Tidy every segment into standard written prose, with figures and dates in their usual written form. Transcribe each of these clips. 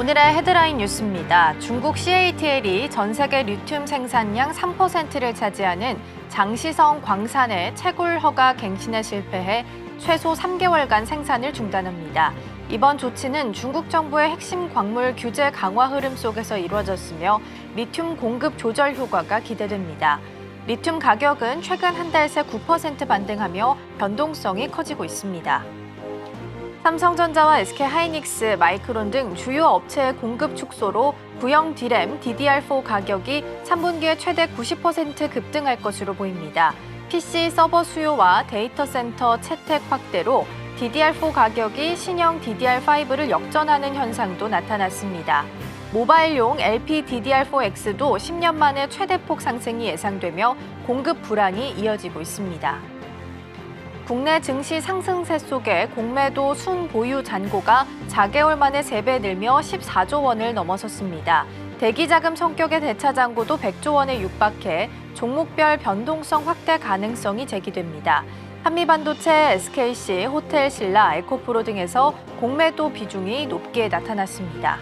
오늘의 헤드라인 뉴스입니다. 중국 CATL이 전 세계 리튬 생산량 3%를 차지하는 장시성 광산의 채굴 허가 갱신에 실패해 최소 3개월간 생산을 중단합니다. 이번 조치는 중국 정부의 핵심 광물 규제 강화 흐름 속에서 이루어졌으며 리튬 공급 조절 효과가 기대됩니다. 리튬 가격은 최근 한 달 새 9% 반등하며 변동성이 커지고 있습니다. 삼성전자와 SK하이닉스, 마이크론 등 주요 업체의 공급 축소로 구형 D램 DDR4 가격이 3분기에 최대 90% 급등할 것으로 보입니다. PC 서버 수요와 데이터 센터 채택 확대로 DDR4 가격이 신형 DDR5를 역전하는 현상도 나타났습니다. 모바일용 LPDDR4X도 10년 만에 최대폭 상승이 예상되며 공급 불안이 이어지고 있습니다. 국내 증시 상승세 속에 공매도 순보유 잔고가 4개월 만에 3배 늘며 14조 원을 넘어섰습니다. 대기자금 성격의 대차 잔고도 100조 원에 육박해 종목별 변동성 확대 가능성이 제기됩니다. 한미반도체, SKC, 호텔신라, 에코프로 등에서 공매도 비중이 높게 나타났습니다.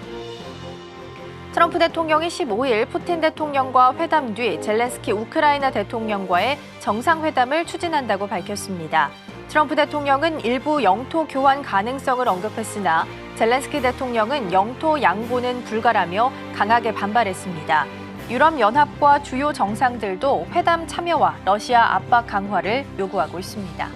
트럼프 대통령이 15일 푸틴 대통령과 회담 뒤 젤렌스키 우크라이나 대통령과의 정상회담을 추진한다고 밝혔습니다. 트럼프 대통령은 일부 영토 교환 가능성을 언급했으나 젤렌스키 대통령은 영토 양보는 불가라며 강하게 반발했습니다. 유럽연합과 주요 정상들도 회담 참여와 러시아 압박 강화를 요구하고 있습니다.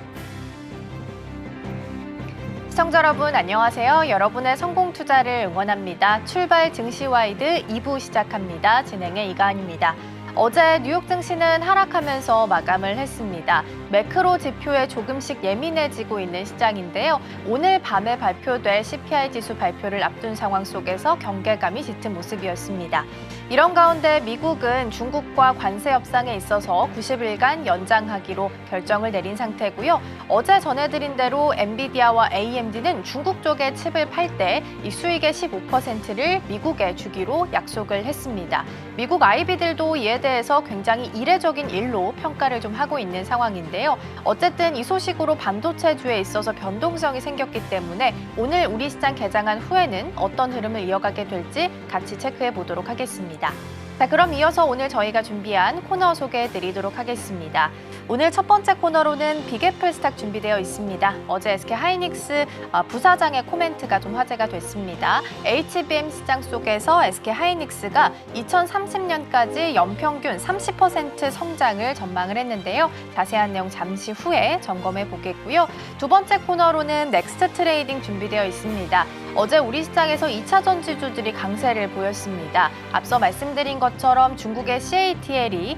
시청자 여러분 안녕하세요. 여러분의 성공 투자를 응원합니다. 출발 증시와이드 2부 시작합니다. 진행의 이가은입니다. 어제 뉴욕 증시는 하락하면서 마감을 했습니다. 매크로 지표에 조금씩 예민해지고 있는 시장인데요. 오늘 밤에 발표될 CPI 지수 발표를 앞둔 상황 속에서 경계감이 짙은 모습이었습니다. 이런 가운데 미국은 중국과 관세 협상에 있어서 90일간 연장하기로 결정을 내린 상태고요. 어제 전해드린 대로 엔비디아와 AMD는 중국 쪽에 칩을 팔 때 이 수익의 15%를 미국에 주기로 약속을 했습니다. 미국 IB들도 이에 대해서 굉장히 이례적인 일로 평가를 좀 하고 있는 상황인데요. 어쨌든 이 소식으로 반도체주에 있어서 변동성이 생겼기 때문에 오늘 우리 시장 개장한 후에는 어떤 흐름을 이어가게 될지 같이 체크해 보도록 하겠습니다. 자, 그럼 이어서 오늘 저희가 준비한 코너 소개해 드리도록 하겠습니다. 오늘 첫 번째 코너로는 빅애플 스탁 준비되어 있습니다. 어제 SK하이닉스 부사장의 코멘트가 좀 화제가 됐습니다. HBM 시장 속에서 SK하이닉스가 2030년까지 연평균 30% 성장을 전망을 했는데요. 자세한 내용 잠시 후에 점검해 보겠고요. 두 번째 코너로는 넥스트 트레이딩 준비되어 있습니다. 어제 우리 시장에서 2차 전지주들이 강세를 보였습니다. 앞서 말씀드린 것처럼 중국의 CATL이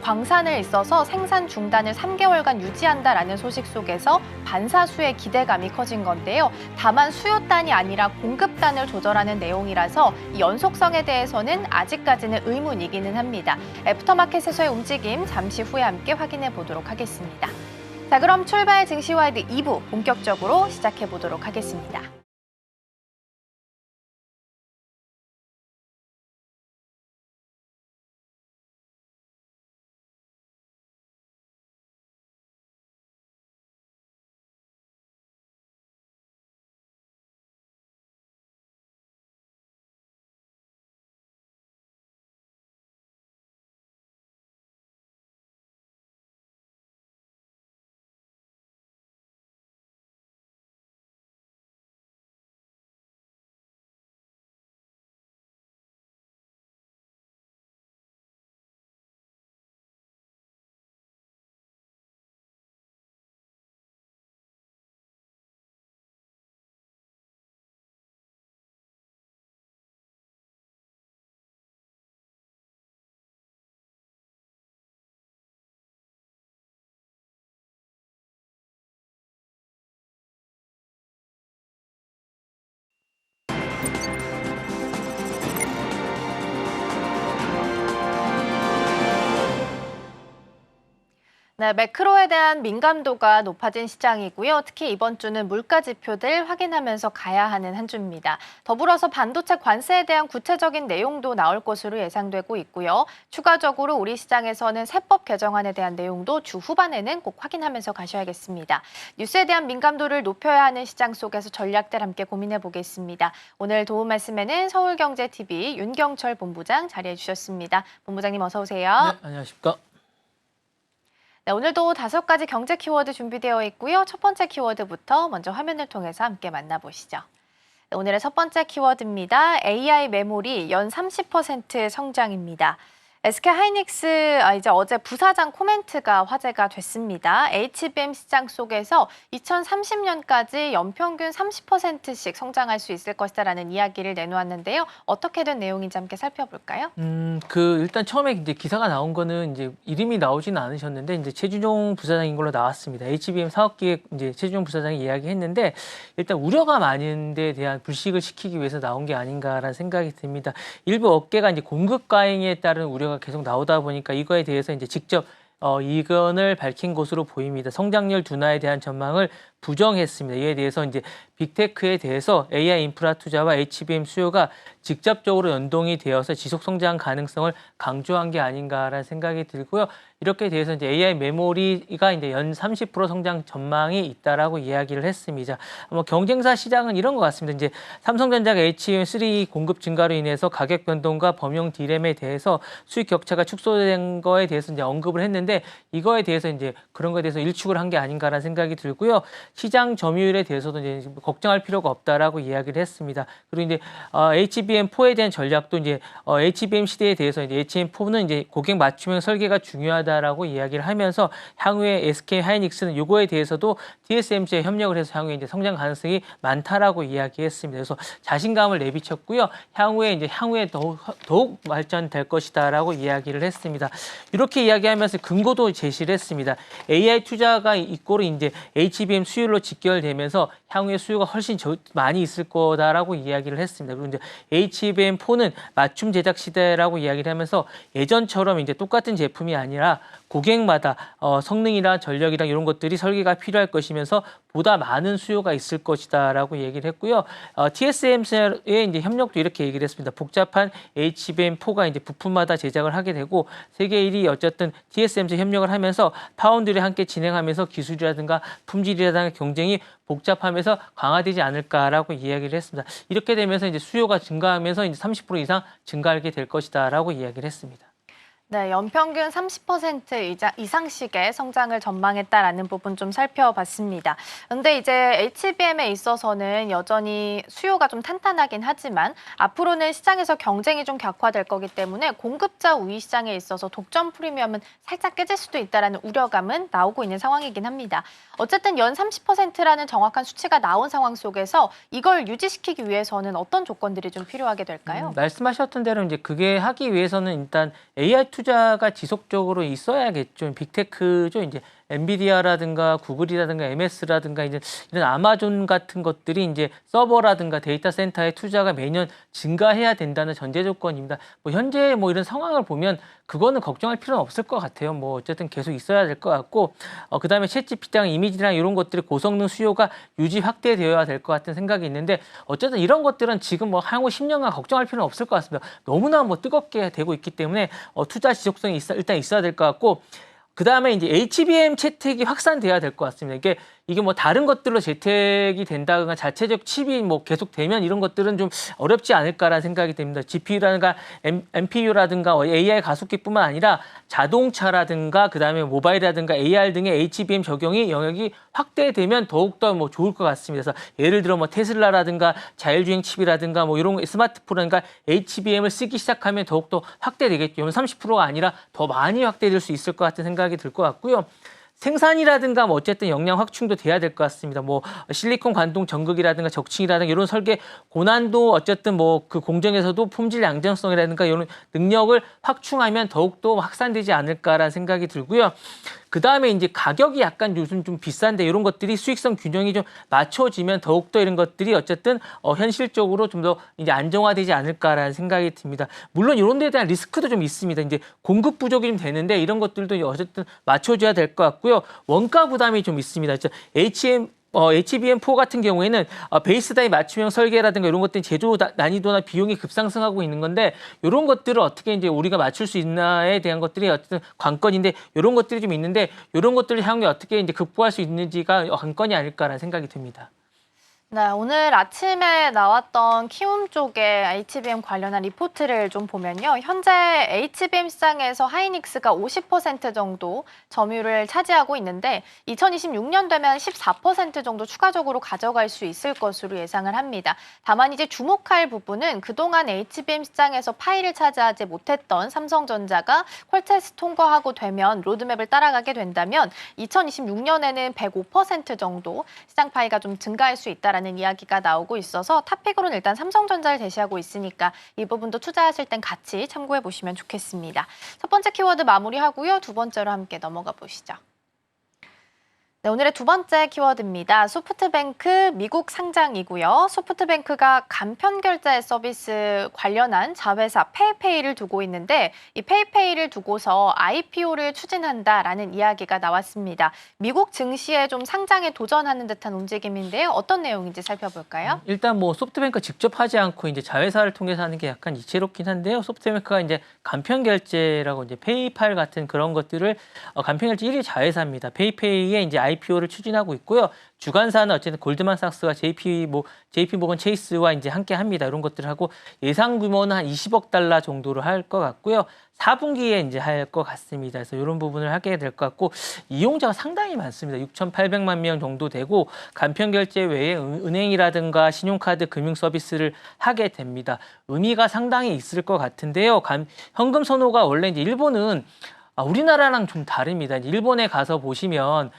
광산을 있어서 생산 중단을 3개월간 유지한다라는 소식 속에서 반사수의 기대감이 커진 건데요. 다만 수요단이 아니라 공급단을 조절하는 내용이라서 이 연속성에 대해서는 아직까지는 의문이기는 합니다. 애프터마켓에서의 움직임 잠시 후에 함께 확인해 보도록 하겠습니다. 자, 그럼 출발 증시와이드 2부 본격적으로 시작해 보도록 하겠습니다. 네, 매크로에 대한 민감도가 높아진 시장이고요. 특히 이번 주는 물가 지표들 확인하면서 가야 하는 한 주입니다. 더불어서 반도체 관세에 대한 구체적인 내용도 나올 것으로 예상되고 있고요. 추가적으로 우리 시장에서는 세법 개정안에 대한 내용도 주 후반에는 꼭 확인하면서 가셔야겠습니다. 뉴스에 대한 민감도를 높여야 하는 시장 속에서 전략들 함께 고민해 보겠습니다. 오늘 도움 말씀에는 서울경제TV 윤경철 본부장 자리해 주셨습니다. 본부장님 어서 오세요. 네, 안녕하십니까. 네, 오늘도 5가지 경제 키워드 준비되어 있고요. 첫 번째 키워드부터 먼저 화면을 통해서 함께 만나보시죠. 네, 오늘의 첫 번째 키워드입니다. AI 메모리 연 30% 성장입니다. SK하이닉스 이제 어제 부사장 코멘트가 화제가 됐습니다. HBM 시장 속에서 2030년까지 연평균 30%씩 성장할 수 있을 것이다라는 이야기를 내놓았는데요. 어떻게 된 내용인지 함께 살펴볼까요? 일단 처음에 이제 기사가 나온 거는 이제 이름이 나오지는 않으셨는데 이제 최준용 부사장인 걸로 나왔습니다. HBM 사업기획 이제 최준용 부사장이 이야기했는데 일단 우려가 많은 데 대한 불식을 시키기 위해서 나온 게 아닌가라는 생각이 듭니다. 일부 업계가 이제 공급 과잉에 따른 우려가 계속 나오다 보니까 이거에 대해서 이제 직접 이견을 밝힌 것으로 보입니다. 성장률 둔화에 대한 전망을 부정했습니다. 이에 대해서 이제 빅테크에 대해서 AI 인프라 투자와 HBM 수요가 직접적으로 연동이 되어서 지속 성장 가능성을 강조한 게 아닌가라는 생각이 들고요. 이렇게 돼서 이제 AI 메모리가 이제 연 30% 성장 전망이 있다라고 이야기를 했습니다. 경쟁사 시장은 이런 것 같습니다. 이제 삼성전자가 HBM3 공급 증가로 인해서 가격 변동과 범용 D램에 대해서 수익 격차가 축소된 거에 대해서 이제 언급을 했는데 이거에 대해서 이제 그런 거에 대해서 일축을 한 게 아닌가라는 생각이 들고요. 시장 점유율에 대해서도 이제 걱정할 필요가 없다라고 이야기를 했습니다. 그리고 이제 HBM4에 대한 전략도 이제 HBM 시대에 대해서 이제 HBM4는 이제 고객 맞춤형 설계가 중요하다라고 이야기를 하면서 향후에 SK 하이닉스는 요거에 대해서도 TSMC에 협력을 해서 향후에 이제 성장 가능성이 많다라고 이야기했습니다. 그래서 자신감을 내비쳤고요. 향후에 더욱 발전될 것이다라고 이야기를 했습니다. 이렇게 이야기하면서 근거도 제시를 했습니다. AI 투자가 이꼬르 이제 HBM 수율로 직결되면서 향후에 수요가 훨씬 많이 있을 거다라고 이야기를 했습니다. 그리고 이제 HBM4는 맞춤 제작 시대라고 이야기를 하면서 예전처럼 이제 똑같은 제품이 아니라 고객마다 성능이나 전력이랑 이런 것들이 설계가 필요할 것이면서 보다 많은 수요가 있을 것이다라고 얘기를 했고요. TSMC의 이제 협력도 이렇게 얘기를 했습니다. 복잡한 HBM4가 이제 부품마다 제작을 하게 되고 세계 1위 어쨌든 TSMC 협력을 하면서 파운드리 함께 진행하면서 기술이라든가 품질이라든가 경쟁이 복잡하면서 강화되지 않을까라고 이야기를 했습니다. 이렇게 되면서 이제 수요가 증가하면서 이제 30% 이상 증가하게 될 것이다라고 이야기를 했습니다. 네, 연평균 30% 이상씩의 성장을 전망했다라는 부분 좀 살펴봤습니다. 근데 이제 HBM에 있어서는 여전히 수요가 좀 탄탄하긴 하지만 앞으로는 시장에서 경쟁이 좀 격화될 거기 때문에 공급자 우위 시장에 있어서 독점 프리미엄은 살짝 깨질 수도 있다라는 우려감은 나오고 있는 상황이긴 합니다. 어쨌든 연 30%라는 정확한 수치가 나온 상황 속에서 이걸 유지시키기 위해서는 어떤 조건들이 좀 필요하게 될까요? 말씀하셨던 대로 이제 그게 하기 위해서는 일단 AI 투자가 지속적으로 있어야겠죠. 빅테크죠. 이제 엔비디아라든가 구글이라든가 MS라든가 이제 이런 아마존 같은 것들이 이제 서버라든가 데이터 센터의 투자가 매년 증가해야 된다는 전제 조건입니다. 현재 이런 상황을 보면 그거는 걱정할 필요는 없을 것 같아요. 어쨌든 계속 있어야 될 것 같고 그다음에 챗GPT랑 이미지랑 이런 것들이 고성능 수요가 유지 확대되어야 될 것 같은 생각이 있는데 어쨌든 이런 것들은 지금 향후 10년간 걱정할 필요는 없을 것 같습니다. 너무나 뜨겁게 되고 있기 때문에 투자 지속성이 일단 있어야 될 것 같고 그다음에 이제 HBM 채택이 확산돼야 될 것 같습니다. 이게 다른 것들로 재택이 된다거나 자체적 칩이 계속 되면 이런 것들은 좀 어렵지 않을까라는 생각이 듭니다. GPU라든가 NPU라든가 AI 가속기뿐만 아니라 자동차라든가 그다음에 모바일이라든가 AR 등의 HBM 적용이 영역이 확대되면 더욱더 좋을 것 같습니다. 그래서 예를 들어 테슬라라든가 자율주행 칩이라든가 이런 스마트폰이라든가 HBM을 쓰기 시작하면 더욱더 확대되겠죠. 30%가 아니라 더 많이 확대될 수 있을 것 같은 생각이 들 것 같고요. 생산이라든가 어쨌든 역량 확충도 돼야 될 것 같습니다. 실리콘 관동 전극이라든가 적층이라든가 이런 설계 고난도 어쨌든 그 공정에서도 품질 양정성이라든가 이런 능력을 확충하면 더욱더 확산되지 않을까라는 생각이 들고요. 그 다음에 이제 가격이 약간 요즘 좀 비싼데 이런 것들이 수익성 균형이 좀 맞춰지면 더욱더 이런 것들이 어쨌든 현실적으로 좀 더 이제 안정화되지 않을까라는 생각이 듭니다. 물론 이런 데에 대한 리스크도 좀 있습니다. 이제 공급 부족이 좀 되는데 이런 것들도 어쨌든 맞춰줘야 될 것 같고요. 원가 부담이 좀 있습니다. HBM4 같은 경우에는 베이스 단위 맞춤형 설계라든가 이런 것들이 제조 난이도나 비용이 급상승하고 있는 건데 이런 것들을 어떻게 이제 우리가 맞출 수 있나에 대한 것들이 어쨌든 관건인데 이런 것들이 좀 있는데 이런 것들을 향후에 어떻게 이제 극복할 수 있는지가 관건이 아닐까라는 생각이 듭니다. 네, 오늘 아침에 나왔던 키움 쪽의 HBM 관련한 리포트를 좀 보면요. 현재 HBM 시장에서 하이닉스가 50% 정도 점유율을 차지하고 있는데 2026년 되면 14% 정도 추가적으로 가져갈 수 있을 것으로 예상을 합니다. 다만 이제 주목할 부분은 그동안 HBM 시장에서 파이를 차지하지 못했던 삼성전자가 퀄테스트 통과하고 되면 로드맵을 따라가게 된다면 2026년에는 105% 정도 시장 파이가 좀 증가할 수 있다라는 이야기가 나오고 있어서 탑픽으로는 일단 삼성전자를 제시하고 있으니까 이 부분도 투자하실 땐 같이 참고해 보시면 좋겠습니다. 첫 번째 키워드 마무리하고요. 두 번째로 함께 넘어가 보시죠. 네, 오늘의 두 번째 키워드입니다. 소프트뱅크 미국 상장이고요. 소프트뱅크가 간편 결제 서비스 관련한 자회사 페이페이를 두고 있는데 이 페이페이를 두고서 IPO를 추진한다라는 이야기가 나왔습니다. 미국 증시에 좀 상장에 도전하는 듯한 움직임인데요. 어떤 내용인지 살펴볼까요? 일단 뭐 소프트뱅크 직접 하지 않고 이제 자회사를 통해서 하는 게 약간 이채롭긴 한데요. 소프트뱅크가 이제 간편 결제라고 이제 페이팔 같은 그런 것들을 간편 결제 1위 자회사입니다. 페이페이에 이제 IPO를 추진하고 있고요. 주관사는 어쨌든 골드만삭스와 JP모건 체이스와 이제 함께 합니다. 이런 것들을 하고 예상 규모는 한 20억 달러 정도로 할 것 같고요. 4분기에 이제 할 것 같습니다. 그래서 이런 부분을 하게 될 것 같고 이용자가 상당히 많습니다. 6,800만 명 정도 되고 간편 결제 외에 은행이라든가 신용카드 금융 서비스를 하게 됩니다. 의미가 상당히 있을 것 같은데요. 현금 선호가 원래 이제 일본은 우리나라랑 좀 다릅니다. 일본에 가서 보시면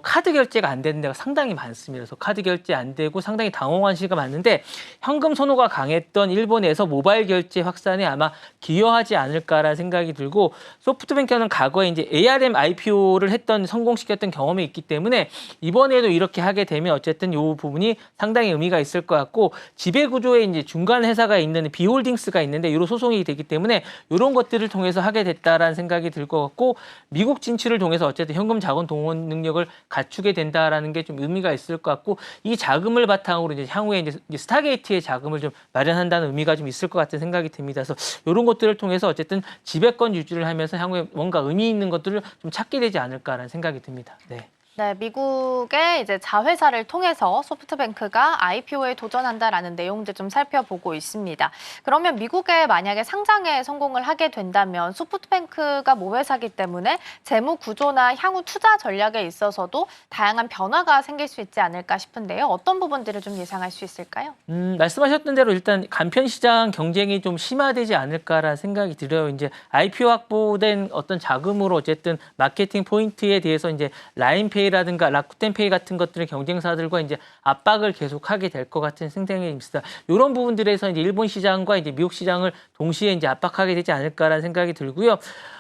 카드 결제가 안 되는 데가 상당히 많습니다. 그래서 카드 결제 안 되고 상당히 당황한 시기가 많은데 현금 선호가 강했던 일본에서 모바일 결제 확산에 아마 기여하지 않을까라는 생각이 들고 소프트뱅크는 과거에 이제 ARM IPO를 성공시켰던 경험이 있기 때문에 이번에도 이렇게 하게 되면 어쨌든 이 부분이 상당히 의미가 있을 것 같고 지배 구조에 이제 중간 회사가 있는 비홀딩스가 있는데 이런 소송이 되기 때문에 이런 것들을 통해서 하게 됐다라는 생각이 들 것 같고 미국 진출을 통해서 어쨌든 현금 자본 동원 능력을 갖추게 된다라는 게 좀 의미가 있을 것 같고 이 자금을 바탕으로 이제 향후에 이제 스타게이트의 자금을 좀 마련한다는 의미가 좀 있을 것 같은 생각이 듭니다. 그래서 이런 것들을 통해서 어쨌든 지배권 유지를 하면서 향후에 뭔가 의미 있는 것들을 좀 찾게 되지 않을까라는 생각이 듭니다. 네. 네, 미국의 이제 자회사를 통해서 소프트뱅크가 IPO에 도전한다라는 내용들 좀 살펴보고 있습니다. 그러면 미국에 만약에 상장에 성공을 하게 된다면 소프트뱅크가 모회사기 때문에 재무 구조나 향후 투자 전략에 있어서도 다양한 변화가 생길 수 있지 않을까 싶은데요. 어떤 부분들을 좀 예상할 수 있을까요? 말씀하셨던 대로 일단 간편 시장 경쟁이 좀 심화되지 않을까라는 생각이 들어요. 이제 IPO 확보된 어떤 자금으로 어쨌든 마케팅 포인트에 대해서 이제 라인페이라든가 라쿠텐페이 같은 것들의 경쟁사들과 이제 압박을 계속하게 될 것 같은 생각이 있습니다. 이런 부분들에서 이제 일본 시장과 이제 미국 시장을 동시에 이제 압박하게 되지 않을까라는 생각이 들고요.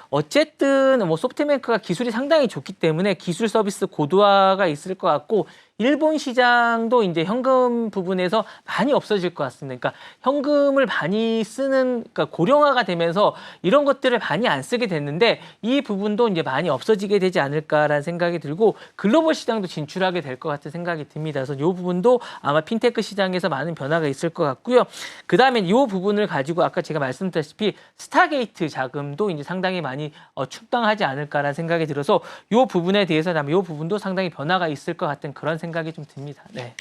어쨌든 뭐 소프트뱅크가 기술이 상당히 좋기 때문에 기술 서비스 고도화가 있을 것 같고 일본 시장도 이제 현금 부분에서 많이 없어질 것 같습니다. 그러니까 현금을 많이 쓰는, 그러니까 고령화가 되면서 이런 것들을 많이 안 쓰게 됐는데 이 부분도 이제 많이 없어지게 되지 않을까라는 생각이 들고 글로벌 시장도 진출하게 될 것 같은 생각이 듭니다. 그래서 이 부분도 아마 핀테크 시장에서 많은 변화가 있을 것 같고요. 그 다음에 이 부분을 가지고 아까 제가 말씀드렸다시피 스타게이트 자금도 이제 상당히 많이 충당하지 않을까라는 생각이 들어서 이 부분에 대해서 이 부분도 상당히 변화가 있을 것 같은 그런 생각이 좀 듭니다. 네.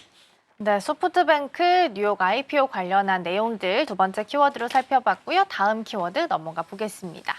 네, 소프트뱅크 뉴욕 IPO 관련한 내용들 두 번째 키워드로 살펴봤고요. 다음 키워드 넘어가 보겠습니다.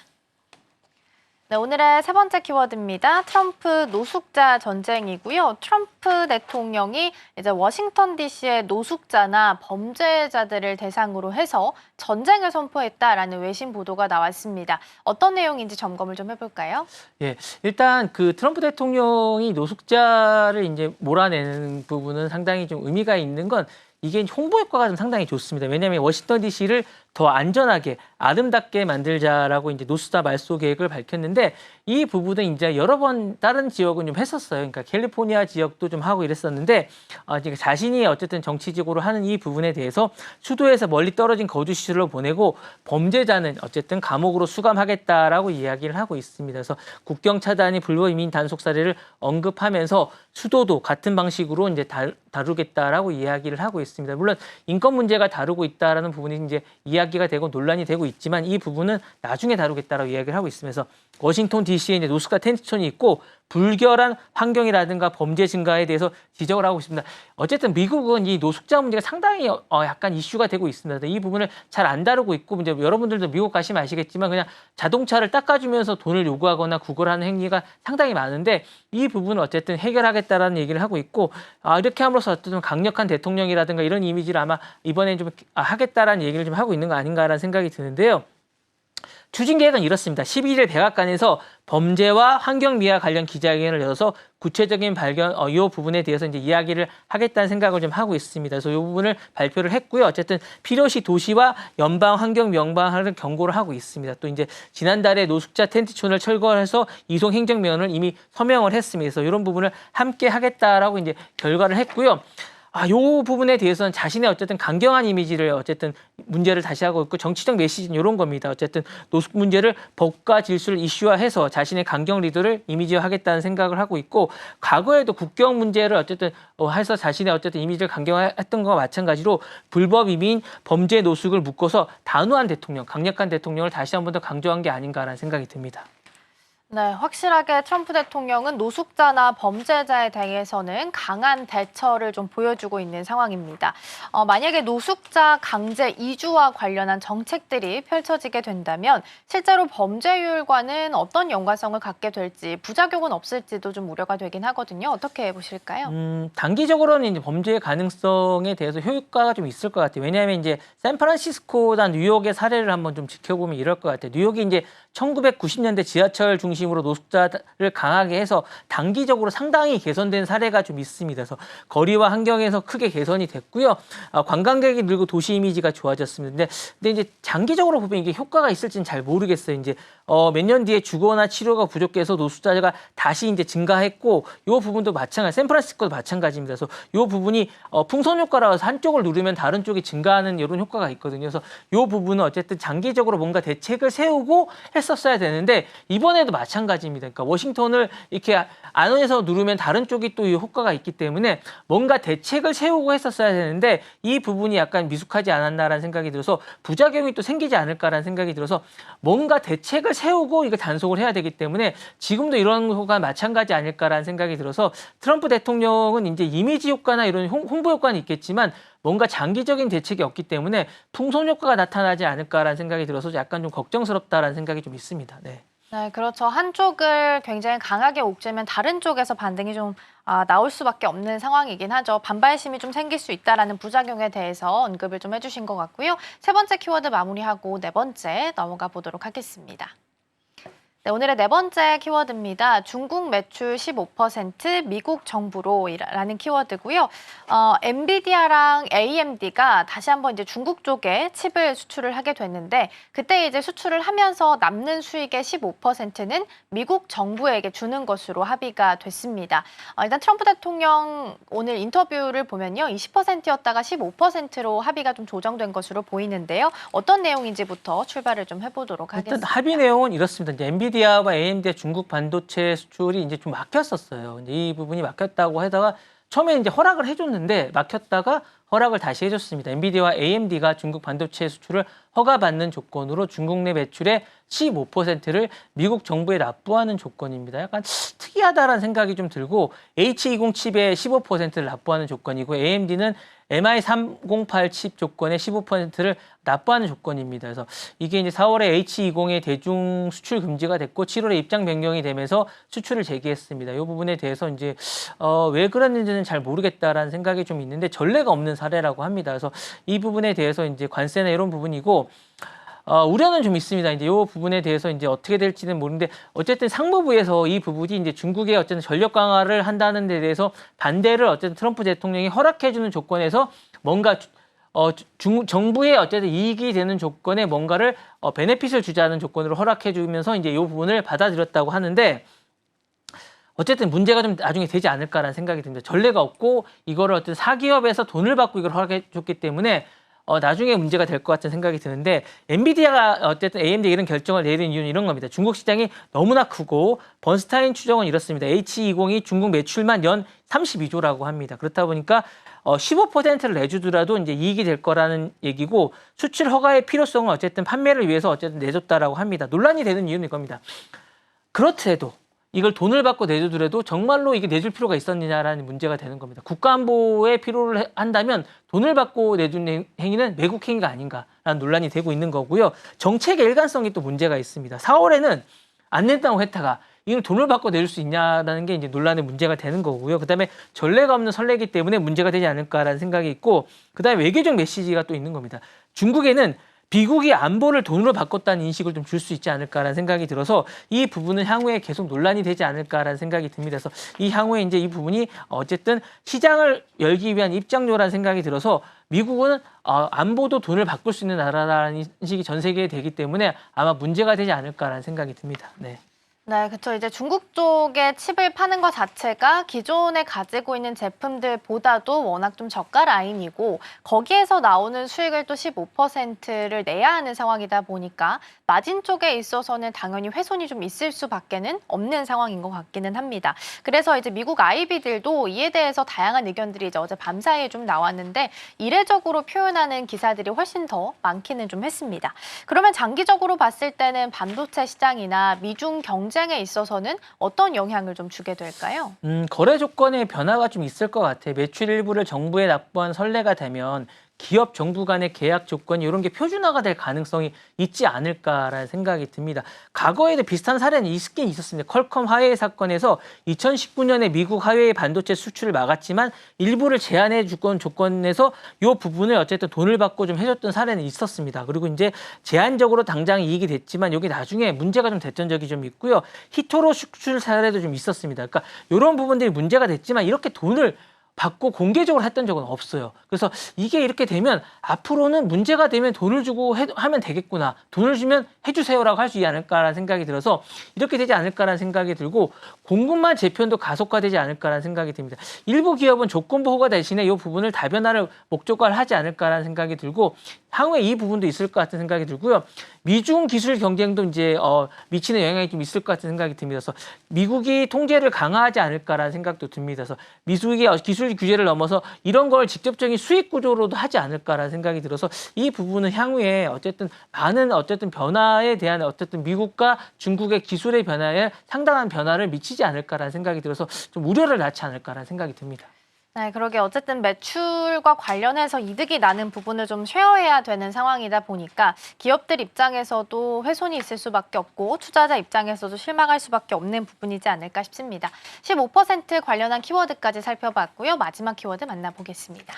네, 오늘의 세 번째 키워드입니다. 트럼프 노숙자 전쟁이고요. 트럼프 대통령이 이제 워싱턴 DC의 노숙자나 범죄자들을 대상으로 해서 전쟁을 선포했다라는 외신 보도가 나왔습니다. 어떤 내용인지 점검을 좀 해볼까요? 예, 일단 그 트럼프 대통령이 노숙자를 이제 몰아내는 부분은 상당히 좀 의미가 있는 건 이게 홍보 효과가 좀 상당히 좋습니다. 왜냐하면 워싱턴 DC를 더 안전하게 아름답게 만들자라고 이제 노수자 말소 계획을 밝혔는데 이 부분은 이제 여러 번 다른 지역은 좀 했었어요. 그러니까 캘리포니아 지역도 좀 하고 이랬었는데 자신이 어쨌든 정치적으로 하는 이 부분에 대해서 수도에서 멀리 떨어진 거주 시설로 보내고 범죄자는 어쨌든 감옥으로 수감하겠다라고 이야기를 하고 있습니다. 그래서 국경 차단이 불법 이민 단속 사례를 언급하면서 수도도 같은 방식으로 이제 다루겠다라고 이야기를 하고 있습니다. 물론 인권 문제가 다루고 있다라는 부분이 이제 이야기가 되고 논란이 되고 있지만 이 부분은 나중에 다루겠다라고 이야기를 하고 있으면서 워싱턴 DC에 이제 노숙자 텐트촌이 있고 불결한 환경이라든가 범죄 증가에 대해서 지적을 하고 있습니다. 어쨌든 미국은 이 노숙자 문제가 상당히 약간 이슈가 되고 있습니다. 이 부분을 잘 안 다루고 있고 이제 여러분들도 미국 가시면 아시겠지만 그냥 자동차를 닦아주면서 돈을 요구하거나 구걸하는 행위가 상당히 많은데 이 부분은 어쨌든 해결하겠다라는 얘기를 하고 있고 이렇게 함으로써 어쨌든 강력한 대통령이라든가 이런 이미지를 아마 이번에 좀 하겠다라는 얘기를 좀 하고 있는 거 아닌가라는 생각이 드는데요. 추진 계획은 이렇습니다. 11일 백악관에서 범죄와 환경 미화 관련 기자회견을 열어서 구체적인 이 부분에 대해서 이제 이야기를 하겠다는 생각을 좀 하고 있습니다. 그래서 이 부분을 발표를 했고요. 어쨌든 필요시 도시와 연방 환경 명방하는 경고를 하고 있습니다. 또 이제 지난달에 노숙자 텐트촌을 철거해서 이송 행정면을 이미 서명을 했습니다. 그래서 이런 부분을 함께 하겠다라고 이제 결과를 했고요. 요 부분에 대해서는 자신의 어쨌든 강경한 이미지를 어쨌든 문제를 다시 하고 있고 정치적 메시지는 이런 겁니다. 어쨌든 노숙 문제를 법과 질서를 이슈화해서 자신의 강경 리더를 이미지화하겠다는 생각을 하고 있고 과거에도 국경 문제를 어쨌든 해서 자신의 어쨌든 이미지를 강경화했던 것과 마찬가지로 불법 이민, 범죄 노숙을 묶어서 단호한 대통령, 강력한 대통령을 다시 한 번 더 강조한 게 아닌가라는 생각이 듭니다. 네, 확실하게 트럼프 대통령은 노숙자나 범죄자에 대해서는 강한 대처를 좀 보여주고 있는 상황입니다. 만약에 노숙자 강제 이주와 관련한 정책들이 펼쳐지게 된다면 실제로 범죄율과는 어떤 연관성을 갖게 될지 부작용은 없을지도 좀 우려가 되긴 하거든요. 어떻게 보실까요? 단기적으로는 이제 범죄 가능성에 대해서 효과가 좀 있을 것 같아요. 왜냐하면 이제 샌프란시스코나 뉴욕의 사례를 한번 좀 지켜보면 이럴 것 같아요. 뉴욕이 이제 1990년대 지하철 중심으로 노숙자를 강하게 해서 단기적으로 상당히 개선된 사례가 좀 있습니다. 그래서 거리와 환경에서 크게 개선이 됐고요. 관광객이 늘고 도시 이미지가 좋아졌습니다. 근데 이제 장기적으로 보면 이게 효과가 있을지는 잘 모르겠어요. 이제 몇 년 뒤에 주거나 치료가 부족해서 노숙자가 다시 이제 증가했고 이 부분도 마찬가지, 샌프란시스코도 마찬가지입니다. 그래서 이 부분이 풍선 효과라서 한쪽을 누르면 다른 쪽이 증가하는 이런 효과가 있거든요. 그래서 이 부분은 어쨌든 장기적으로 뭔가 대책을 세우고 했었어야 되는데 이번에도 마찬가지입니다. 그러니까 워싱턴을 이렇게 안에서 누르면 다른 쪽이 또 이 효과가 있기 때문에 뭔가 대책을 세우고 했었어야 되는데 이 부분이 약간 미숙하지 않았나라는 생각이 들어서 부작용이 또 생기지 않을까라는 생각이 들어서 뭔가 대책을 세우고 이거 단속을 해야 되기 때문에 지금도 이런 효과가 마찬가지 아닐까라는 생각이 들어서 트럼프 대통령은 이제 이미지 효과나 이런 홍보 효과는 있겠지만 뭔가 장기적인 대책이 없기 때문에 풍선 효과가 나타나지 않을까라는 생각이 들어서 약간 좀 걱정스럽다라는 생각이 좀 있습니다. 네. 네, 그렇죠. 한쪽을 굉장히 강하게 옥죄면 다른 쪽에서 반등이 좀 나올 수밖에 없는 상황이긴 하죠. 반발심이 좀 생길 수 있다라는 부작용에 대해서 언급을 좀 해주신 것 같고요. 세 번째 키워드 마무리하고 네 번째 넘어가 보도록 하겠습니다. 네, 오늘의 네 번째 키워드입니다. 중국 매출 15% 미국 정부로라는 키워드고요. 엔비디아랑 AMD가 다시 한번 이제 중국 쪽에 칩을 수출을 하게 됐는데 그때 이제 수출을 하면서 남는 수익의 15%는 미국 정부에게 주는 것으로 합의가 됐습니다. 일단 트럼프 대통령 오늘 인터뷰를 보면요. 20%였다가 15%로 합의가 좀 조정된 것으로 보이는데요. 어떤 내용인지부터 출발을 좀 해보도록 하겠습니다. 일단 합의 내용은 이렇습니다. 이제 엔비디아와 AMD의 중국 반도체 수출이 이제 좀 막혔었어요. 이제 이 부분이 막혔다고 하다가 처음에 이제 허락을 해줬는데 막혔다가 허락을 다시 해줬습니다. 엔비디아와 AMD가 중국 반도체 수출을 허가받는 조건으로 중국 내 매출의 15%를 미국 정부에 납부하는 조건입니다. 약간 특이하다라는 생각이 좀 들고 H20 칩의 15%를 납부하는 조건이고 AMD는 MI308 칩 조건의 15%를 납부하는 조건입니다. 그래서 이게 이제 4월에 H20의 대중 수출 금지가 됐고 7월에 입장 변경이 되면서 수출을 재개했습니다. 이 부분에 대해서 이제 왜 그랬는지는 잘 모르겠다라는 생각이 좀 있는데 전례가 없는 사례라고 합니다. 그래서 이 부분에 대해서 이제 관세나 이런 부분이고 우려는 좀 있습니다. 이제 이 부분에 대해서 이제 어떻게 될지는 모르는데 어쨌든 상무부에서 이 부분이 이제 중국의 어쨌든 전력 강화를 한다는 데 대해서 반대를 어쨌든 트럼프 대통령이 허락해주는 조건에서 뭔가 정부의 어쨌든 이익이 되는 조건에 뭔가를 베네핏을 주자는 조건으로 허락해 주면서 이제 이 부분을 받아들였다고 하는데 어쨌든 문제가 좀 나중에 되지 않을까라는 생각이 듭니다. 전례가 없고 이거를 어떤 사기업에서 돈을 받고 이걸 허락해 줬기 때문에 나중에 문제가 될 것 같은 생각이 드는데 엔비디아가 어쨌든 AMD 이런 결정을 내린 이유는 이런 겁니다. 중국 시장이 너무나 크고 번스타인 추정은 이렇습니다. H20이 중국 매출만 연 32조라고 합니다. 그렇다 보니까 15%를 내주더라도 이제 이익이 될 거라는 얘기고 수출 허가의 필요성은 어쨌든 판매를 위해서 어쨌든 내줬다라고 합니다. 논란이 되는 이유는 이겁니다. 그렇더라도 이걸 돈을 받고 내주더라도 정말로 이게 내줄 필요가 있었느냐라는 문제가 되는 겁니다. 국가안보에 필요를 한다면 돈을 받고 내준 행위는 매국 행위가 아닌가라는 논란이 되고 있는 거고요. 정책의 일관성이 또 문제가 있습니다. 4월에는 안 낸다고 했다가 이걸 돈을 받고 내줄 수 있냐라는 게 이제 논란의 문제가 되는 거고요. 그다음에 전례가 없는 선례이기 때문에 문제가 되지 않을까라는 생각이 있고 그다음에 외교적 메시지가 또 있는 겁니다. 중국에는 미국이 안보를 돈으로 바꿨다는 인식을 좀 줄 수 있지 않을까라는 생각이 들어서 이 부분은 향후에 계속 논란이 되지 않을까라는 생각이 듭니다. 그래서 이 향후에 이제 이 부분이 어쨌든 시장을 열기 위한 입장료라는 생각이 들어서 미국은 안보도 돈을 바꿀 수 있는 나라라는 인식이 전 세계에 되기 때문에 아마 문제가 되지 않을까라는 생각이 듭니다. 네. 네, 그렇죠. 이제 중국 쪽에 칩을 파는 것 자체가 기존에 가지고 있는 제품들보다도 워낙 좀 저가 라인이고 거기에서 나오는 수익을 또 15%를 내야 하는 상황이다 보니까 마진 쪽에 있어서는 당연히 훼손이 좀 있을 수밖에는 없는 상황인 것 같기는 합니다. 그래서 이제 미국 IB들도 이에 대해서 다양한 의견들이 이제 어제 밤사이에 좀 나왔는데 이례적으로 표현하는 기사들이 훨씬 더 많기는 좀 했습니다. 그러면 장기적으로 봤을 때는 반도체 시장이나 미중 경쟁에 있어서는 어떤 영향을 좀 주게 될까요? 거래 조건의 변화가 좀 있을 것 같아요. 매출 일부를 정부에 납부한 선례가 되면 기업 정부 간의 계약 조건 이런 게 표준화가 될 가능성이 있지 않을까라는 생각이 듭니다. 과거에도 비슷한 사례는 있긴 있었습니다. 퀄컴 화웨이 사건에서 2019년에 미국 화웨이 반도체 수출을 막았지만 일부를 제한해 주건 조건에서 이 부분을 어쨌든 돈을 받고 좀 해줬던 사례는 있었습니다. 그리고 이제 제한적으로 당장 이익이 됐지만 여기 나중에 문제가 좀 됐던 적이 좀 있고요. 히토로 수출 사례도 좀 있었습니다. 그러니까 이런 부분들이 문제가 됐지만 이렇게 돈을 받고 공개적으로 했던 적은 없어요. 그래서 이게 이렇게 되면 앞으로는 문제가 되면 돈을 주고 하면 되겠구나. 돈을 주면 해주세요라고 할 수 있지 않을까라는 생각이 들어서 이렇게 되지 않을까라는 생각이 들고 공급망 재편도 가속화되지 않을까라는 생각이 듭니다. 일부 기업은 조건부 허가 대신에 이 부분을 다변화를 목적화를 하지 않을까라는 생각이 들고 향후에 이 부분도 있을 것 같은 생각이 들고요. 미중 기술 경쟁도 이제 미치는 영향이 좀 있을 것 같은 생각이 듭니다. 그래서 미국이 통제를 강화하지 않을까라는 생각도 듭니다. 그래서 미국이 기술 규제를 넘어서 이런 걸 직접적인 수익 구조로도 하지 않을까라는 생각이 들어서 이 부분은 향후에 어쨌든 많은 어쨌든 변화에 대한 어쨌든 미국과 중국의 기술의 변화에 상당한 변화를 미치지 않을까라는 생각이 들어서 좀 우려를 낳지 않을까라는 생각이 듭니다. 네, 그러게 어쨌든 매출과 관련해서 이득이 나는 부분을 좀 쉐어해야 되는 상황이다 보니까 기업들 입장에서도 훼손이 있을 수밖에 없고 투자자 입장에서도 실망할 수밖에 없는 부분이지 않을까 싶습니다. 15% 관련한 키워드까지 살펴봤고요. 마지막 키워드 만나보겠습니다.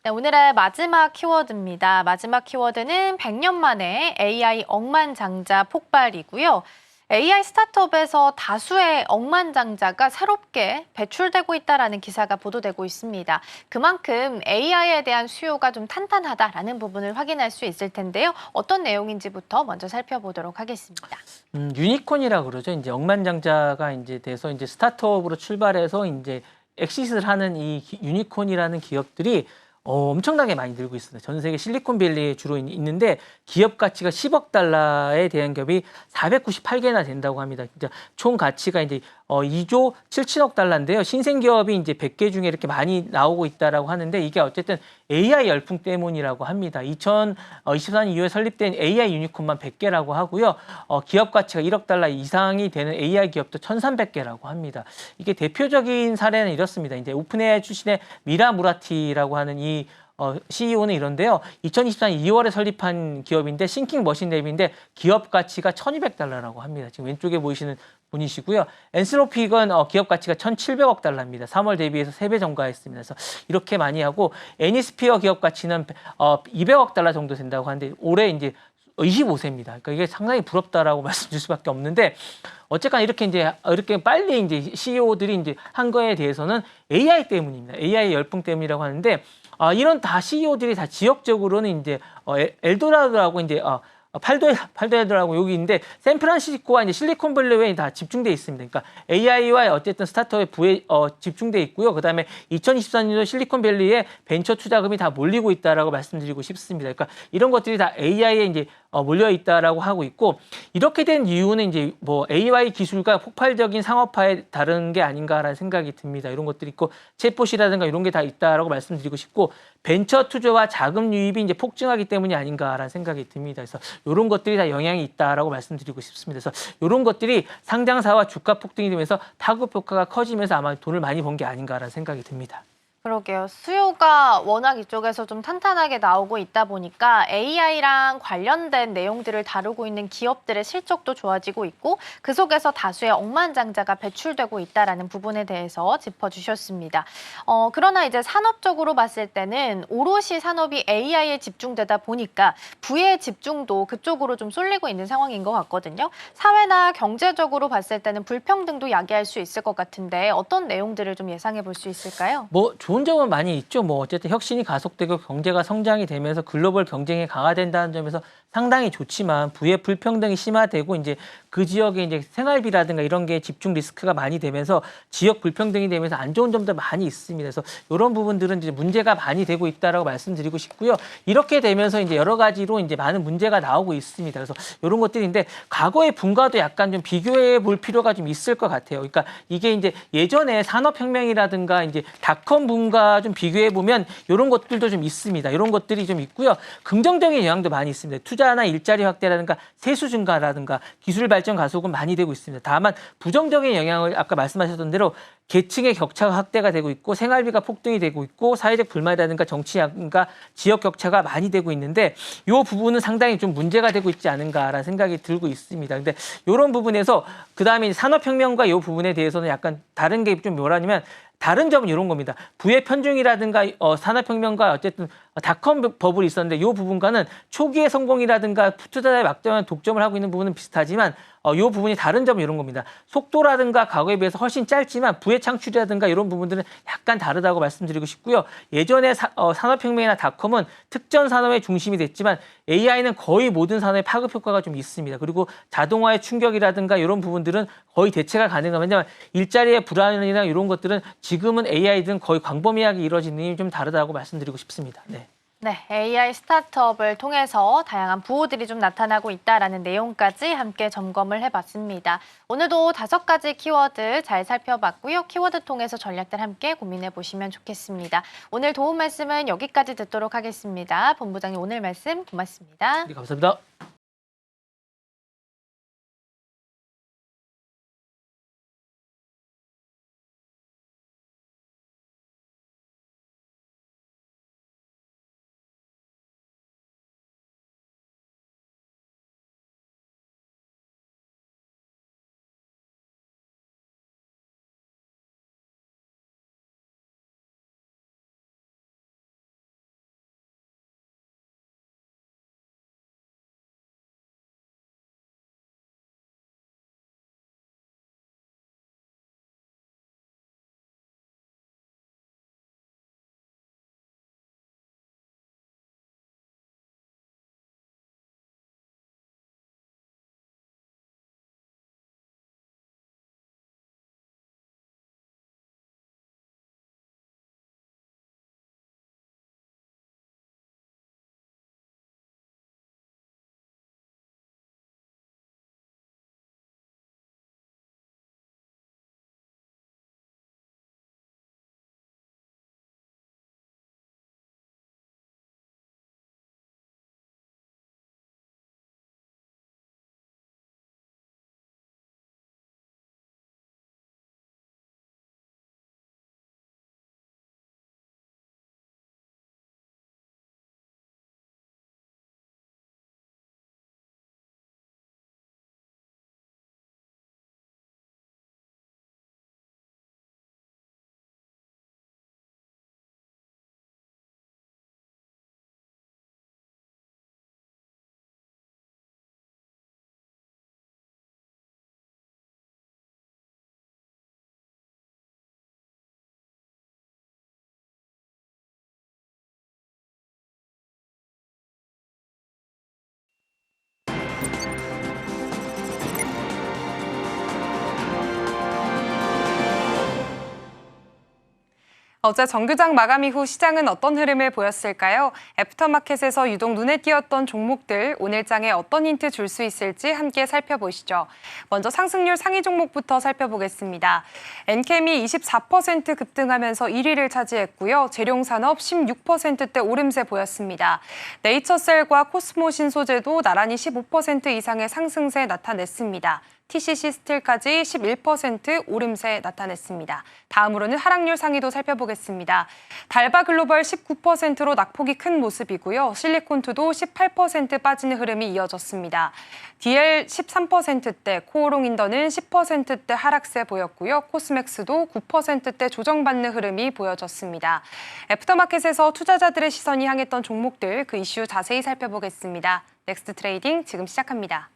네, 오늘의 마지막 키워드입니다. 마지막 키워드는 100년 만에 AI 억만장자 폭발이고요. AI 스타트업에서 다수의 억만장자가 새롭게 배출되고 있다는 기사가 보도되고 있습니다. 그만큼 AI에 대한 수요가 좀 탄탄하다라는 부분을 확인할 수 있을 텐데요. 어떤 내용인지부터 먼저 살펴보도록 하겠습니다. 유니콘이라고 그러죠. 이제 억만장자가 이제 돼서 이제 스타트업으로 출발해서 이제 엑시스를 하는 이 유니콘이라는 기업들이 엄청나게 많이 늘고 있습니다. 전 세계 실리콘밸리에 주로 있는데 기업 가치가 10억 달러에 대한 기업이 498개나 된다고 합니다. 진짜 총 가치가 이제 2조 7천억 달러인데요. 신생 기업이 이제 100개 중에 이렇게 많이 나오고 있다라고 하는데 이게 어쨌든 AI 열풍 때문이라고 합니다. 2024년 2월 설립된 AI 유니콘만 100개라고 하고요. 기업 가치가 1억 달러 이상이 되는 AI 기업도 1,300개라고 합니다. 이게 대표적인 사례는 이렇습니다. 이제 오픈AI 출신의 미라 무라티라고 하는 이 CEO는 이런데요. 2024년 2월에 설립한 기업인데 싱킹 머신랩인데 기업 가치가 1,200달러라고 합니다. 지금 왼쪽에 보이시는 분이시고요. 엔스로픽은 기업 가치가 1,700억 달러입니다. 3월 대비해서 3배 증가했습니다. 그래서 이렇게 많이 하고 애니스피어 기업 가치는 200억 달러 정도 된다고 하는데 올해 이제 25세입니다. 그러니까 이게 상당히 부럽다라고 말씀드릴 수밖에 없는데 어쨌거나 이렇게 빨리 이제 CEO들이 이제 한 거에 대해서는 AI 때문입니다. AI 열풍 때문이라고 하는데 이런 다 CEO들이 다 지역적으로는 이제 엘도라도라고 이제 팔도에드라고 여기 있는데 샌프란시스코와 이제 실리콘밸리에 다 집중돼 있습니다. 그러니까 AI와 어쨌든 스타트업의 부에 집중돼 있고요. 그다음에 2024년도 실리콘밸리에 벤처 투자금이 다 몰리고 있다라고 말씀드리고 싶습니다. 그러니까 이런 것들이 다 AI에 이제 몰려 있다라고 하고 있고 이렇게 된 이유는 이제 뭐 AI 기술과 폭발적인 상업화에 다른 게 아닌가라는 생각이 듭니다. 이런 것들이 있고 챗봇이라든가 이런 게 다 있다라고 말씀드리고 싶고 벤처 투자와 자금 유입이 이제 폭증하기 때문이 아닌가라는 생각이 듭니다. 그래서 이런 것들이 다 영향이 있다라고 말씀드리고 싶습니다. 그래서 이런 것들이 상장사와 주가 폭등이 되면서 타급 효과가 커지면서 아마 돈을 많이 번 게 아닌가라는 생각이 듭니다. 그러게요. 수요가 워낙 이쪽에서 좀 탄탄하게 나오고 있다 보니까 AI랑 관련된 내용들을 다루고 있는 기업들의 실적도 좋아지고 있고 그 속에서 다수의 억만장자가 배출되고 있다는 부분에 대해서 짚어주셨습니다. 그러나 이제 산업적으로 봤을 때는 오롯이 산업이 AI에 집중되다 보니까 부의 집중도 그쪽으로 좀 쏠리고 있는 상황인 것 같거든요. 사회나 경제적으로 봤을 때는 불평등도 야기할 수 있을 것 같은데 어떤 내용들을 좀 예상해 볼 수 있을까요? 뭐 좋은 점은 많이 있죠. 뭐 어쨌든 혁신이 가속되고 경제가 성장이 되면서 글로벌 경쟁이 강화된다는 점에서 상당히 좋지만 부의 불평등이 심화되고 이제 그 지역의 이제 생활비라든가 이런 게 집중 리스크가 많이 되면서 지역 불평등이 되면서 안 좋은 점도 많이 있습니다. 그래서 이런 부분들은 이제 문제가 많이 되고 있다라고 말씀드리고 싶고요. 이렇게 되면서 이제 여러 가지로 이제 많은 문제가 나오고 있습니다. 그래서 이런 것들인데 과거의 분과도 약간 좀 비교해 볼 필요가 좀 있을 것 같아요. 그러니까 이게 이제 예전에 산업혁명이라든가 이제 닷컴 붐과 좀 비교해 보면 이런 것들도 좀 있습니다. 이런 것들이 좀 있고요. 긍정적인 영향도 많이 있습니다. 투자나 일자리 확대라든가 세수 증가라든가 기술 발전 가속은 많이 되고 있습니다. 다만 부정적인 영향을 아까 말씀하셨던 대로 계층의 격차가 확대가 되고 있고 생활비가 폭등이 되고 있고 사회적 불만이라든가 정치와 지역 격차가 많이 되고 있는데 이 부분은 상당히 좀 문제가 되고 있지 않은가라는 생각이 들고 있습니다. 근데 이런 부분에서 그다음에 산업혁명과 이 부분에 대해서는 약간 다른 게 좀 뭐라냐면 다른 점은 이런 겁니다. 부의 편중이라든가 산업혁명과 어쨌든 닷컴 버블이 있었는데 이 부분과는 초기의 성공이라든가 투자자의 막대한 독점을 하고 있는 부분은 비슷하지만 이 부분이 다른 점은 이런 겁니다. 속도라든가 과거에 비해서 훨씬 짧지만 부의 창출이라든가 이런 부분들은 약간 다르다고 말씀드리고 싶고요. 예전에 산업혁명이나 닷컴은 특정 산업의 중심이 됐지만 AI는 거의 모든 산업의 파급 효과가 좀 있습니다. 그리고 자동화의 충격이라든가 이런 부분들은 거의 대체가 가능합니다. 왜냐하면 일자리의 불안이나 이런 것들은 지금은 AI든 거의 광범위하게 이루어지는 점이 좀 다르다고 말씀드리고 싶습니다. 네. 네, AI 스타트업을 통해서 다양한 부호들이 좀 나타나고 있다라는 내용까지 함께 점검을 해봤습니다. 오늘도 5가지 키워드 잘 살펴봤고요. 키워드 통해서 전략들 함께 고민해 보시면 좋겠습니다. 오늘 도움 말씀은 여기까지 듣도록 하겠습니다. 본부장님 오늘 말씀 고맙습니다. 네, 감사합니다. 어제 정규장 마감 이후 시장은 어떤 흐름을 보였을까요? 애프터마켓에서 유독 눈에 띄었던 종목들, 오늘 장에 어떤 힌트 줄 수 있을지 함께 살펴보시죠. 먼저 상승률 상위 종목부터 살펴보겠습니다. 엔캠이 24% 급등하면서 1위를 차지했고요. 재룡산업 16%대 오름세 보였습니다. 네이처셀과 코스모 신소재도 나란히 15% 이상의 상승세 나타냈습니다. TCC 스틸까지 11% 오름세 나타냈습니다. 다음으로는 하락률 상위도 살펴보겠습니다. 달바 글로벌 19%로 낙폭이 큰 모습이고요. 실리콘투도 18% 빠지는 흐름이 이어졌습니다. DL 13%대, 코오롱인더는 10%대 하락세 보였고요. 코스맥스도 9%대 조정받는 흐름이 보여졌습니다. 애프터마켓에서 투자자들의 시선이 향했던 종목들, 그 이슈 자세히 살펴보겠습니다. 넥스트 트레이딩 지금 시작합니다.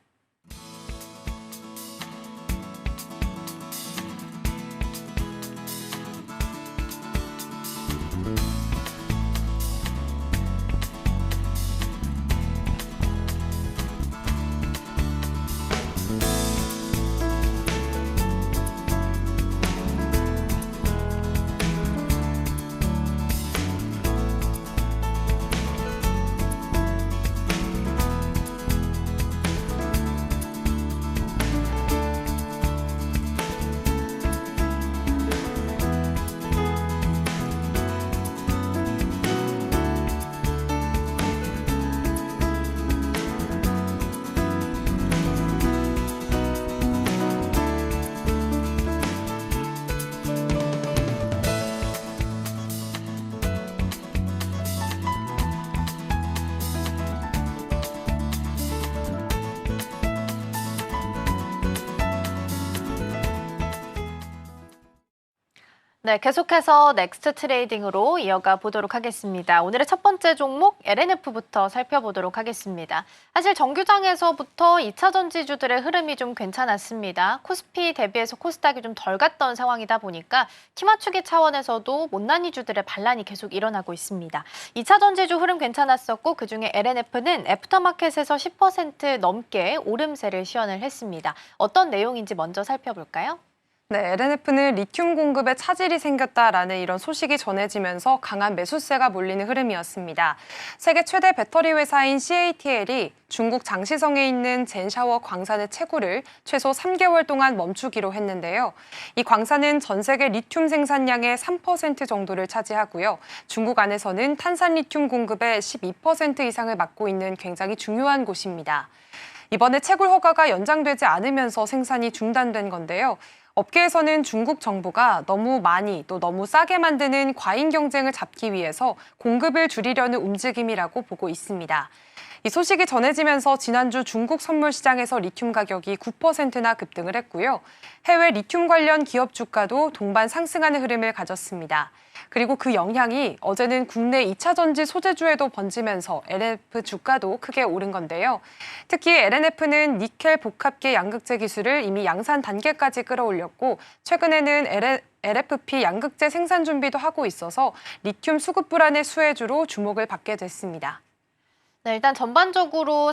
네, 계속해서 넥스트 트레이딩으로 이어가 보도록 하겠습니다. 오늘의 첫 번째 종목 LNF부터 살펴보도록 하겠습니다. 사실 정규장에서부터 2차 전지주들의 흐름이 좀 괜찮았습니다. 코스피 대비해서 코스닥이 좀 덜 갔던 상황이다 보니까 키 맞추기 차원에서도 못난이주들의 반란이 계속 일어나고 있습니다. 2차 전지주 흐름 괜찮았었고 그중에 LNF는 애프터마켓에서 10% 넘게 오름세를 시연을 했습니다. 어떤 내용인지 먼저 살펴볼까요? 네, LNF는 리튬 공급에 차질이 생겼다라는 이런 소식이 전해지면서 강한 매수세가 몰리는 흐름이었습니다. 세계 최대 배터리 회사인 CATL이 중국 장시성에 있는 젠샤워 광산의 채굴을 최소 3개월 동안 멈추기로 했는데요. 이 광산은 전 세계 리튬 생산량의 3% 정도를 차지하고요. 중국 안에서는 탄산 리튬 공급의 12% 이상을 맡고 있는 굉장히 중요한 곳입니다. 이번에 채굴 허가가 연장되지 않으면서 생산이 중단된 건데요. 업계에서는 중국 정부가 너무 많이 또 너무 싸게 만드는 과잉 경쟁을 잡기 위해서 공급을 줄이려는 움직임이라고 보고 있습니다. 이 소식이 전해지면서 지난주 중국 선물 시장에서 리튬 가격이 9%나 급등을 했고요. 해외 리튬 관련 기업 주가도 동반 상승하는 흐름을 가졌습니다. 그리고 그 영향이 어제는 국내 2차 전지 소재주에도 번지면서 LNF 주가도 크게 오른 건데요. 특히 LNF는 니켈 복합계 양극재 기술을 이미 양산 단계까지 끌어올렸고 최근에는 LFP 양극재 생산 준비도 하고 있어서 리튬 수급 불안의 수혜주로 주목을 받게 됐습니다. 네, 일단 전반적으로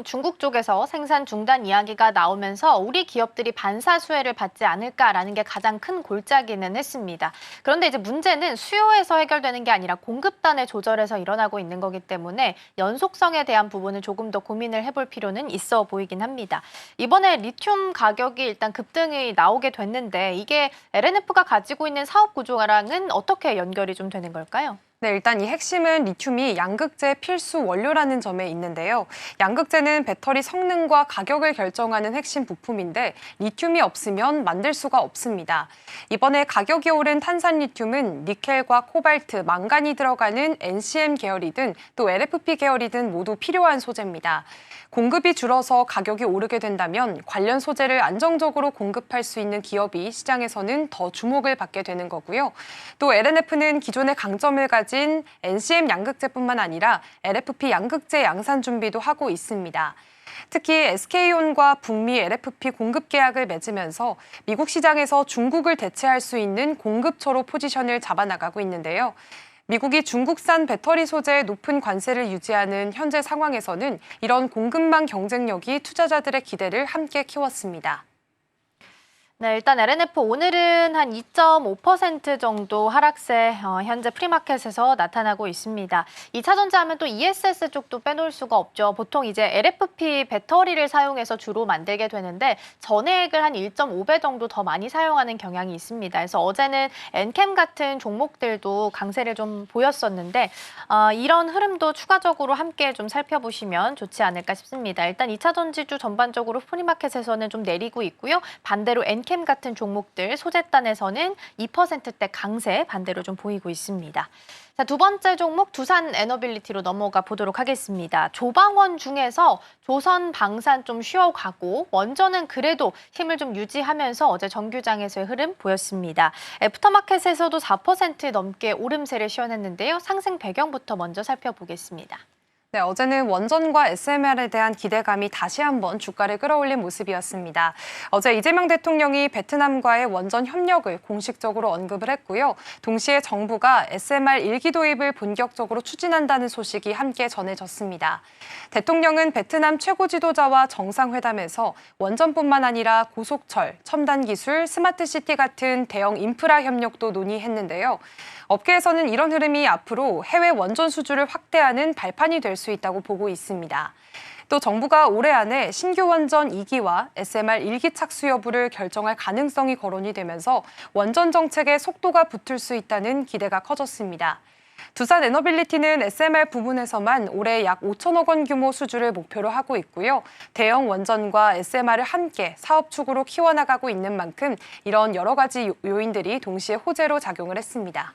중국 쪽에서 생산 중단 이야기가 나오면서 우리 기업들이 반사 수혜를 받지 않을까라는 게 가장 큰 골짜기는 했습니다. 그런데 이제 문제는 수요에서 해결되는 게 아니라 공급단의 조절에서 일어나고 있는 거기 때문에 연속성에 대한 부분을 조금 더 고민을 해볼 필요는 있어 보이긴 합니다. 이번에 리튬 가격이 일단 급등이 나오게 됐는데 이게 LNF가 가지고 있는 사업 구조랑은 어떻게 연결이 좀 되는 걸까요? 네, 일단 이 핵심은 리튬이 양극재 필수 원료라는 점에 있는데요. 양극재는 배터리 성능과 가격을 결정하는 핵심 부품인데 리튬이 없으면 만들 수가 없습니다. 이번에 가격이 오른 탄산 리튬은 니켈과 코발트, 망간이 들어가는 NCM 계열이든 또 LFP 계열이든 모두 필요한 소재입니다. 공급이 줄어서 가격이 오르게 된다면 관련 소재를 안정적으로 공급할 수 있는 기업이 시장에서는 더 주목을 받게 되는 거고요. 또 LNF는 기존의 강점을 가진 NCM 양극재뿐만 아니라 LFP 양극재 양산 준비도 하고 있습니다. 특히 SK온과 북미 LFP 공급 계약을 맺으면서 미국 시장에서 중국을 대체할 수 있는 공급처로 포지션을 잡아나가고 있는데요. 미국이 중국산 배터리 소재에 높은 관세를 유지하는 현재 상황에서는 이런 공급망 경쟁력이 투자자들의 기대를 함께 키웠습니다. 네, 일단 LNF 오늘은 한 2.5% 정도 하락세 현재 프리마켓에서 나타나고 있습니다. 2차 전지하면 또 ESS 쪽도 빼놓을 수가 없죠. 보통 이제 LFP 배터리를 사용해서 주로 만들게 되는데 전해액을 한 1.5배 정도 더 많이 사용하는 경향이 있습니다. 그래서 어제는 엔캠 같은 종목들도 강세를 좀 보였었는데 이런 흐름도 추가적으로 함께 좀 살펴보시면 좋지 않을까 싶습니다. 일단 2차 전지주 전반적으로 프리마켓에서는 좀 내리고 있고요. 반대로 엔캠 같은 종목들 소재단에서는 2%대 강세 반대로 좀 보이고 있습니다. 자, 두 번째 종목 두산 에너빌리티로 넘어가 보도록 하겠습니다. 조방원 중에서 조선 방산 좀 쉬어가고 원전은 그래도 힘을 좀 유지하면서 어제 정규장에서의 흐름 보였습니다. 애프터마켓에서도 4% 넘게 오름세를 시현했는데요. 상승 배경부터 먼저 살펴보겠습니다. 네, 어제는 원전과 SMR에 대한 기대감이 다시 한번 주가를 끌어올린 모습이었습니다. 어제 이재명 대통령이 베트남과의 원전 협력을 공식적으로 언급을 했고요. 동시에 정부가 SMR 1기 도입을 본격적으로 추진한다는 소식이 함께 전해졌습니다. 대통령은 베트남 최고 지도자와 정상회담에서 원전뿐만 아니라 고속철, 첨단 기술, 스마트시티 같은 대형 인프라 협력도 논의했는데요. 업계에서는 이런 흐름이 앞으로 해외 원전 수주를 확대하는 발판이 될 수 있다고 보고 있습니다. 또 정부가 올해 안에 신규 원전 2기와 SMR 1기 착수 여부를 결정할 가능성이 거론이 되면서 원전 정책에 속도가 붙을 수 있다는 기대가 커졌습니다. 두산 에너빌리티는 SMR 부분에서만 올해 약 5천억 원 규모 수주를 목표로 하고 있고요. 대형 원전과 SMR을 함께 사업 축으로 키워나가고 있는 만큼 이런 여러 가지 요인들이 동시에 호재로 작용을 했습니다.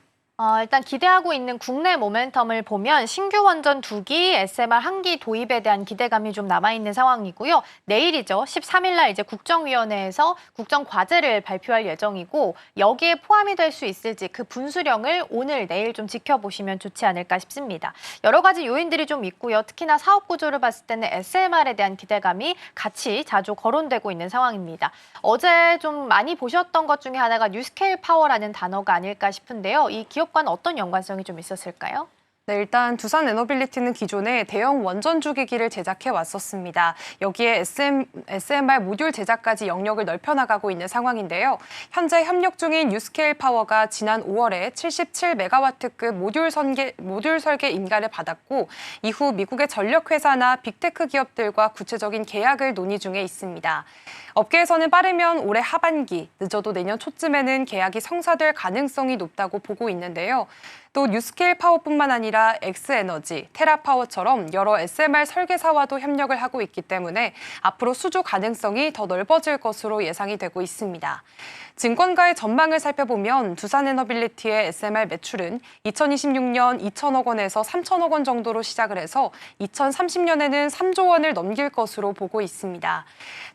일단 기대하고 있는 국내 모멘텀을 보면 신규 원전 2기, SMR 1기 도입에 대한 기대감이 좀 남아있는 상황이고요. 내일이죠. 13일 날 이제 국정위원회에서 국정과제를 발표할 예정이고 여기에 포함이 될 수 있을지 그 분수령을 오늘, 내일 좀 지켜보시면 좋지 않을까 싶습니다. 여러 가지 요인들이 좀 있고요. 특히나 사업 구조를 봤을 때는 SMR에 대한 기대감이 같이 자주 거론되고 있는 상황입니다. 어제 좀 많이 보셨던 것 중에 하나가 뉴스케일 파워라는 단어가 아닐까 싶은데요. 이 기업과는 어떤 연관성이 좀 있었을까요? 네, 일단 두산 에너빌리티는 기존에 대형 원전 주기기를 제작해 왔었습니다. 여기에 SMR 모듈 제작까지 영역을 넓혀나가고 있는 상황인데요. 현재 협력 중인 뉴스케일 파워가 지난 5월에 77메가와트급 모듈 설계 인가를 받았고 이후 미국의 전력회사나 빅테크 기업들과 구체적인 계약을 논의 중에 있습니다. 업계에서는 빠르면 올해 하반기, 늦어도 내년 초쯤에는 계약이 성사될 가능성이 높다고 보고 있는데요. 또 뉴스케일 파워뿐만 아니라 엑스에너지, 테라파워처럼 여러 SMR 설계사와도 협력을 하고 있기 때문에 앞으로 수주 가능성이 더 넓어질 것으로 예상이 되고 있습니다. 증권가의 전망을 살펴보면 두산에너빌리티의 SMR 매출은 2026년 2천억 원에서 3천억 원 정도로 시작을 해서 2030년에는 3조 원을 넘길 것으로 보고 있습니다.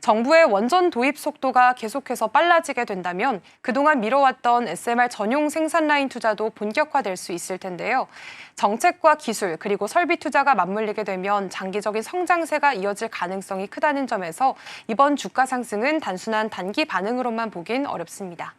정부의 원전 도입 속도가 계속해서 빨라지게 된다면 그동안 미뤄왔던 SMR 전용 생산 라인 투자도 본격화될 수 있을 텐데요. 정책과 기술 그리고 설비 투자가 맞물리게 되면 장기적인 성장세가 이어질 가능성이 크다는 점에서 이번 주가 상승은 단순한 단기 반응으로만 보긴 어렵습니다.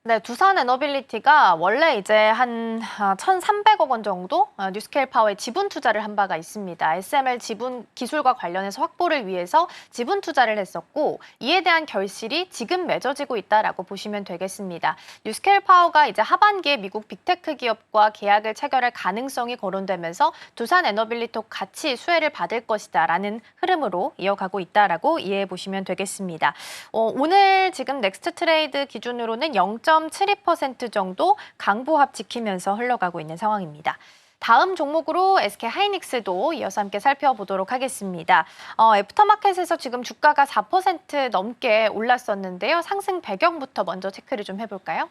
네, 두산 에너빌리티가 원래 이제 한 1,300억 원 정도 뉴스케일 파워에 지분 투자를 한 바가 있습니다. SMR 지분 기술과 관련해서 확보를 위해서 지분 투자를 했었고 이에 대한 결실이 지금 맺어지고 있다라고 보시면 되겠습니다. 뉴스케일 파워가 이제 하반기에 미국 빅테크 기업과 계약을 체결할 가능성이 거론되면서 두산 에너빌리티도 같이 수혜를 받을 것이다라는 흐름으로 이어가고 있다라고 이해해 보시면 되겠습니다. 오늘 지금 넥스트 트레이드 기준으로는 0.72% 정도 강보합 지키면서 흘러가고 있는 상황입니다. 다음 종목으로 SK 하이닉스도 이어서 함께 살펴보도록 하겠습니다. 애프터마켓에서 지금 주가가 4% 넘게 올랐었는데요. 상승 배경부터 먼저 체크를 좀 해볼까요?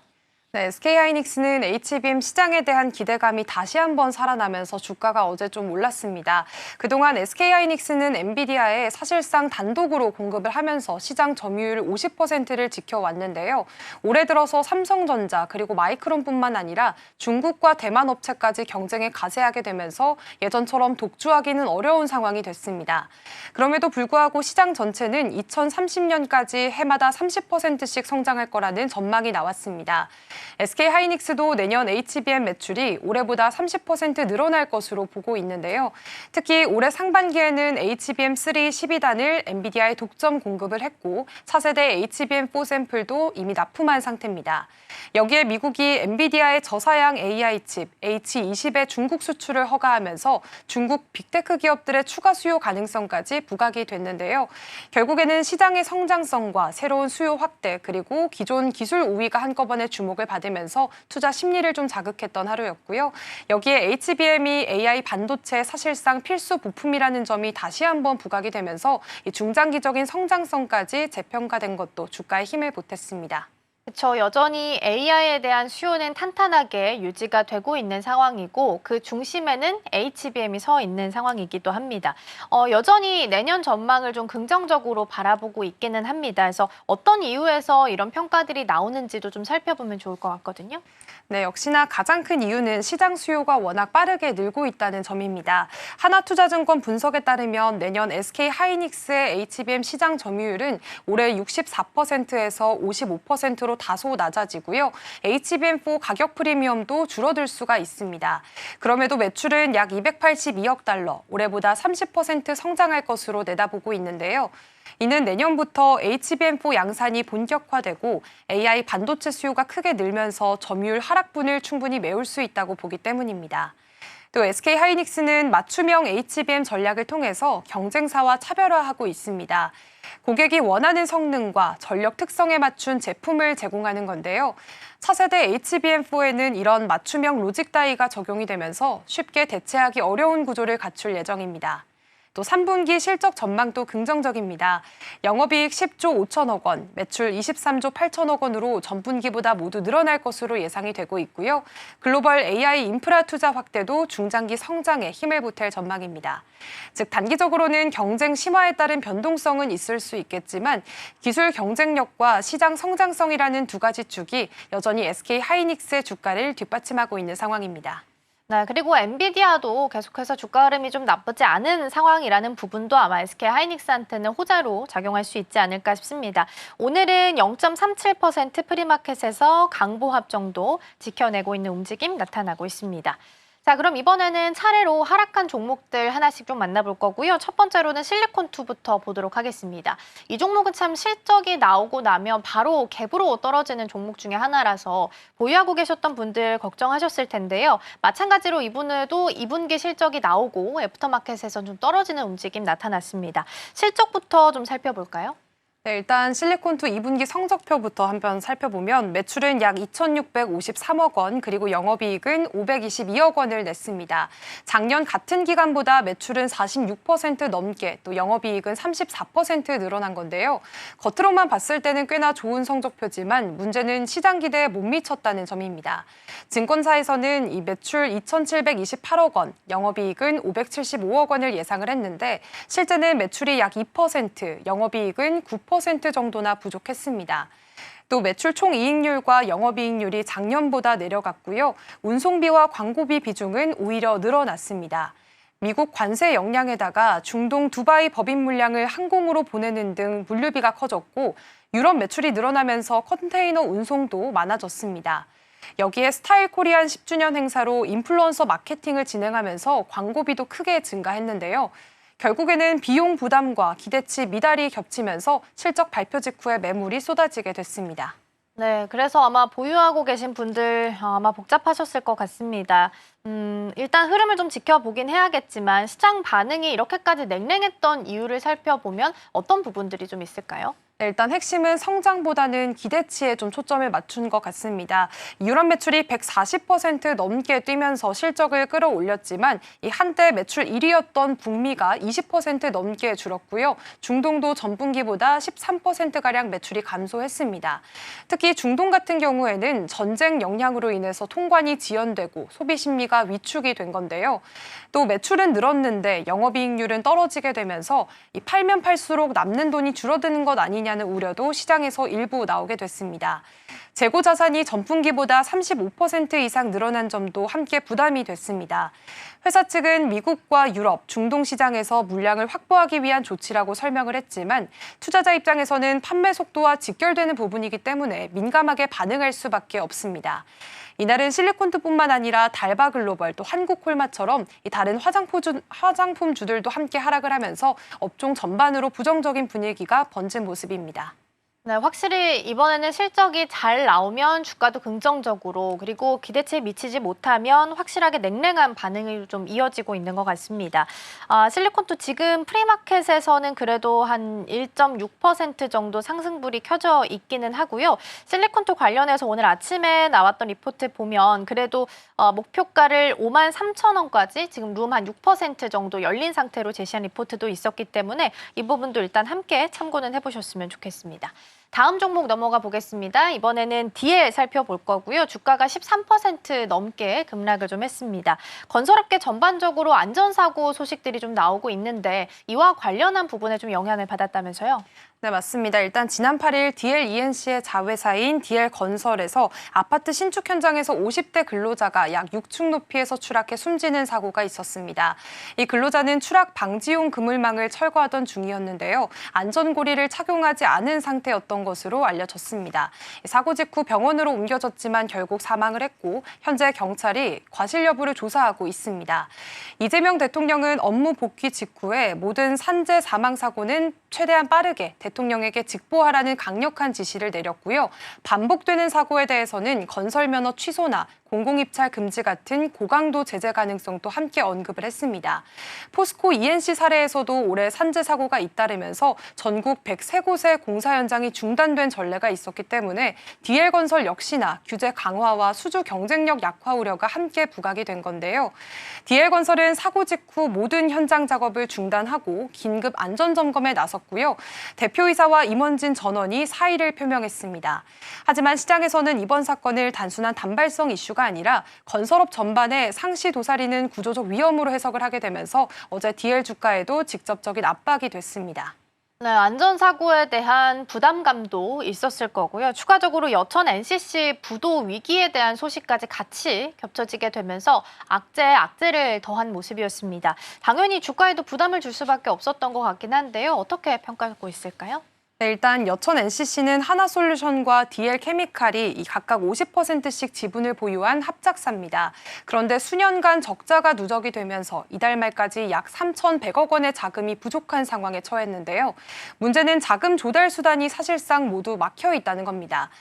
네, SK하이닉스는 HBM 시장에 대한 기대감이 다시 한번 살아나면서 주가가 어제 좀 올랐습니다. 그동안 SK하이닉스는 엔비디아에 사실상 단독으로 공급을 하면서 시장 점유율 50%를 지켜왔는데요. 올해 들어서 삼성전자 그리고 마이크론뿐만 아니라 중국과 대만 업체까지 경쟁에 가세하게 되면서 예전처럼 독주하기는 어려운 상황이 됐습니다. 그럼에도 불구하고 시장 전체는 2030년까지 해마다 30%씩 성장할 거라는 전망이 나왔습니다. SK하이닉스도 내년 HBM 매출이 올해보다 30% 늘어날 것으로 보고 있는데요. 특히 올해 상반기에는 HBM3 12단을 엔비디아에 독점 공급을 했고 차세대 HBM4 샘플도 이미 납품한 상태입니다. 여기에 미국이 엔비디아의 저사양 AI 칩 H20의 중국 수출을 허가하면서 중국 빅테크 기업들의 추가 수요 가능성까지 부각이 됐는데요. 결국에는 시장의 성장성과 새로운 수요 확대 그리고 기존 기술 우위가 한꺼번에 주목을 받으면서 투자 심리를 좀 자극했던 하루였고요. 여기에 HBM이 AI 반도체 사실상 필수 부품이라는 점이 다시 한번 부각이 되면서 이 중장기적인 성장성까지 재평가된 것도 주가에 힘을 보탰습니다. 그렇죠. 여전히 AI에 대한 수요는 탄탄하게 유지가 되고 있는 상황이고 그 중심에는 HBM이 서 있는 상황이기도 합니다. 여전히 내년 전망을 좀 긍정적으로 바라보고 있기는 합니다. 그래서 어떤 이유에서 이런 평가들이 나오는지도 좀 살펴보면 좋을 것 같거든요. 네, 역시나 가장 큰 이유는 시장 수요가 워낙 빠르게 늘고 있다는 점입니다. 하나투자증권 분석에 따르면 내년 SK하이닉스의 HBM 시장 점유율은 올해 64%에서 55%로 다소 낮아지고요. HBM4 가격 프리미엄도 줄어들 수가 있습니다. 그럼에도 매출은 약 282억 달러, 올해보다 30% 성장할 것으로 내다보고 있는데요. 이는 내년부터 HBM4 양산이 본격화되고 AI 반도체 수요가 크게 늘면서 점유율 하락분을 충분히 메울 수 있다고 보기 때문입니다. 또 SK하이닉스는 맞춤형 HBM 전략을 통해서 경쟁사와 차별화하고 있습니다. 고객이 원하는 성능과 전력 특성에 맞춘 제품을 제공하는 건데요. 차세대 HBM4에는 이런 맞춤형 로직 다이가 적용이 되면서 쉽게 대체하기 어려운 구조를 갖출 예정입니다. 또 3분기 실적 전망도 긍정적입니다. 영업이익 10조 5천억 원, 매출 23조 8천억 원으로 전분기보다 모두 늘어날 것으로 예상이 되고 있고요. 글로벌 AI 인프라 투자 확대도 중장기 성장에 힘을 보탤 전망입니다. 즉 단기적으로는 경쟁 심화에 따른 변동성은 있을 수 있겠지만 기술 경쟁력과 시장 성장성이라는 두 가지 축이 여전히 SK하이닉스의 주가를 뒷받침하고 있는 상황입니다. 네, 그리고 엔비디아도 계속해서 주가 흐름이 좀 나쁘지 않은 상황이라는 부분도 아마 SK하이닉스한테는 호재로 작용할 수 있지 않을까 싶습니다. 오늘은 0.37% 프리마켓에서 강보합 정도 지켜내고 있는 움직임 나타나고 있습니다. 자, 그럼 이번에는 차례로 하락한 종목들 하나씩 좀 만나볼 거고요. 첫 번째로는 실리콘2부터 보도록 하겠습니다. 이 종목은 참 실적이 나오고 나면 바로 갭으로 떨어지는 종목 중에 하나라서 보유하고 계셨던 분들 걱정하셨을 텐데요. 마찬가지로 이분도 2분기 실적이 나오고 애프터마켓에서 좀 떨어지는 움직임 나타났습니다. 실적부터 좀 살펴볼까요? 네, 일단 실리콘2 2분기 성적표부터 한번 살펴보면 매출은 약 2,653억 원, 그리고 영업이익은 522억 원을 냈습니다. 작년 같은 기간보다 매출은 46% 넘게, 또 영업이익은 34% 늘어난 건데요. 겉으로만 봤을 때는 꽤나 좋은 성적표지만 문제는 시장 기대에 못 미쳤다는 점입니다. 증권사에서는 이 매출 2,728억 원, 영업이익은 575억 원을 예상을 했는데 실제는 매출이 약 2%, 영업이익은 9% 정도나 부족했습니다. 또 매출 총이익률과 영업이익률이 작년보다 내려갔고요. 운송비와 광고비 비중은 오히려 늘어났습니다. 미국 관세 영향에다가 중동 두바이 법인 물량을 항공으로 보내는 등 물류비가 커졌고 유럽 매출이 늘어나면서 컨테이너 운송도 많아졌습니다. 여기에 스타일 코리안 10주년 행사로 인플루언서 마케팅을 진행하면서 광고비도 크게 증가했는데요. 결국에는 비용 부담과 기대치 미달이 겹치면서 실적 발표 직후에 매물이 쏟아지게 됐습니다. 네, 그래서 아마 보유하고 계신 분들 아마 복잡하셨을 것 같습니다. 일단 흐름을 좀 지켜보긴 해야겠지만 시장 반응이 이렇게까지 냉랭했던 이유를 살펴보면 어떤 부분들이 좀 있을까요? 네, 일단 핵심은 성장보다는 기대치에 좀 초점을 맞춘 것 같습니다. 유럽 매출이 140% 넘게 뛰면서 실적을 끌어올렸지만 이 한때 매출 1위였던 북미가 20% 넘게 줄었고요. 중동도 전분기보다 13%가량 매출이 감소했습니다. 특히 중동 같은 경우에는 전쟁 영향으로 인해서 통관이 지연되고 소비 심리가 위축이 된 건데요. 또 매출은 늘었는데 영업이익률은 떨어지게 되면서 이 팔면 팔수록 남는 돈이 줄어드는 것 아니냐는 우려도 시장에서 일부 나오게 됐습니다. 재고 자산이 전분기보다 35% 이상 늘어난 점도 함께 부담이 됐습니다. 회사 측은 미국과 유럽, 중동 시장에서 물량을 확보하기 위한 조치라고 설명을 했지만 투자자 입장에서는 판매 속도와 직결되는 부분이기 때문에 민감하게 반응할 수밖에 없습니다. 이날은 실리콘트뿐만 아니라 달바글로벌 또 한국콜마처럼 다른 화장품주들도 함께 하락을 하면서 업종 전반으로 부정적인 분위기가 번진 모습입니다. 네, 확실히 이번에는 실적이 잘 나오면 주가도 긍정적으로 그리고 기대치에 미치지 못하면 확실하게 냉랭한 반응이 좀 이어지고 있는 것 같습니다. 실리콘도 지금 프리마켓에서는 그래도 한 1.6% 정도 상승불이 켜져 있기는 하고요. 실리콘도 관련해서 오늘 아침에 나왔던 리포트 보면 그래도 목표가를 53,000원까지 지금 룸 한 6% 정도 열린 상태로 제시한 리포트도 있었기 때문에 이 부분도 일단 함께 참고는 해보셨으면 좋겠습니다. 다음 종목 넘어가 보겠습니다. 이번에는 DL 살펴볼 거고요. 주가가 13% 넘게 급락을 좀 했습니다. 건설업계 전반적으로 안전사고 소식들이 좀 나오고 있는데 이와 관련한 부분에 좀 영향을 받았다면서요? 네, 맞습니다. 일단 지난 8일 DLENC의 자회사인 DL건설에서 아파트 신축 현장에서 50대 근로자가 약 6층 높이에서 추락해 숨지는 사고가 있었습니다. 이 근로자는 추락 방지용 그물망을 철거하던 중이었는데요. 안전고리를 착용하지 않은 상태였던 것으로 알려졌습니다. 사고 직후 병원으로 옮겨졌지만 결국 사망을 했고 현재 경찰이 과실 여부를 조사하고 있습니다. 이재명 대통령은 업무 복귀 직후에 모든 산재 사망 사고는 최대한 빠르게 대통령에게 직보하라는 강력한 지시를 내렸고요. 반복되는 사고에 대해서는 건설 면허 취소나 공공입찰 금지 같은 고강도 제재 가능성도 함께 언급을 했습니다. 포스코 ENC 사례에서도 올해 산재 사고가 잇따르면서 전국 103곳의 공사 현장이 중단된 전례가 있었기 때문에 DL건설 역시나 규제 강화와 수주 경쟁력 약화 우려가 함께 부각이 된 건데요. DL건설은 사고 직후 모든 현장 작업을 중단하고 긴급 안전점검에 나섰고요. 대표이사와 임원진 전원이 사의를 표명했습니다. 하지만 시장에서는 이번 사건을 단순한 단발성 이슈가 아니라 건설업 전반에 상시 도사리는 구조적 위험으로 해석을 하게 되면서 어제 DL 주가에도 직접적인 압박이 됐습니다. 네, 안전사고에 대한 부담감도 있었을 거고요. 추가적으로 여천 NCC 부도 위기에 대한 소식까지 같이 겹쳐지게 되면서 악재에 악재를 더한 모습이었습니다. 당연히 주가에도 부담을 줄 수밖에 없었던 것 같긴 한데요. 어떻게 평가하고 있을까요? 네, 일단 여천 NCC는 하나솔루션과 DL케미칼이 각각 50%씩 지분을 보유한 합작사입니다. 그런데 수년간 적자가 누적이 되면서 이달 말까지 약 3,100억 원의 자금이 부족한 상황에 처했는데요. 문제는 자금 조달 수단이 사실상 모두 막혀 있다는 겁니다.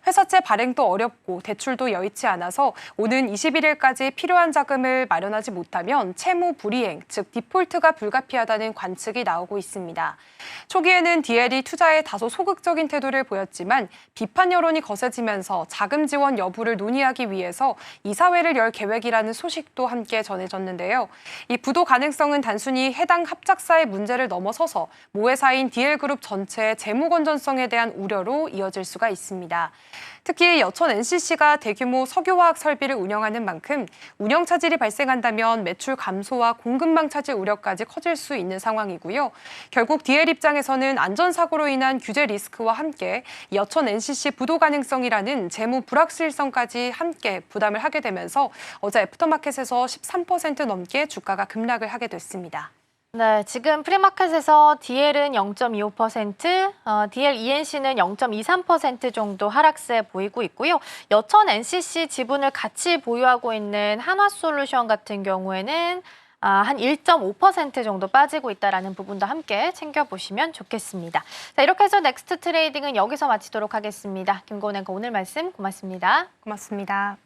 회사채 발행도 어렵고 대출도 여의치 않아서 오는 21일까지 필요한 자금을 마련하지 못하면 채무 불이행, 즉 디폴트가 불가피하다는 관측이 나오고 있습니다. 초기에는 DL이 투자에 다소 소극적인 태도를 보였지만 비판 여론이 거세지면서 자금 지원 여부를 논의하기 위해서 이사회를 열 계획이라는 소식도 함께 전해졌는데요. 이 부도 가능성은 단순히 해당 합작사의 문제를 넘어서서 모회사인 DL그룹 전체의 재무 건전성에 대한 우려로 이어질 수가 있습니다. 특히 여천 NCC가 대규모 석유화학 설비를 운영하는 만큼 운영 차질이 발생한다면 매출 감소와 공급망 차질 우려까지 커질 수 있는 상황이고요. 결국 DL 입장에서는 안전사고로 인한 규제 리스크와 함께 여천 NCC 부도 가능성이라는 재무 불확실성까지 함께 부담을 하게 되면서 어제 애프터마켓에서 13% 넘게 주가가 급락을 하게 됐습니다. 네, 지금 프리마켓에서 DL은 0.25%, DLENC는 0.23% 정도 하락세 보이고 있고요. 여천 NCC 지분을 같이 보유하고 있는 한화솔루션 같은 경우에는 한 1.5% 정도 빠지고 있다는 부분도 함께 챙겨보시면 좋겠습니다. 자, 이렇게 해서 넥스트 트레이딩은 여기서 마치도록 하겠습니다. 김고은 앵커 오늘 말씀 고맙습니다. 고맙습니다.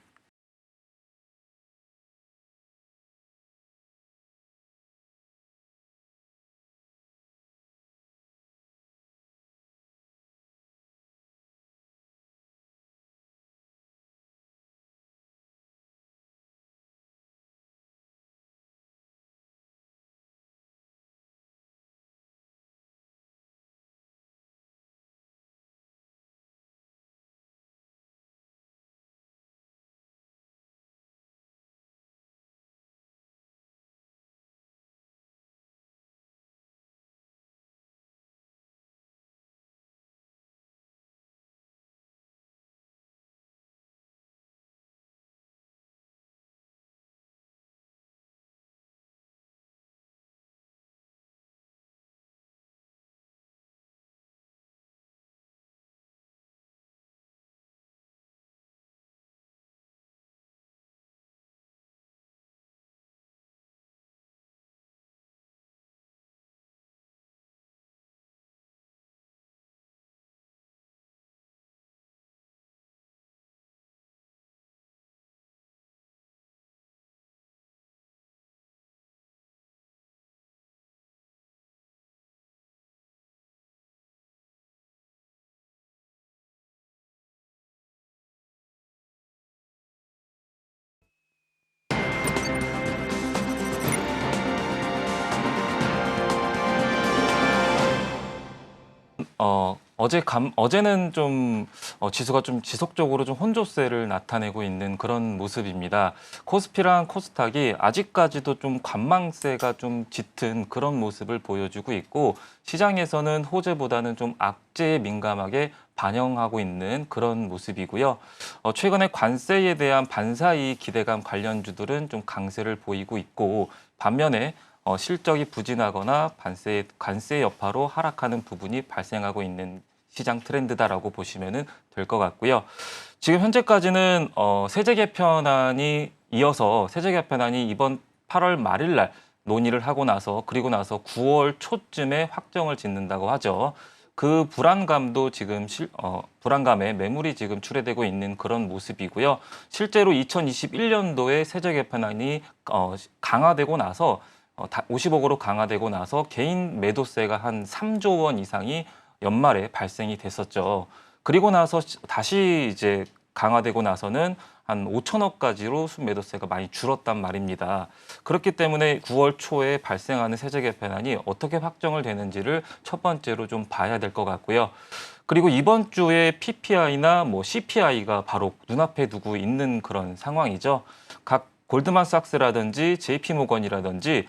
어제는 좀 지수가 좀 지속적으로 좀 혼조세를 나타내고 있는 그런 모습입니다. 코스피랑 코스닥이 아직까지도 좀 관망세가 좀 짙은 그런 모습을 보여주고 있고 시장에서는 호재보다는 좀 악재에 민감하게 반영하고 있는 그런 모습이고요. 최근에 관세에 대한 반사이익 기대감 관련주들은 좀 강세를 보이고 있고 반면에 실적이 부진하거나 관세 여파로 하락하는 부분이 발생하고 있는 시장 트렌드다라고 보시면 될 것 같고요. 지금 현재까지는 세제 개편안이 이번 8월 말일 날 논의를 하고 나서 그리고 나서 9월 초쯤에 확정을 짓는다고 하죠. 그 불안감도 지금 불안감에 매물이 지금 출회되고 있는 그런 모습이고요. 실제로 2021년도에 세제 개편안이 강화되고 나서 50억으로 강화되고 나서 개인 매도세가 한 3조 원 이상이 연말에 발생이 됐었죠. 그리고 나서 다시 이제 강화되고 나서는 한 5천억까지로 순매도세가 많이 줄었단 말입니다. 그렇기 때문에 9월 초에 발생하는 세제 개편안이 어떻게 확정을 되는지를 첫 번째로 좀 봐야 될 것 같고요. 그리고 이번 주에 PPI나 CPI가 바로 눈앞에 두고 있는 그런 상황이죠. 각 골드만삭스라든지 JP모건이라든지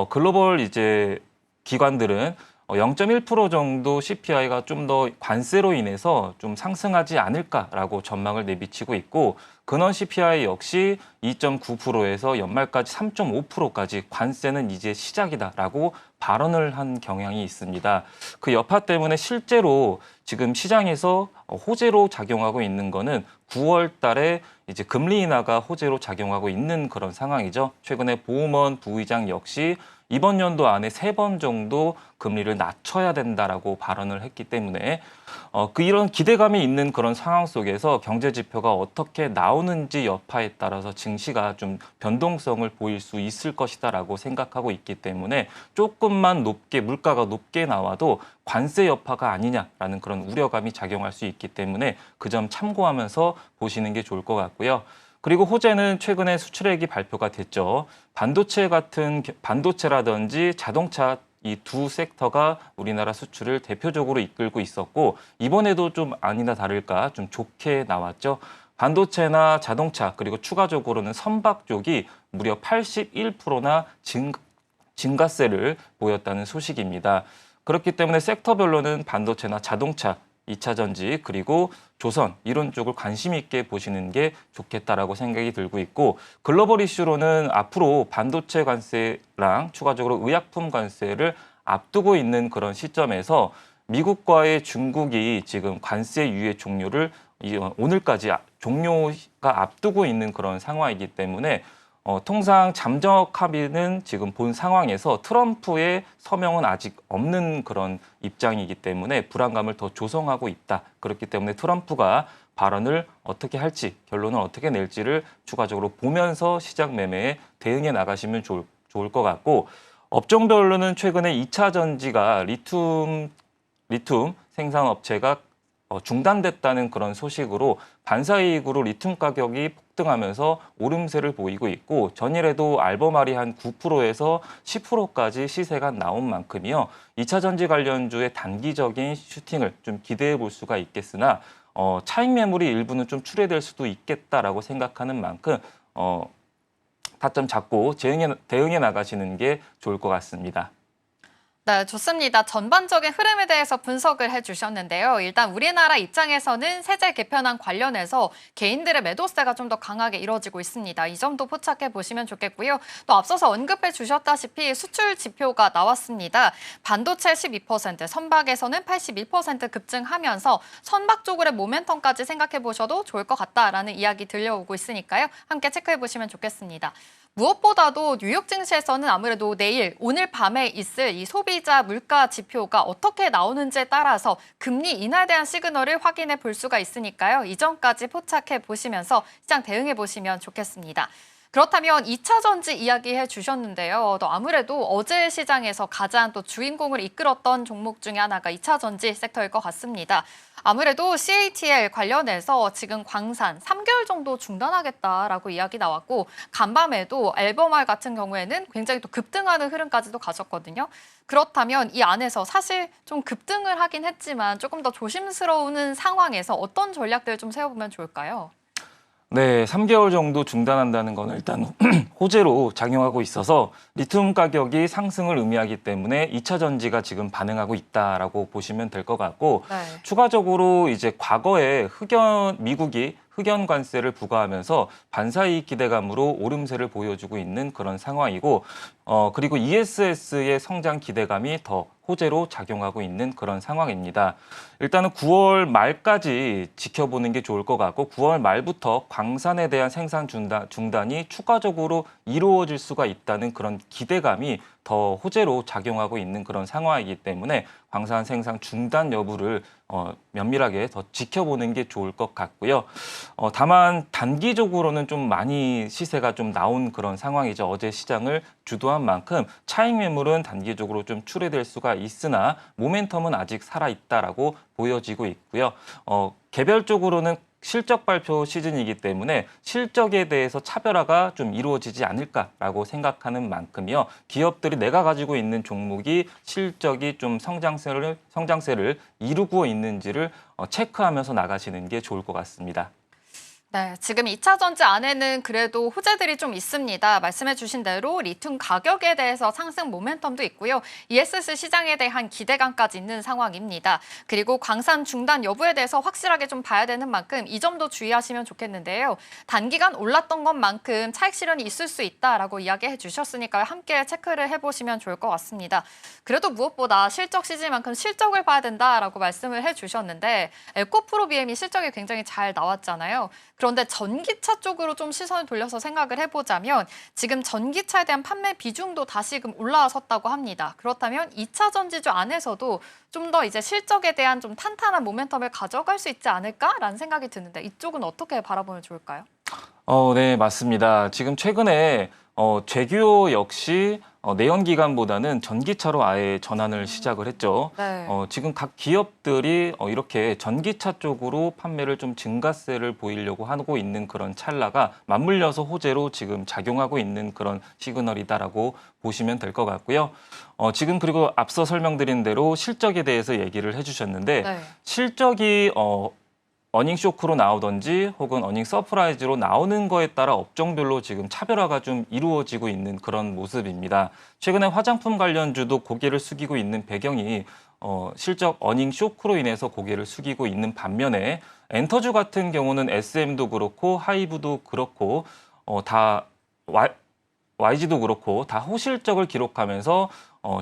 글로벌 이제 기관들은 0.1% 정도 CPI가 좀 더 관세로 인해서 좀 상승하지 않을까라고 전망을 내비치고 있고 근원 CPI 역시 2.9%에서 연말까지 3.5%까지 관세는 이제 시작이다라고 발언을 한 경향이 있습니다. 그 여파 때문에 실제로 지금 시장에서 호재로 작용하고 있는 거는 9월 달에 이제 금리 인하가 호재로 작용하고 있는 그런 상황이죠. 최근에 보우먼 부의장 역시 이번 연도 안에 3번 정도 금리를 낮춰야 된다라고 발언을 했기 때문에 이런 기대감이 있는 그런 상황 속에서 경제 지표가 어떻게 나오는지 여파에 따라서 증시가 좀 변동성을 보일 수 있을 것이다라고 생각하고 있기 때문에 조금만 물가가 높게 나와도 관세 여파가 아니냐라는 그런 우려감이 작용할 수 있기 때문에 그 점 참고하면서 보시는 게 좋을 것 같고요. 그리고 호재는 최근에 수출액이 발표가 됐죠. 반도체라든지 자동차 이 두 섹터가 우리나라 수출을 대표적으로 이끌고 있었고 이번에도 좀 아니나 다를까 좀 좋게 나왔죠. 반도체나 자동차 그리고 추가적으로는 선박 쪽이 무려 81%나 증가세를 보였다는 소식입니다. 그렇기 때문에 섹터별로는 반도체나 자동차, 2차 전지 그리고 조선 이런 쪽을 관심 있게 보시는 게 좋겠다라고 생각이 들고 있고 글로벌 이슈로는 앞으로 반도체 관세랑 추가적으로 의약품 관세를 앞두고 있는 그런 시점에서 미국과의 중국이 지금 관세 유예 종료를 오늘까지 종료가 앞두고 있는 그런 상황이기 때문에 통상 잠적 합의는 지금 본 상황에서 트럼프의 서명은 아직 없는 그런 입장이기 때문에 불안감을 더 조성하고 있다. 그렇기 때문에 트럼프가 발언을 어떻게 할지, 결론을 어떻게 낼지를 추가적으로 보면서 시장 매매에 대응해 나가시면 좋을 것 같고 업종별로는 최근에 2차 전지가 리튬 생산업체가 중단됐다는 그런 소식으로 반사이익으로 리튬 가격이 폭등하면서 오름세를 보이고 있고 전일에도 알버말이 한 9%에서 10%까지 시세가 나온 만큼이요. 2차 전지 관련주의 단기적인 슈팅을 좀 기대해 볼 수가 있겠으나 차익 매물이 일부는 좀 출회될 수도 있겠다라고 생각하는 만큼 타점 잡고 대응해 나가시는 게 좋을 것 같습니다. 네, 좋습니다. 전반적인 흐름에 대해서 분석을 해주셨는데요. 일단 우리나라 입장에서는 세제 개편안 관련해서 개인들의 매도세가 좀 더 강하게 이루어지고 있습니다. 이 점도 포착해 보시면 좋겠고요. 또 앞서서 언급해 주셨다시피 수출 지표가 나왔습니다. 반도체 12%, 선박에서는 81% 급증하면서 선박 쪽으로의 모멘텀까지 생각해 보셔도 좋을 것 같다라는 이야기 들려오고 있으니까요. 함께 체크해 보시면 좋겠습니다. 무엇보다도 뉴욕 증시에서는 아무래도 오늘 밤에 있을 이 소비자 물가 지표가 어떻게 나오는지에 따라서 금리 인하에 대한 시그널을 확인해 볼 수가 있으니까요. 이 점까지 포착해 보시면서 시장 대응해 보시면 좋겠습니다. 그렇다면 2차 전지 이야기해 주셨는데요. 또 아무래도 어제 시장에서 가장 또 주인공을 이끌었던 종목 중에 하나가 2차 전지 섹터일 것 같습니다. 아무래도 CATL 관련해서 지금 광산 3개월 정도 중단하겠다라고 이야기 나왔고 간밤에도 앨범알 같은 경우에는 굉장히 또 급등하는 흐름까지도 가졌거든요. 그렇다면 이 안에서 사실 좀 급등을 하긴 했지만 조금 더 조심스러운 상황에서 어떤 전략들을 좀 세워보면 좋을까요? 네, 3개월 정도 중단한다는 건 일단 호재로 작용하고 있어서 리튬 가격이 상승을 의미하기 때문에 2차 전지가 지금 반응하고 있다라고 보시면 될 것 같고 네. 추가적으로 이제 과거에 미국이 흑연 관세를 부과하면서 반사이익 기대감으로 오름세를 보여주고 있는 그런 상황이고 그리고 ESS의 성장 기대감이 더 호재로 작용하고 있는 그런 상황입니다. 일단은 9월 말까지 지켜보는 게 좋을 것 같고 9월 말부터 광산에 대한 생산 중단이 추가적으로 이루어질 수가 있다는 그런 기대감이 더 호재로 작용하고 있는 그런 상황이기 때문에 광산 생산 중단 여부를 면밀하게 더 지켜보는 게 좋을 것 같고요. 다만 단기적으로는 좀 많이 시세가 좀 나온 그런 상황이죠. 어제 시장을 주도한 만큼 차익 매물은 단기적으로 좀 출회될 수가 있으나 모멘텀은 아직 살아있다라고 보여지고 있고요. 개별적으로는 실적 발표 시즌이기 때문에 실적에 대해서 차별화가 좀 이루어지지 않을까라고 생각하는 만큼이요. 기업들이 내가 가지고 있는 종목이 실적이 좀 성장세를 이루고 있는지를 체크하면서 나가시는 게 좋을 것 같습니다. 네, 지금 2차 전지 안에는 그래도 호재들이 좀 있습니다. 말씀해 주신 대로 리튬 가격에 대해서 상승 모멘텀도 있고요. ESS 시장에 대한 기대감까지 있는 상황입니다. 그리고 광산 중단 여부에 대해서 확실하게 좀 봐야 되는 만큼 이 점도 주의하시면 좋겠는데요. 단기간 올랐던 것만큼 차익 실현이 있을 수 있다라고 이야기해 주셨으니까요. 함께 체크를 해보시면 좋을 것 같습니다. 그래도 무엇보다 실적 시즌만큼 실적을 봐야 된다라고 말씀을 해주셨는데 에코프로 BM이 실적이 굉장히 잘 나왔잖아요. 그런데 전기차 쪽으로 좀 시선을 돌려서 생각을 해보자면 지금 전기차에 대한 판매 비중도 다시금 올라섰다고 합니다. 그렇다면 2차 전지주 안에서도 좀 더 이제 실적에 대한 좀 탄탄한 모멘텀을 가져갈 수 있지 않을까라는 생각이 드는데 이쪽은 어떻게 바라보면 좋을까요? 네, 맞습니다. 지금 최근에 제규어 역시 내연기관보다는 전기차로 아예 전환을 시작을 했죠. 네. 지금 각 기업들이 이렇게 전기차 쪽으로 판매를 좀 증가세를 보이려고 하고 있는 그런 찰나가 맞물려서 호재로 지금 작용하고 있는 그런 시그널이다라고 보시면 될 것 같고요. 지금 그리고 앞서 설명드린 대로 실적에 대해서 얘기를 해주셨는데 네. 실적이 어닝 쇼크로 나오든지 혹은 어닝 서프라이즈로 나오는 거에 따라 업종별로 지금 차별화가 좀 이루어지고 있는 그런 모습입니다. 최근에 화장품 관련주도 고개를 숙이고 있는 배경이 실적 어닝 쇼크로 인해서 고개를 숙이고 있는 반면에 엔터주 같은 경우는 SM도 그렇고 하이브도 그렇고 다 YG도 그렇고 다 호실적을 기록하면서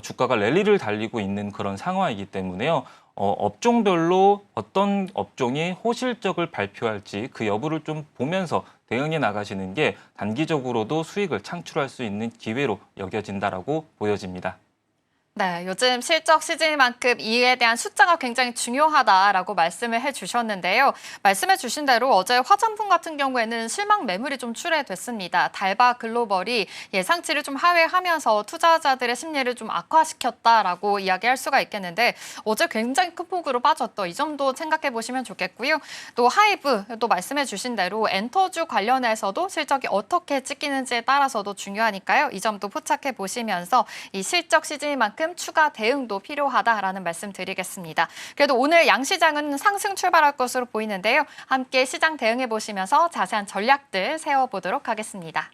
주가가 랠리를 달리고 있는 그런 상황이기 때문에요. 업종별로 어떤 업종이 호실적을 발표할지 그 여부를 좀 보면서 대응해 나가시는 게 단기적으로도 수익을 창출할 수 있는 기회로 여겨진다라고 보여집니다. 네, 요즘 실적 시즌만큼 이에 대한 숫자가 굉장히 중요하다라고 말씀을 해주셨는데요. 말씀해 주신 대로 어제 화장품 같은 경우에는 실망 매물이 좀 출회됐습니다. 달바 글로벌이 예상치를 좀 하회하면서 투자자들의 심리를 좀 악화시켰다라고 이야기할 수가 있겠는데 어제 굉장히 큰 폭으로 빠졌던 이 점도 생각해 보시면 좋겠고요. 또 하이브, 또 말씀해 주신 대로 엔터주 관련해서도 실적이 어떻게 찍히는지에 따라서도 중요하니까요. 이 점도 포착해 보시면서 이 실적 시즌만큼 추가 대응도 필요하다라는 말씀 드리겠습니다. 그래도 오늘 양시장은 상승 출발할 것으로 보이는데요. 함께 시장 대응해 보시면서 자세한 전략들 세워보도록 하겠습니다.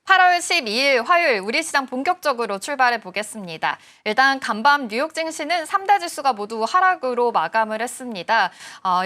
(8월 12일 화요일 우리 시장 본격적으로 출발해 보겠습니다. 일단 간밤 뉴욕 증시는 3대 지수가 모두 하락으로 마감을 했습니다.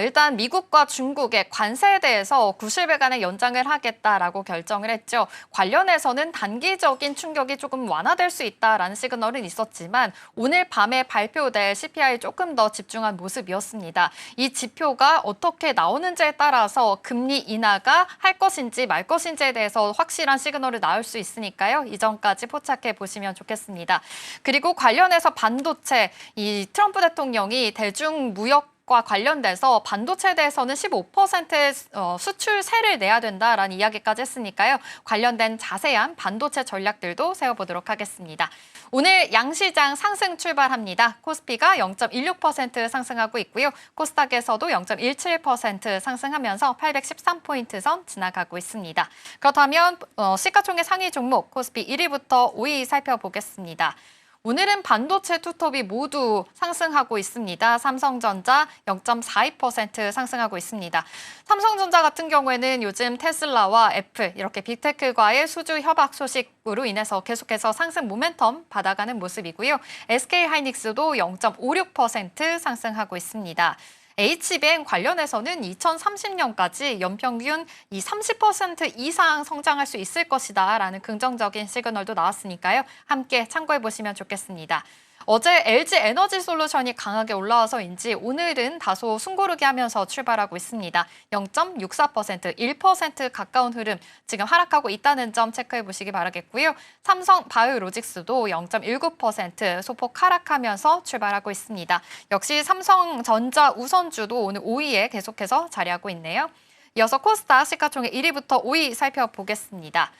일단 미국과 중국의 관세에 대해서 90일간의 연장을 하겠다라고 결정을 했죠. 관련해서는 단기적인 충격이 조금 완화될 수 있다라는 시그널은 있었지만 오늘 밤에 발표될 CPI 조금 더 집중한 모습이었습니다. 이 지표가 어떻게 나오는지에 따라서 금리 인하가 할 것인지 말 것인지에 대해서 확실한 시그널을 나올 수 있으니까요. 이전까지 포착해 보시면 좋겠습니다. 그리고 관련해서 반도체, 이 트럼프 대통령이 대중무역과 관련돼서 반도체에 대해서는 15%의 수출세를 내야 된다라는 이야기까지 했으니까요. 관련된 자세한 반도체 전략들도 세워보도록 하겠습니다. 오늘 양시장 상승 출발합니다. 코스피가 0.16% 상승하고 있고요. 코스닥에서도 0.17% 상승하면서 813포인트 선 지나가고 있습니다. 그렇다면 시가총액 상위 종목 코스피 1위부터 5위 살펴보겠습니다. 오늘은 반도체 투톱이 모두 상승하고 있습니다. 삼성전자 0.42% 상승하고 있습니다. 삼성전자 같은 경우에는 요즘 테슬라와 애플 이렇게 빅테크과의 수주 협약 소식으로 인해서 계속해서 상승 모멘텀 받아가는 모습이고요. SK하이닉스도 0.56% 상승하고 있습니다. HBM 관련해서는 2030년까지 연평균 30% 이상 성장할 수 있을 것이다라는 긍정적인 시그널도 나왔으니까요. 함께 참고해 보시면 좋겠습니다. 어제 LG 에너지 솔루션이 강하게 올라와서인지 오늘은 다소 숨고르게 하면서 출발하고 있습니다. 0.64%, 1% 가까운 흐름 지금 하락하고 있다는 점 체크해 보시기 바라겠고요. 삼성 바이오로직스도 0.19% 소폭 하락하면서 출발하고 있습니다. 역시 삼성전자 우선주도 오늘 5위에 계속해서 자리하고 있네요. 이어서 코스닥 시가총액 1위부터 5위 살펴보겠습니다.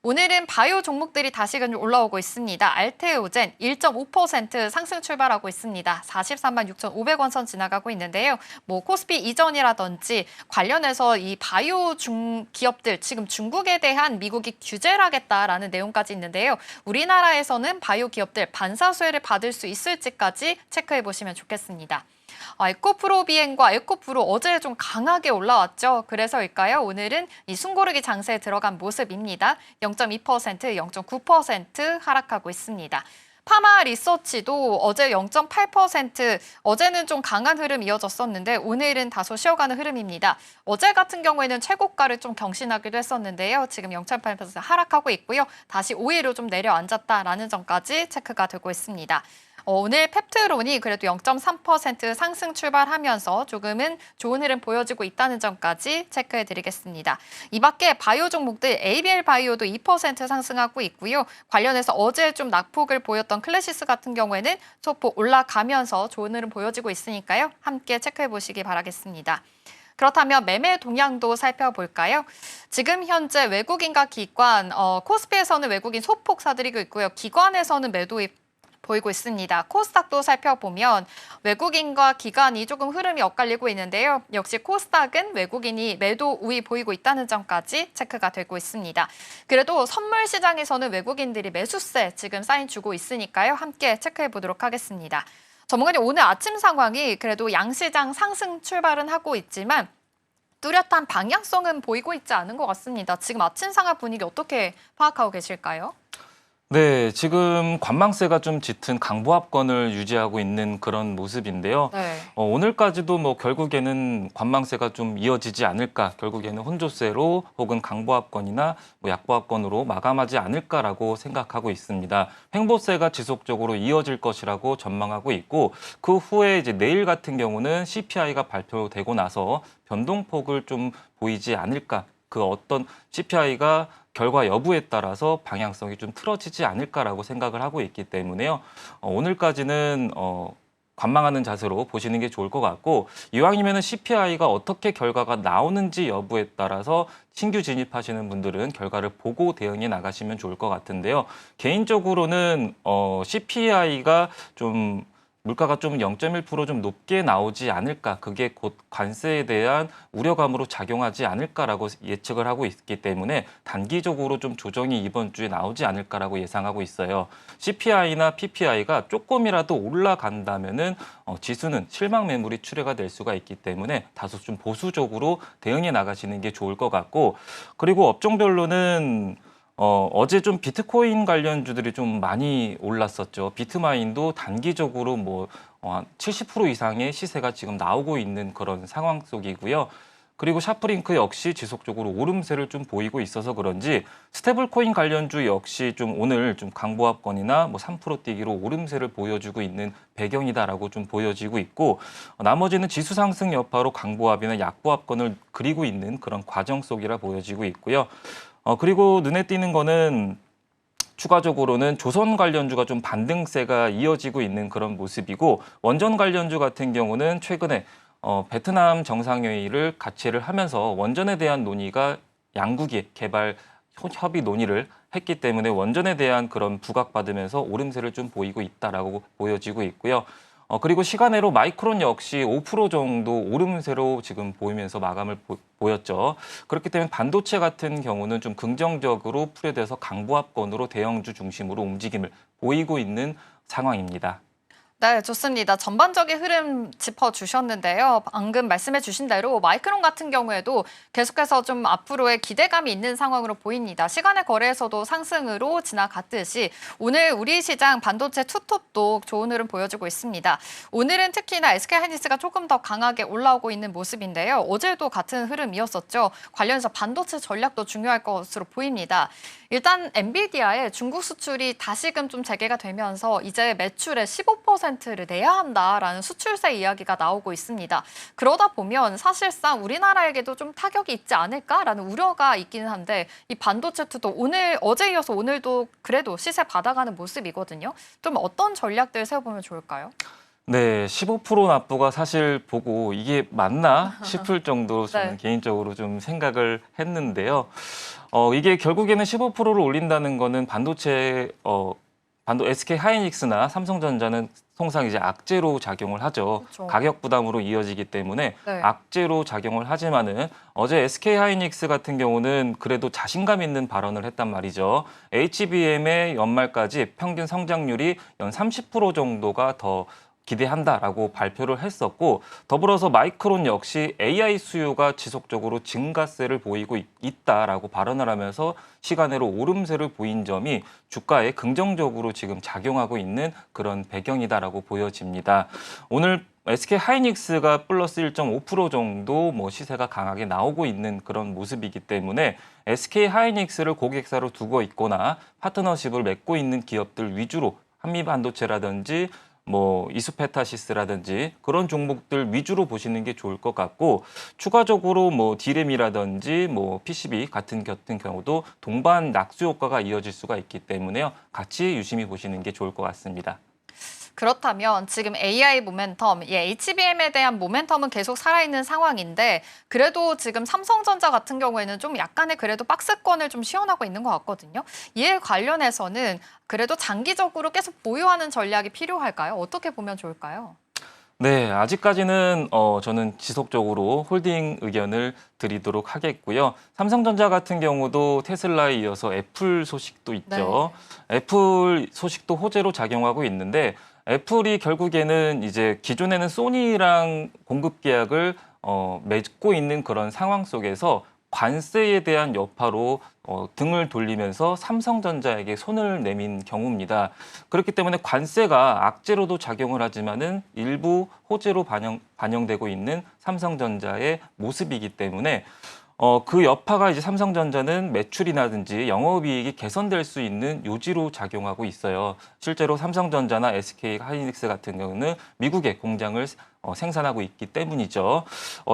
오늘은 바이오 종목들이 다시금 올라오고 있습니다. 알테오젠 1.5% 상승 출발하고 있습니다. 43만 6,500원 선 지나가고 있는데요. 코스피 이전이라든지 관련해서 이 바이오 기업들 지금 중국에 대한 미국이 규제를 하겠다라는 내용까지 있는데요. 우리나라에서는 바이오 기업들 반사수혜를 받을 수 있을지까지 체크해 보시면 좋겠습니다. 에코프로 비행과 에코프로 어제 좀 강하게 올라왔죠. 그래서일까요? 오늘은 이 숨고르기 장세에 들어간 모습입니다. 0.2%, 0.9% 하락하고 있습니다. 파마 리서치도 어제 0.8%, 어제는 좀 강한 흐름 이어졌었는데 오늘은 다소 쉬어가는 흐름입니다. 어제 같은 경우에는 최고가를 좀 경신하기도 했었는데요. 지금 0.8% 하락하고 있고요. 다시 5위로 좀 내려앉았다라는 점까지 체크가 되고 있습니다. 오늘 펩트론이 그래도 0.3% 상승 출발하면서 조금은 좋은 흐름 보여지고 있다는 점까지 체크해드리겠습니다. 이 밖에 바이오 종목들 ABL 바이오도 2% 상승하고 있고요. 관련해서 어제 좀 낙폭을 보였던 클래시스 같은 경우에는 소폭 올라가면서 좋은 흐름 보여지고 있으니까요. 함께 체크해보시기 바라겠습니다. 그렇다면 매매 동향도 살펴볼까요? 지금 현재 외국인과 기관, 코스피에서는 외국인 소폭 사들이고 있고요. 기관에서는 매도 보이고 있습니다. 코스닥도 살펴보면 외국인과 기관이 조금 흐름이 엇갈리고 있는데요. 역시 코스닥은 외국인이 매도 우위 보이고 있다는 점까지 체크가 되고 있습니다. 그래도 선물 시장에서는 외국인들이 매수세 지금 사인 주고 있으니까요. 함께 체크해 보도록 하겠습니다. 전문가님, 오늘 아침 상황이 그래도 양시장 상승 출발은 하고 있지만 뚜렷한 방향성은 보이고 있지 않은 것 같습니다. 지금 아침 상황 분위기 어떻게 파악하고 계실까요? 네, 지금 관망세가 좀 짙은 강보합권을 유지하고 있는 그런 모습인데요. 네. 오늘까지도 결국에는 관망세가 좀 이어지지 않을까, 결국에는 혼조세로 혹은 강보합권이나 약보합권으로 마감하지 않을까라고 생각하고 있습니다. 횡보세가 지속적으로 이어질 것이라고 전망하고 있고, 그 후에 이제 내일 같은 경우는 CPI가 발표되고 나서 변동폭을 좀 보이지 않을까, 그 어떤 CPI가 결과 여부에 따라서 방향성이 좀 틀어지지 않을까라고 생각을 하고 있기 때문에요. 오늘까지는 관망하는 자세로 보시는 게 좋을 것 같고, 이왕이면 CPI가 어떻게 결과가 나오는지 여부에 따라서 신규 진입하시는 분들은 결과를 보고 대응해 나가시면 좋을 것 같은데요. 개인적으로는 CPI가 좀 물가가 좀 0.1% 좀 높게 나오지 않을까, 그게 곧 관세에 대한 우려감으로 작용하지 않을까라고 예측을 하고 있기 때문에 단기적으로 좀 조정이 이번 주에 나오지 않을까라고 예상하고 있어요. CPI나 PPI가 조금이라도 올라간다면은 지수는 실망 매물이 출회가 될 수가 있기 때문에 다소 좀 보수적으로 대응해 나가시는 게 좋을 것 같고, 그리고 업종별로는 어제 좀 비트코인 관련주들이 좀 많이 올랐었죠. 비트마인도 단기적으로 70% 이상의 시세가 지금 나오고 있는 그런 상황 속이고요. 그리고 샤프링크 역시 지속적으로 오름세를 좀 보이고 있어서 그런지 스테이블코인 관련주 역시 좀 오늘 좀 강보합권이나 3% 뛰기로 오름세를 보여주고 있는 배경이다라고 좀 보여지고 있고, 나머지는 지수 상승 여파로 강보합이나 약보합권을 그리고 있는 그런 과정 속이라 보여지고 있고요. 그리고 눈에 띄는 거는 추가적으로는 조선 관련주가 좀 반등세가 이어지고 있는 그런 모습이고, 원전 관련주 같은 경우는 최근에 베트남 정상회의를 같이를 하면서 원전에 대한 논의가 양국이 개발 협의 논의를 했기 때문에 원전에 대한 그런 부각받으면서 오름세를 좀 보이고 있다라고 보여지고 있고요. 그리고 시간외로 마이크론 역시 5% 정도 오름세로 지금 보이면서 마감을 보였죠. 그렇기 때문에 반도체 같은 경우는 좀 긍정적으로 풀이돼서 강보합권으로 대형주 중심으로 움직임을 보이고 있는 상황입니다. 네, 좋습니다. 전반적인 흐름 짚어주셨는데요. 방금 말씀해 주신 대로 마이크론 같은 경우에도 계속해서 좀 앞으로의 기대감이 있는 상황으로 보입니다. 시간의 거래에서도 상승으로 지나갔듯이 오늘 우리 시장 반도체 투톱도 좋은 흐름 보여주고 있습니다. 오늘은 특히나 SK하이닉스가 조금 더 강하게 올라오고 있는 모습인데요. 어제도 같은 흐름이었었죠. 관련해서 반도체 전략도 중요할 것으로 보입니다. 일단 엔비디아의 중국 수출이 다시금 좀 재개가 되면서 이제 매출의 15%를 내야 한다라는 수출세 이야기가 나오고 있습니다. 그러다 보면 사실상 우리나라에게도 좀 타격이 있지 않을까라는 우려가 있기는 한데, 이 반도체 투도 어제 이어서 오늘도 그래도 시세 받아가는 모습이거든요. 좀 어떤 전략들 세워보면 좋을까요? 네, 15% 납부가 사실 보고 이게 맞나 싶을 정도로 저는 네. 개인적으로 좀 생각을 했는데요. 이게 결국에는 15%를 올린다는 거는 SK 하이닉스나 삼성전자는 통상 이제 악재로 작용을 하죠. 그렇죠. 가격 부담으로 이어지기 때문에 네. 악재로 작용을 하지만은 어제 SK 하이닉스 같은 경우는 그래도 자신감 있는 발언을 했단 말이죠. HBM의 연말까지 평균 성장률이 연 30% 정도가 더 기대한다라고 발표를 했었고, 더불어서 마이크론 역시 AI 수요가 지속적으로 증가세를 보이고 있다라고 발언을 하면서 시간으로 오름세를 보인 점이 주가에 긍정적으로 지금 작용하고 있는 그런 배경이다라고 보여집니다. 오늘 SK 하이닉스가 플러스 1.5% 정도 시세가 강하게 나오고 있는 그런 모습이기 때문에 SK 하이닉스를 고객사로 두고 있거나 파트너십을 맺고 있는 기업들 위주로 한미반도체라든지 이수페타시스라든지 그런 종목들 위주로 보시는 게 좋을 것 같고, 추가적으로 디램이라든지 PCB 같은 경우도 동반 낙수 효과가 이어질 수가 있기 때문에요. 같이 유심히 보시는 게 좋을 것 같습니다. 그렇다면 지금 AI 모멘텀, HBM에 대한 모멘텀은 계속 살아있는 상황인데, 그래도 지금 삼성전자 같은 경우에는 좀 약간의 그래도 박스권을 좀 시원하고 있는 것 같거든요. 이에 관련해서는 그래도 장기적으로 계속 보유하는 전략이 필요할까요? 어떻게 보면 좋을까요? 네, 아직까지는 저는 지속적으로 홀딩 의견을 드리도록 하겠고요. 삼성전자 같은 경우도 테슬라에 이어서 애플 소식도 있죠. 애플 소식도 호재로 작용하고 있는데, 애플이 결국에는 이제 기존에는 소니랑 공급 계약을 맺고 있는 그런 상황 속에서 관세에 대한 여파로 등을 돌리면서 삼성전자에게 손을 내민 경우입니다. 그렇기 때문에 관세가 악재로도 작용을 하지만은 일부 호재로 반영되고 있는 삼성전자의 모습이기 때문에 그 여파가 이제 삼성전자는 매출이라든지 영업이익이 개선될 수 있는 요지로 작용하고 있어요. 실제로 삼성전자나 SK 하이닉스 같은 경우는 미국에 공장을 생산하고 있기 때문이죠.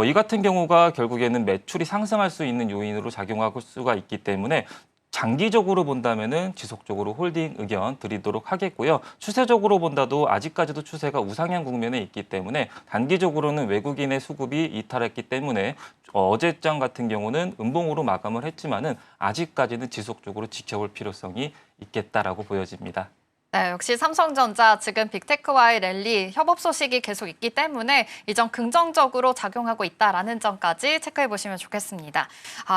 이 같은 경우가 결국에는 매출이 상승할 수 있는 요인으로 작용할 수가 있기 때문에 장기적으로 본다면은 지속적으로 홀딩 의견 드리도록 하겠고요. 추세적으로 본다도 아직까지도 추세가 우상향 국면에 있기 때문에 단기적으로는 외국인의 수급이 이탈했기 때문에 어제장 같은 경우는 음봉으로 마감을 했지만은 아직까지는 지속적으로 지켜볼 필요성이 있겠다라고 보여집니다. 네, 역시 삼성전자 지금 빅테크와의 랠리 협업 소식이 계속 있기 때문에 이 점 긍정적으로 작용하고 있다라는 점까지 체크해 보시면 좋겠습니다.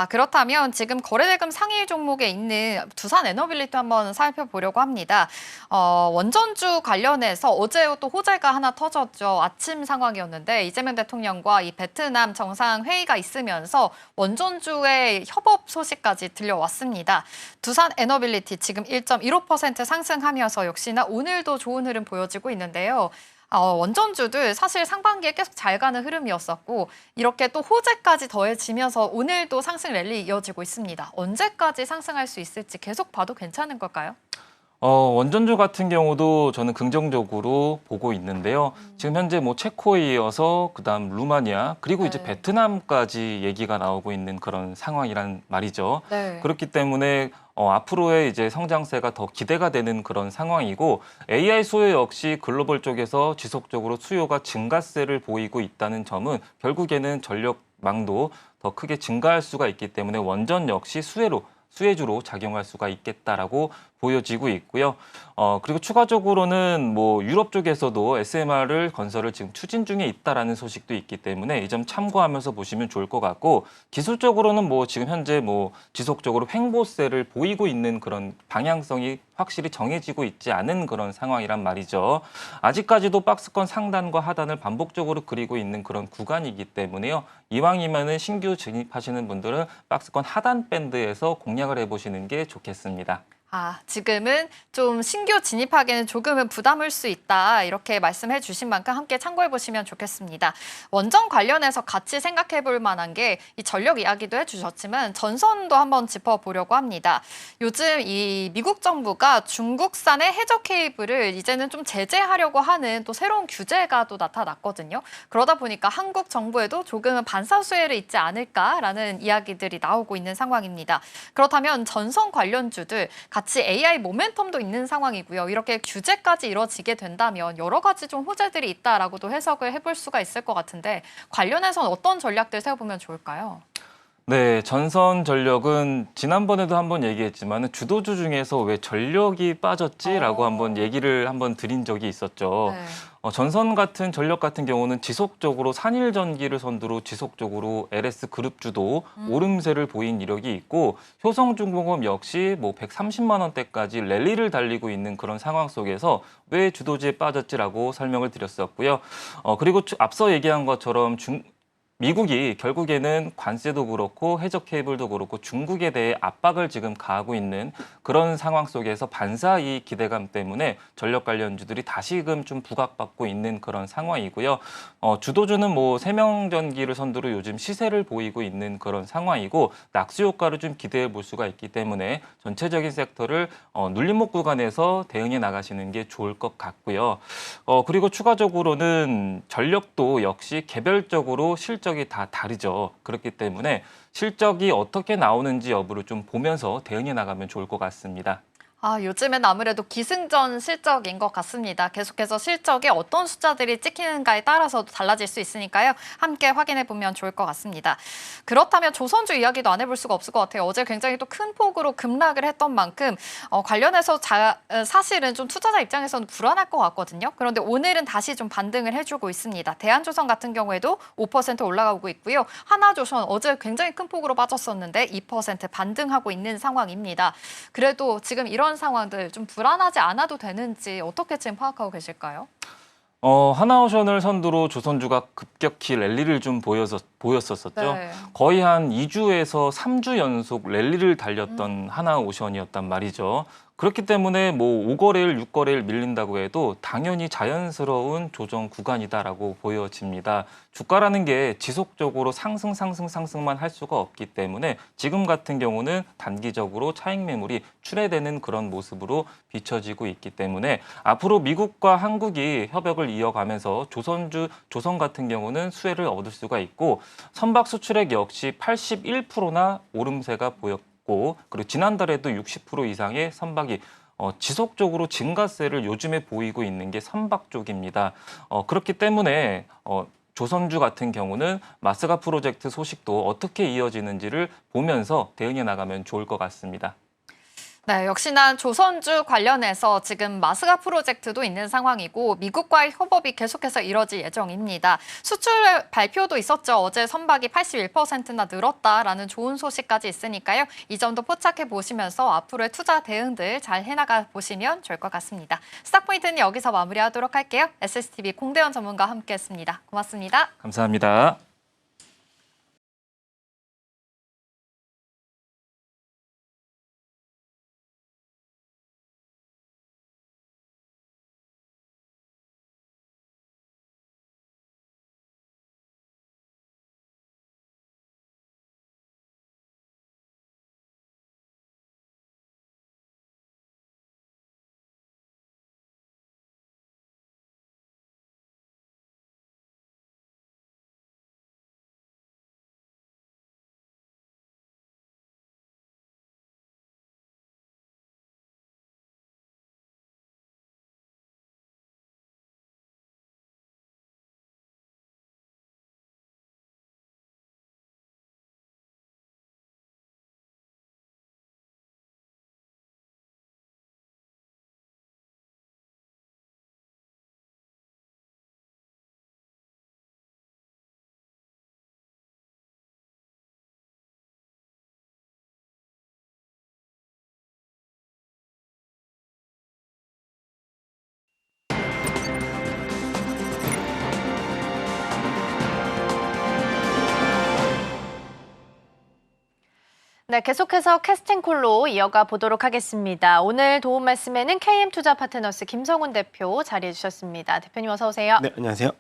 그렇다면 지금 거래대금 상위 종목에 있는 두산 에너빌리티 한번 살펴보려고 합니다. 원전주 관련해서 어제 또 호재가 하나 터졌죠. 아침 상황이었는데 이재명 대통령과 이 베트남 정상회의가 있으면서 원전주의 협업 소식까지 들려왔습니다. 두산 에너빌리티 지금 1.15% 상승하면서 역시나 오늘도 좋은 흐름 보여지고 있는데요. 원전주들 사실 상반기에 계속 잘 가는 흐름이었었고 이렇게 또 호재까지 더해지면서 오늘도 상승 랠리 이어지고 있습니다. 언제까지 상승할 수 있을지 계속 봐도 괜찮은 걸까요? 원전주 같은 경우도 저는 긍정적으로 보고 있는데요. 지금 현재 뭐 체코에 이어서 그다음 루마니아 그리고 이제 네. 베트남까지 얘기가 나오고 있는 그런 상황이란 말이죠. 네. 그렇기 때문에 앞으로의 이제 성장세가 더 기대가 되는 그런 상황이고 AI 수요 역시 글로벌 쪽에서 지속적으로 수요가 증가세를 보이고 있다는 점은 결국에는 전력망도 더 크게 증가할 수가 있기 때문에 원전 역시 수혜주로 작용할 수가 있겠다라고 보여지고 있고요. 그리고 추가적으로는 뭐 유럽 쪽에서도 SMR을 건설을 지금 추진 중에 있다라는 소식도 있기 때문에 이 점 참고하면서 보시면 좋을 것 같고 기술적으로는 뭐 지금 현재 뭐 지속적으로 횡보세를 보이고 있는 그런 방향성이 확실히 정해지고 있지 않은 그런 상황이란 말이죠. 아직까지도 박스권 상단과 하단을 반복적으로 그리고 있는 그런 구간이기 때문에요. 이왕이면은 신규 진입하시는 분들은 박스권 하단 밴드에서 공략을 해보시는 게 좋겠습니다. 지금은 좀 신규 진입하기에는 조금은 부담일 수 있다. 이렇게 말씀해 주신 만큼 함께 참고해 보시면 좋겠습니다. 원전 관련해서 같이 생각해 볼 만한 게 이 전력 이야기도 해주셨지만 전선도 한번 짚어보려고 합니다. 요즘 이 미국 정부가 중국산의 해저 케이블을 이제는 좀 제재하려고 하는 또 새로운 규제가 또 나타났거든요. 그러다 보니까 한국 정부에도 조금은 반사수혜를 있지 않을까라는 이야기들이 나오고 있는 상황입니다. 그렇다면 전선 관련주들 같이 AI 모멘텀도 있는 상황이고요. 이렇게 규제까지 이뤄지게 된다면 여러 가지 좀 호재들이 있다라고도 해석을 해볼 수가 있을 것 같은데 관련해서는 어떤 전략들 세워보면 좋을까요? 네, 전선 전력은 지난번에도 한번 얘기했지만 주도주 중에서 왜 전력이 빠졌지라고 한번 얘기를 한번 드린 적이 있었죠. 네. 전선 같은 전력 같은 경우는 지속적으로 산일 전기를 선두로 지속적으로 LS 그룹주도 오름세를 보인 이력이 있고 효성중공업 역시 뭐 130만 원대까지 랠리를 달리고 있는 그런 상황 속에서 왜 주도주에 빠졌지라고 설명을 드렸었고요. 그리고 앞서 얘기한 것처럼 미국이 결국에는 관세도 그렇고 해저 케이블도 그렇고 중국에 대해 압박을 지금 가하고 있는 그런 상황 속에서 반사이익 기대감 때문에 전력 관련주들이 다시금 좀 부각받고 있는 그런 상황이고요. 주도주는 뭐 세명전기를 선두로 요즘 시세를 보이고 있는 그런 상황이고 낙수 효과를 좀 기대해 볼 수가 있기 때문에 전체적인 섹터를 눌림목 구간에서 대응해 나가시는 게 좋을 것 같고요. 그리고 추가적으로는 전력도 역시 개별적으로 실적이 다 다르죠. 그렇기 때문에 실적이 어떻게 나오는지 여부를 좀 보면서 대응해 나가면 좋을 것 같습니다. 요즘엔 아무래도 기승전 실적인 것 같습니다. 계속해서 실적에 어떤 숫자들이 찍히는가에 따라서도 달라질 수 있으니까요. 함께 확인해 보면 좋을 것 같습니다. 그렇다면 조선주 이야기도 안 해볼 수가 없을 것 같아요. 어제 굉장히 또 큰 폭으로 급락을 했던 만큼 관련해서 사실은 좀 투자자 입장에서는 불안할 것 같거든요. 그런데 오늘은 다시 좀 반등을 해주고 있습니다. 대한조선 같은 경우에도 5% 올라가고 있고요. 하나조선 어제 굉장히 큰 폭으로 빠졌었는데 2% 반등하고 있는 상황입니다. 그래도 지금 이런 상황들 좀 불안하지 않아도 되는지 어떻게 지금 파악하고 계실까요? 하나오션을 선두로 조선주가 급격히 랠리를 좀 보였었죠. 네. 거의 한 2주에서 3주 연속 랠리를 달렸던 하나오션이었단 말이죠. 그렇기 때문에 뭐 5거래일, 6거래일 밀린다고 해도 당연히 자연스러운 조정 구간이다라고 보여집니다. 주가라는 게 지속적으로 상승만 할 수가 없기 때문에 지금 같은 경우는 단기적으로 차익 매물이 출회되는 그런 모습으로 비춰지고 있기 때문에 앞으로 미국과 한국이 협약을 이어가면서 조선 같은 경우는 수혜를 얻을 수가 있고 선박 수출액 역시 81%나 오름세가 보였고 그리고 지난달에도 60% 이상의 선박이 지속적으로 증가세를 요즘에 보이고 있는 게 선박 쪽입니다. 그렇기 때문에 조선주 같은 경우는 마스가 프로젝트 소식도 어떻게 이어지는지를 보면서 대응해 나가면 좋을 것 같습니다. 네, 역시나 조선주 관련해서 지금 마스가 프로젝트도 있는 상황이고 미국과의 협업이 계속해서 이뤄질 예정입니다. 수출 발표도 있었죠. 어제 선박이 81%나 늘었다라는 좋은 소식까지 있으니까요. 이 점도 포착해 보시면서 앞으로의 투자 대응들 잘 해나가 보시면 좋을 것 같습니다. 스타포인트는 여기서 마무리하도록 할게요. SSTV 공대원 전문가와 함께했습니다. 고맙습니다. 감사합니다. 네, 계속해서 캐스팅콜로 이어가 보도록 하겠습니다. 오늘 도움 말씀에는 KM투자파트너스 김성훈 대표 자리해 주셨습니다. 대표님 어서 오세요. 네, 안녕하세요.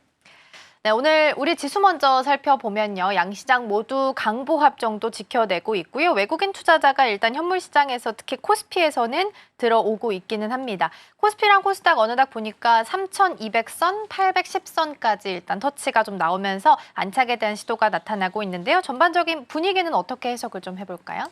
네, 오늘 우리 지수 먼저 살펴보면요. 양시장 모두 강보합 정도 지켜내고 있고요. 외국인 투자자가 일단 현물 시장에서 특히 코스피에서는 들어오고 있기는 합니다. 코스피랑 코스닥 어느 날 보니까 3,200선, 810선까지 일단 터치가 좀 나오면서 안착에 대한 시도가 나타나고 있는데요. 전반적인 분위기는 어떻게 해석을 좀 해볼까요?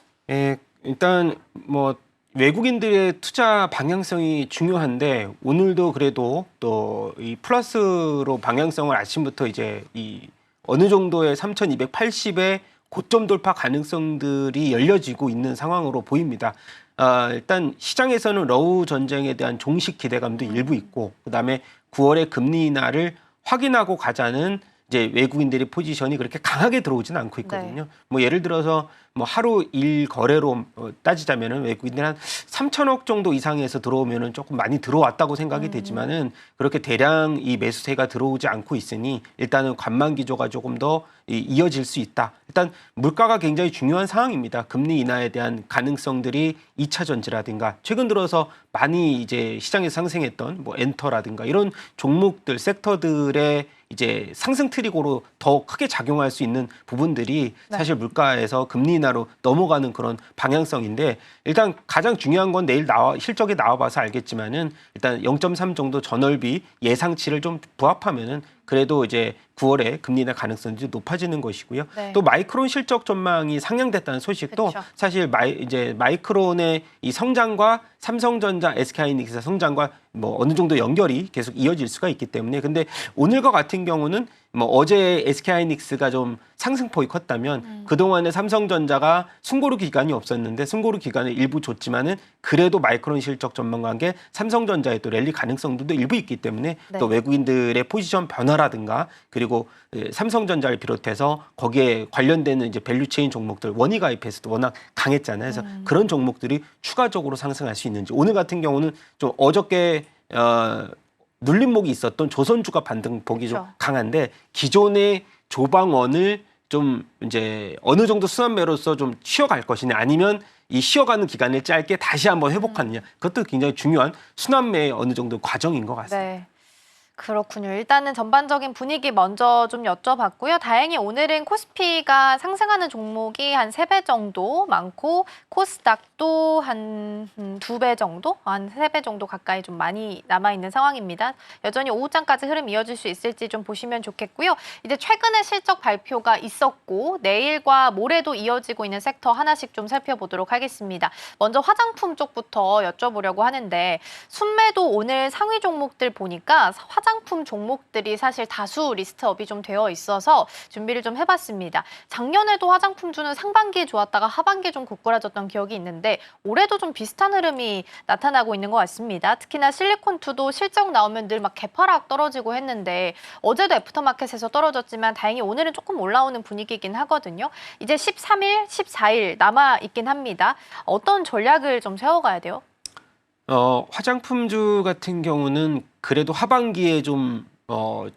일단 뭐 외국인들의 투자 방향성이 중요한데 오늘도 그래도 또 이 플러스로 방향성을 아침부터 이제 이 어느 정도의 3,280의 고점 돌파 가능성들이 열려지고 있는 상황으로 보입니다. 일단 시장에서는 러우 전쟁에 대한 종식 기대감도 일부 있고 그다음에 9월에 금리 인하를 확인하고 가자는 이제 외국인들의 포지션이 그렇게 강하게 들어오지는 않고 있거든요. 뭐 예를 들어서 뭐 하루 일 거래로 따지자면은 외국인들 한 3천억 정도 이상에서 들어오면은 조금 많이 들어왔다고 생각이 되지만은 그렇게 대량 이 매수세가 들어오지 않고 있으니 일단은 관망 기조가 조금 더 이어질 수 있다. 일단 물가가 굉장히 중요한 상황입니다. 금리 인하에 대한 가능성들이 2차 전지라든가 최근 들어서 많이 이제 시장에서 상승했던 뭐 엔터라든가 이런 종목들 섹터들의 이제 상승 트리거로 더 크게 작용할 수 있는 부분들이 사실 물가에서 금리 인하로 넘어가는 그런 방향성인데 일단 가장 중요한 건 내일 실적이 나와봐서 알겠지만은 일단 0.3 정도 전월비 예상치를 좀 부합하면은 그래도 이제 9월에 금리 인하 가능성이 높아지는 것이고요. 네. 또 마이크론 실적 전망이 상향됐다는 소식도 그쵸. 사실 이제 마이크론의 이 성장과 삼성전자, SK하이닉스의 성장과 뭐 어느 정도 연결이 계속 이어질 수가 있기 때문에 근데 오늘과 같은 경우는 뭐 어제 SK하이닉스가 좀 상승폭이 컸다면 그동안에 삼성전자가 숨고르 기간이 없었는데 숨고르 기간을 일부 줬지만은 그래도 마이크론 실적 전망과 함께 삼성전자의 또 랠리 가능성도 일부 있기 때문에 네. 또 외국인들의 포지션 변화라든가 그리고 삼성전자를 비롯해서 거기에 관련되는 이제 밸류체인 종목들 원이 가입해서도 워낙 강했잖아요. 그래서 그런 종목들이 추가적으로 상승할 수 있는지 오늘 같은 경우는 좀 어저께 눌림목이 있었던 조선주가 반등폭이 좀 그렇죠. 강한데 기존의 조방원을 좀 이제 어느 정도 순환매로서 좀 쉬어갈 것이냐 아니면 이 쉬어가는 기간을 짧게 다시 한번 회복하느냐 그것도 굉장히 중요한 순환매의 어느 정도 과정인 것 같습니다. 네. 그렇군요. 일단은 전반적인 분위기 먼저 좀 여쭤봤고요. 다행히 오늘은 코스피가 상승하는 종목이 한 3배 정도 많고 코스닥도 한 2배 정도? 한 3배 정도 가까이 좀 많이 남아있는 상황입니다. 여전히 오후장까지 흐름 이어질 수 있을지 좀 보시면 좋겠고요. 이제 최근에 실적 발표가 있었고 내일과 모레도 이어지고 있는 섹터 하나씩 좀 살펴보도록 하겠습니다. 먼저 화장품 쪽부터 여쭤보려고 하는데 순매도 오늘 상위 종목들 보니까 화장품 화장품 종목들이 사실 다수 리스트업이 좀 되어 있어서 준비를 좀 해봤습니다. 작년에도 화장품주는 상반기에 좋았다가 하반기에 좀 고꾸라졌던 기억이 있는데 올해도 좀 비슷한 흐름이 나타나고 있는 것 같습니다. 특히나 실리콘2도 실적 나오면 늘 막 개파락 떨어지고 했는데 어제도 애프터마켓에서 떨어졌지만 다행히 오늘은 조금 올라오는 분위기이긴 하거든요. 이제 13일, 14일 남아있긴 합니다. 어떤 전략을 좀 세워가야 돼요? 화장품주 같은 경우는 그래도 하반기에 좀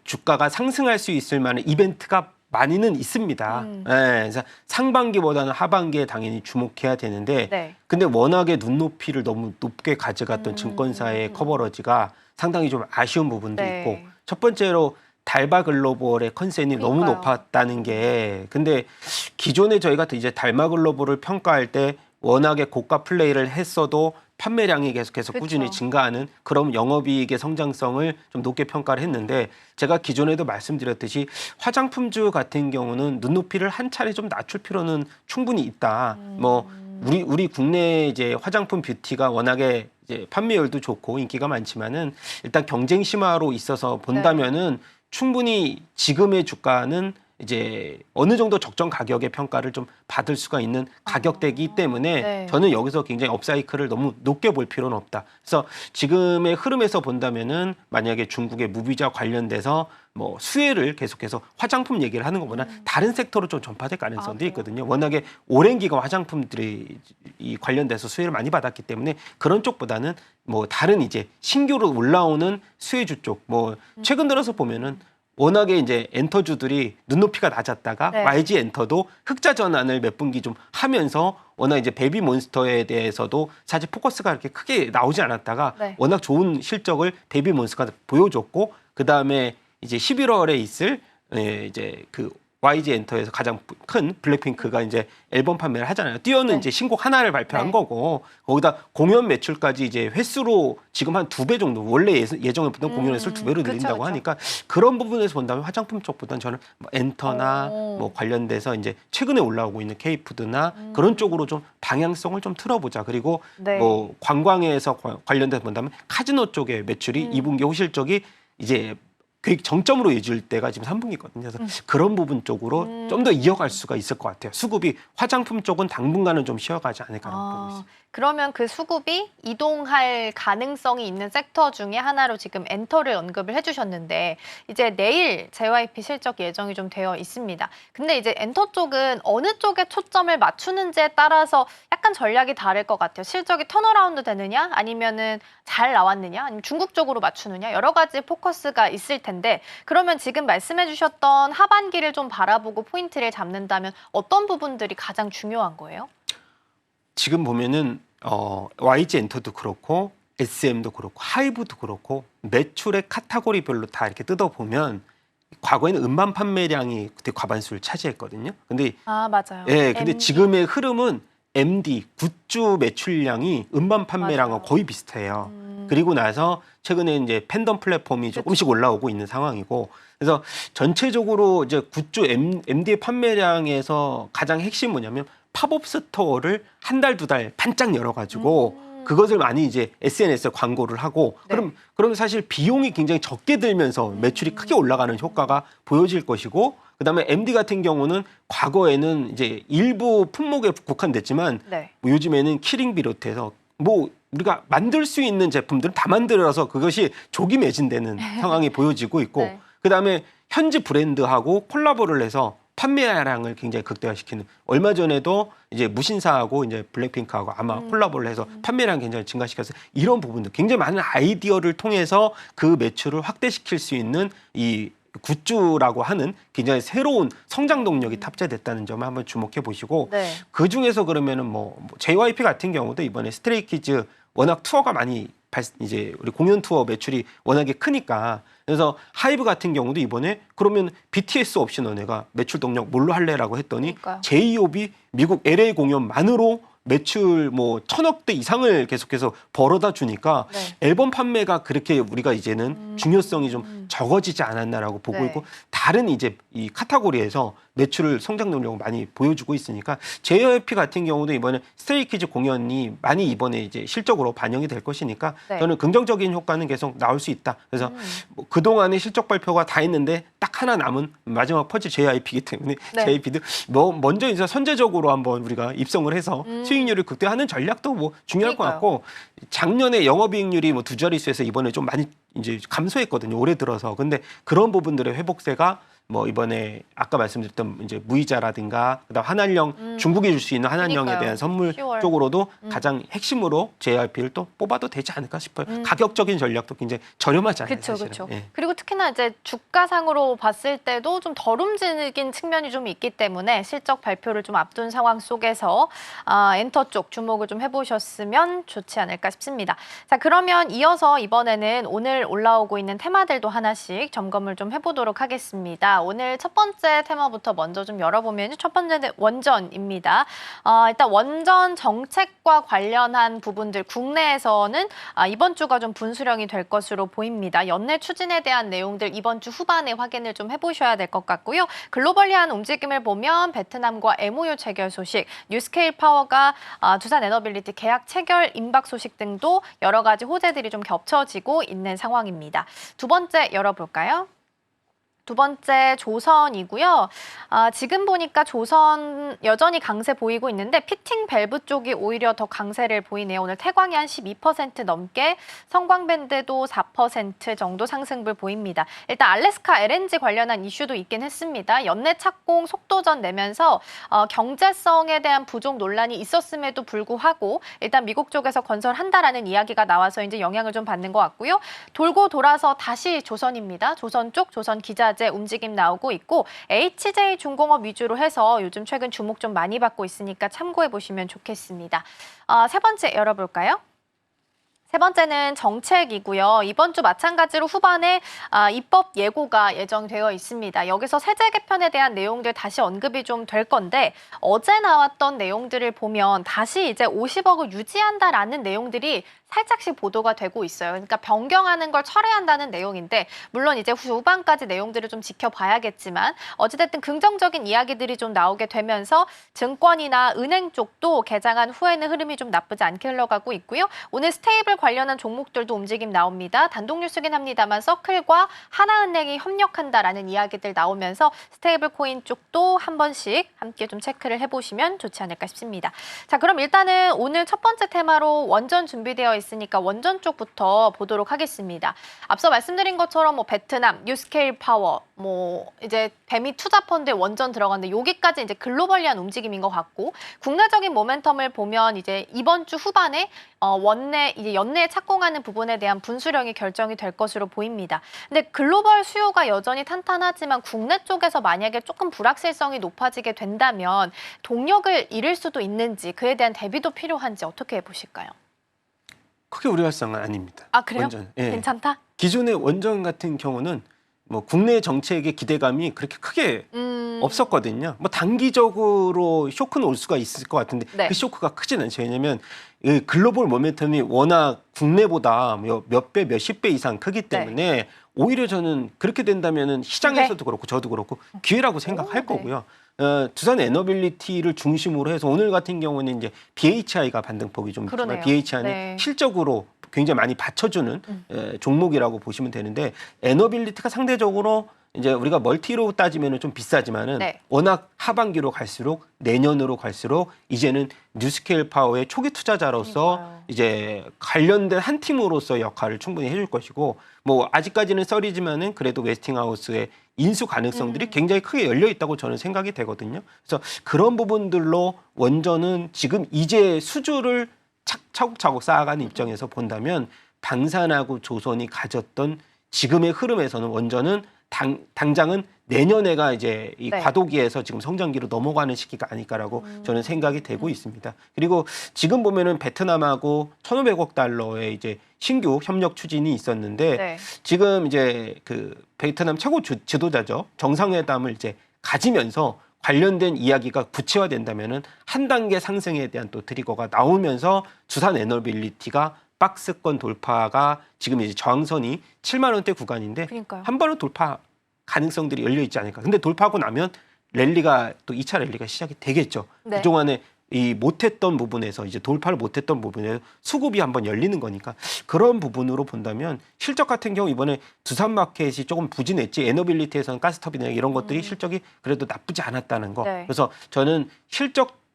주가가 상승할 수 있을 만한 이벤트가 많이는 있습니다. 예, 그래서 상반기보다는 하반기에 당연히 주목해야 되는데 네. 근데 워낙에 눈높이를 너무 높게 가져갔던 증권사의 커버러지가 상당히 좀 아쉬운 부분도 네. 있고 첫 번째로 달바 글로벌의 컨센이 너무 그러니까요. 높았다는 게 근데 기존에 저희가 이제 달마 글로벌을 평가할 때 워낙에 고가 플레이를 했어도 판매량이 계속해서 그쵸. 꾸준히 증가하는 그런 영업이익의 성장성을 좀 높게 평가를 했는데 제가 기존에도 말씀드렸듯이 화장품주 같은 경우는 눈높이를 한 차례 좀 낮출 필요는 충분히 있다. 뭐 우리 국내 이제 화장품 뷰티가 워낙에 이제 판매율도 좋고 인기가 많지만은 일단 경쟁 심화로 있어서 본다면은 충분히 지금의 주가는 이제 어느 정도 적정 가격의 평가를 좀 받을 수가 있는 가격대이기 때문에 네. 저는 여기서 굉장히 업사이클을 너무 높게 볼 필요는 없다. 그래서 지금의 흐름에서 본다면은 만약에 중국의 무비자 관련돼서 뭐 수혜를 계속해서 화장품 얘기를 하는 것보다 다른 섹터로 좀 전파될 가능성도 그래요? 있거든요. 워낙에 오랜 기간 화장품들이 이 관련돼서 수혜를 많이 받았기 때문에 그런 쪽보다는 뭐 다른 이제 신규로 올라오는 수혜주 쪽 뭐 최근 들어서 보면은 워낙에 이제 엔터주들이 눈높이가 낮았다가 네. YG 엔터도 흑자 전환을 몇 분기 좀 하면서 워낙 이제 베비몬스터에 대해서도 사실 포커스가 그렇게 크게 나오지 않았다가 네. 워낙 좋은 실적을 베비몬스터가 보여줬고 그 다음에 이제 11월에 있을 이제 그 YG 엔터에서 가장 큰 블랙핑크가 이제 앨범 판매를 하잖아요. 띄어는 네. 이제 신곡 하나를 발표한 네. 거고 거기다 공연 매출까지 이제 횟수로 지금 한 2배 정도 원래 예정했던 공연 횟수를 2배로 그쵸, 늘린다고 그쵸. 하니까 그런 부분에서 본다면 화장품 쪽보다는 저는 뭐 엔터나 오. 뭐 관련돼서 이제 최근에 올라오고 있는 K푸드나 그런 쪽으로 좀 방향성을 좀 틀어보자. 그리고 네. 뭐 관광에서 관련돼서 본다면 카지노 쪽의 매출이 2분기 호실적이 이제 그 정점으로 이어질 때가 지금 3분기거든요. 그래서 그런 부분 쪽으로 좀 더 이어갈 수가 있을 것 같아요. 수급이 화장품 쪽은 당분간은 좀 쉬어가지 않을까라고 보고 있습니다. 그러면 그 수급이 이동할 가능성이 있는 섹터 중에 하나로 지금 엔터를 언급을 해주셨는데 이제 내일 JYP 실적 예정이 좀 되어 있습니다. 근데 이제 엔터 쪽은 어느 쪽에 초점을 맞추는지에 따라서 약간 전략이 다를 것 같아요. 실적이 턴어라운드 되느냐 아니면은 잘 나왔느냐 아니면 중국 쪽으로 맞추느냐 여러 가지 포커스가 있을 텐데 그러면 지금 말씀해 주셨던 하반기를 좀 바라보고 포인트를 잡는다면 어떤 부분들이 가장 중요한 거예요? 지금 보면은 YG 엔터도 그렇고 SM도 그렇고 하이브도 그렇고 매출의 카테고리별로 다 이렇게 뜯어보면 과거에는 음반 판매량이 그때 과반수를 차지했거든요. 근데 아 맞아요. 근데 MD. 지금의 흐름은 MD 굿즈 매출량이 음반 판매량과 맞아요. 거의 비슷해요. 그리고 나서 최근에 이제 팬덤 플랫폼이 조금씩 올라오고 있는 상황이고 그래서 전체적으로 이제 굿즈 MD의 판매량에서 가장 핵심 뭐냐면 팝업 스토어를 한 달, 2달 반짝 열어가지고 그것을 많이 이제 SNS에 광고를 하고 네. 그럼 사실 비용이 굉장히 적게 들면서 매출이 크게 올라가는 효과가 보여질 것이고 그다음에 MD 같은 경우는 과거에는 이제 일부 품목에 국한됐지만 네. 뭐 요즘에는 키링 비롯해서 뭐 우리가 만들 수 있는 제품들은 다 만들어서 그것이 조기 매진되는 상황이 보여지고 있고 네. 그다음에 현지 브랜드하고 콜라보를 해서 판매량을 굉장히 극대화시키는 얼마 전에도 이제 무신사하고 이제 블랙핑크하고 아마 콜라보를 해서 판매량 굉장히 증가시켜서 이런 부분들 굉장히 많은 아이디어를 통해서 그 매출을 확대시킬 수 있는 이 굿즈라고 하는 굉장히 새로운 성장 동력이 탑재됐다는 점을 한번 주목해 보시고 네. 그 중에서 그러면은 뭐 JYP 같은 경우도 이번에 스트레이키즈 워낙 투어가 많이 이제 우리 공연 투어 매출이 워낙에 크니까 그래서 하이브 같은 경우도 이번에 그러면 BTS 없이 너네가 매출 동력 뭘로 할래라고 했더니 그러니까요. J.O.B 미국 LA 공연만으로 매출 뭐 1,000억대 이상을 계속해서 벌어다 주니까 네. 앨범 판매가 그렇게 우리가 이제는 중요성이 좀 적어지지 않았나라고 보고 네. 있고 다른 이제 이 카테고리에서 매출 성장 능력을 많이 보여주고 있으니까 JYP 같은 경우도 이번에 스트레이키즈 공연이 많이 이번에 이제 실적으로 반영이 될 것이니까 네. 저는 긍정적인 효과는 계속 나올 수 있다. 그래서 뭐 그동안의 실적 발표가 다 했는데 딱 하나 남은 마지막 퍼즐 JYP이기 때문에 네. JYP도 뭐 먼저 이제 선제적으로 한번 우리가 입성을 해서 수익률을 극대화하는 전략도 뭐 중요할 것 그러니까요. 같고 작년에 영업이익률이 뭐 두 자릿수에서 이번에 좀 많이 이제 감소했거든요. 올해 들어서. 근데 그런 부분들의 회복세가 뭐 이번에 아까 말씀드렸던 이제 무이자라든가 그다음 한한령 중국이 줄 수 있는 한한령에 그러니까요. 대한 선물 10월. 쪽으로도 가장 핵심으로 JYP를 또 뽑아도 되지 않을까 싶어요. 가격적인 전략도 굉장히 저렴하잖아요. 그렇죠, 사실은. 그렇죠. 예. 그리고 특히나 이제 주가상으로 봤을 때도 좀 덜 움직인 측면이 좀 있기 때문에 실적 발표를 좀 앞둔 상황 속에서 엔터 쪽 주목을 좀 해보셨으면 좋지 않을까 싶습니다. 자, 그러면 이어서 이번에는 오늘 올라오고 있는 테마들도 하나씩 점검을 좀 해보도록 하겠습니다. 오늘 첫 번째 테마부터 먼저 좀 열어보면 첫 번째는 원전입니다. 일단 원전 정책과 관련한 부분들 국내에서는 이번 주가 좀 분수령이 될 것으로 보입니다. 연내 추진에 대한 내용들 이번 주 후반에 확인을 좀 해보셔야 될 것 같고요. 글로벌리한 움직임을 보면 베트남과 MOU 체결 소식, 뉴스케일 파워가 두산 에너빌리티 계약 체결 임박 소식 등도 여러 가지 호재들이 좀 겹쳐지고 있는 상황입니다. 두 번째 열어볼까요? 두 번째 조선이고요. 지금 보니까 조선 여전히 강세 보이고 있는데 피팅 밸브 쪽이 오히려 더 강세를 보이네요. 오늘 태광이 한 12% 넘게, 성광밴드도 4% 정도 상승을 보입니다. 일단 알래스카 LNG 관련한 이슈도 있긴 했습니다. 연내 착공 속도전 내면서 경제성에 대한 부족 논란이 있었음에도 불구하고 일단 미국 쪽에서 건설한다라는 이야기가 나와서 이제 영향을 좀 받는 것 같고요. 돌고 돌아서 다시 조선입니다. 조선 쪽, 조선 기자 움직임 나오고 있고 HJ 중공업 위주로 해서 요즘 최근 주목 좀 많이 받고 있으니까 참고해 보시면 좋겠습니다. 세 번째 열어볼까요? 세 번째는 정책이고요. 이번 주 마찬가지로 후반에 입법 예고가 예정되어 있습니다. 여기서 세제 개편에 대한 내용들 다시 언급이 좀 될 건데 어제 나왔던 내용들을 보면 다시 이제 50억을 유지한다라는 내용들이 살짝씩 보도가 되고 있어요. 그러니까 변경하는 걸 철회한다는 내용인데 물론 이제 후반까지 내용들을 좀 지켜봐야겠지만 어찌됐든 긍정적인 이야기들이 좀 나오게 되면서 증권이나 은행 쪽도 개장한 후에는 흐름이 좀 나쁘지 않게 흘러가고 있고요. 오늘 스테이블 관련한 종목들도 움직임 나옵니다. 단독 뉴스긴 합니다만 서클과 하나은행이 협력한다라는 이야기들 나오면서 스테이블 코인 쪽도 한 번씩 함께 좀 체크를 해보시면 좋지 않을까 싶습니다. 자, 그럼 일단은 오늘 첫 번째 테마로 원전 준비되어 있으니까 원전 쪽부터 보도록 하겠습니다. 앞서 말씀드린 것처럼 뭐 베트남, 뉴스케일 파워, 뭐 이제 배미 투자펀드에 원전 들어갔는데 여기까지 이제 글로벌리한 움직임인 것 같고 국내적인 모멘텀을 보면 이제 이번 주 후반에 이제 연내에 착공하는 부분에 대한 분수령이 결정이 될 것으로 보입니다. 근데 글로벌 수요가 여전히 탄탄하지만 국내 쪽에서 만약에 조금 불확실성이 높아지게 된다면 동력을 잃을 수도 있는지 그에 대한 대비도 필요한지 어떻게 보실까요? 크게 우려할 상은 아닙니다. 그래요? 원전. 예. 괜찮다? 기존의 원전 같은 경우는 뭐 국내 정책의 기대감이 그렇게 크게 없었거든요. 뭐 단기적으로 쇼크는 올 수가 있을 것 같은데 네. 그 쇼크가 크지는 않죠. 왜냐하면 이 글로벌 모멘텀이 워낙 국내보다 몇 배, 몇십 배 이상 크기 때문에 오히려 저는 그렇게 된다면은 시장에서도 그렇고 저도 그렇고 기회라고 생각할 네. 거고요. 두산 에너빌리티를 중심으로 해서 오늘 같은 경우는 이제 BHI가 반등폭이 좀 있지만 그러네요. BHI는 네. 실적으로 굉장히 많이 받쳐주는 종목이라고 보시면 되는데 에너빌리티가 상대적으로 이제 우리가 멀티로 따지면 좀 비싸지만은 네. 워낙 하반기로 갈수록 내년으로 갈수록 이제는 뉴스케일 파워의 초기 투자자로서 그러니까요. 이제 관련된 한 팀으로서 역할을 충분히 해줄 것이고 뭐 아직까지는 썰이지만은 그래도 웨스팅하우스의 인수 가능성들이 굉장히 크게 열려 있다고 저는 생각이 되거든요. 그래서 그런 부분들로 원전은 지금 이제 수주를 차곡차곡 쌓아가는 입장에서 본다면 방산하고 조선이 가졌던 지금의 흐름에서는 원전은 당장은 내년에가 이제 이 네. 과도기에서 지금 성장기로 넘어가는 시기가 아닐까라고 저는 생각이 되고 있습니다. 그리고 지금 보면은 베트남하고 1,500억 달러의 이제 신규 협력 추진이 있었는데 네. 지금 이제 그 베트남 최고 지도자죠. 정상회담을 이제 가지면서 관련된 이야기가 구체화된다면은 한 단계 상승에 대한 또 트리거가 나오면서 두산 에너빌리티가 박스권 돌파가 지금 이제 저항선이 7만 원대 구간인데 그러니까요. 한 번은 돌파 가능성들이 열려 있지 않을까. 근데 돌파하고 나면 랠리가 또 2차 랠리가 시작이 되겠죠. 네. 그동안에 이 못했던 부분에서 이제 돌파를 못했던 부분에서 수급이 한번 열리는 거니까 그런 부분으로 본다면 실적 같은 경우 이번에 두산마켓이 조금 부진했지 에너빌리티에서는 가스터빈이나 이런 것들이 실적이 그래도 나쁘지 않았다는 거. 네. 그래서 저는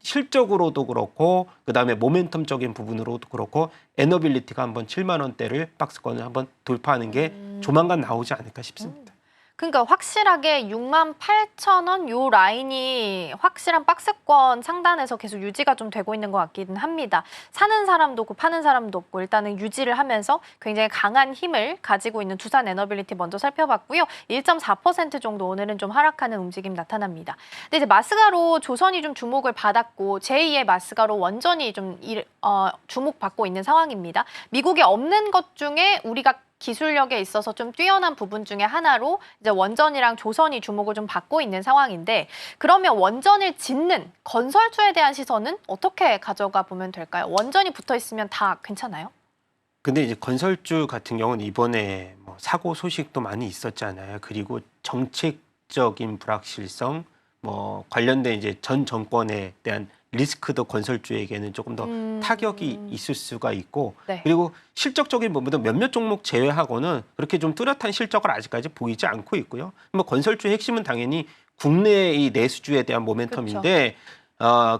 실적으로도 그렇고 그다음에 모멘텀적인 부분으로도 그렇고 에너빌리티가 한번 7만 원대를 박스권을 한번 돌파하는 게 조만간 나오지 않을까 싶습니다. 그러니까 확실하게 68,000원 요 라인이 확실한 박스권 상단에서 계속 유지가 좀 되고 있는 것 같기는 합니다. 사는 사람도 없고 파는 사람도 없고 일단은 유지를 하면서 굉장히 강한 힘을 가지고 있는 두산 에너빌리티 먼저 살펴봤고요. 1.4% 정도 오늘은 좀 하락하는 움직임 나타납니다. 근데 이제 마스가로 조선이 좀 주목을 받았고 제2의 마스가로 원전이 좀 주목받고 있는 상황입니다. 미국에 없는 것 중에 우리가 기술력에 있어서 좀 뛰어난 부분 중에 하나로 이제 원전이랑 조선이 주목을 좀 받고 있는 상황인데 그러면 원전을 짓는 건설주에 대한 시선은 어떻게 가져가 보면 될까요? 원전이 붙어 있으면 다 괜찮아요? 근데 이제 건설주 같은 경우는 이번에 뭐 사고 소식도 많이 있었잖아요. 그리고 정책적인 불확실성, 뭐 관련된 이제 전 정권에 대한 리스크도 건설주에게는 조금 더 타격이 있을 수가 있고 네. 그리고 실적적인 부분도 몇몇 종목 제외하고는 그렇게 좀 뚜렷한 실적을 아직까지 보이지 않고 있고요. 뭐 건설주의 핵심은 당연히 국내의 이 내수주에 대한 모멘텀인데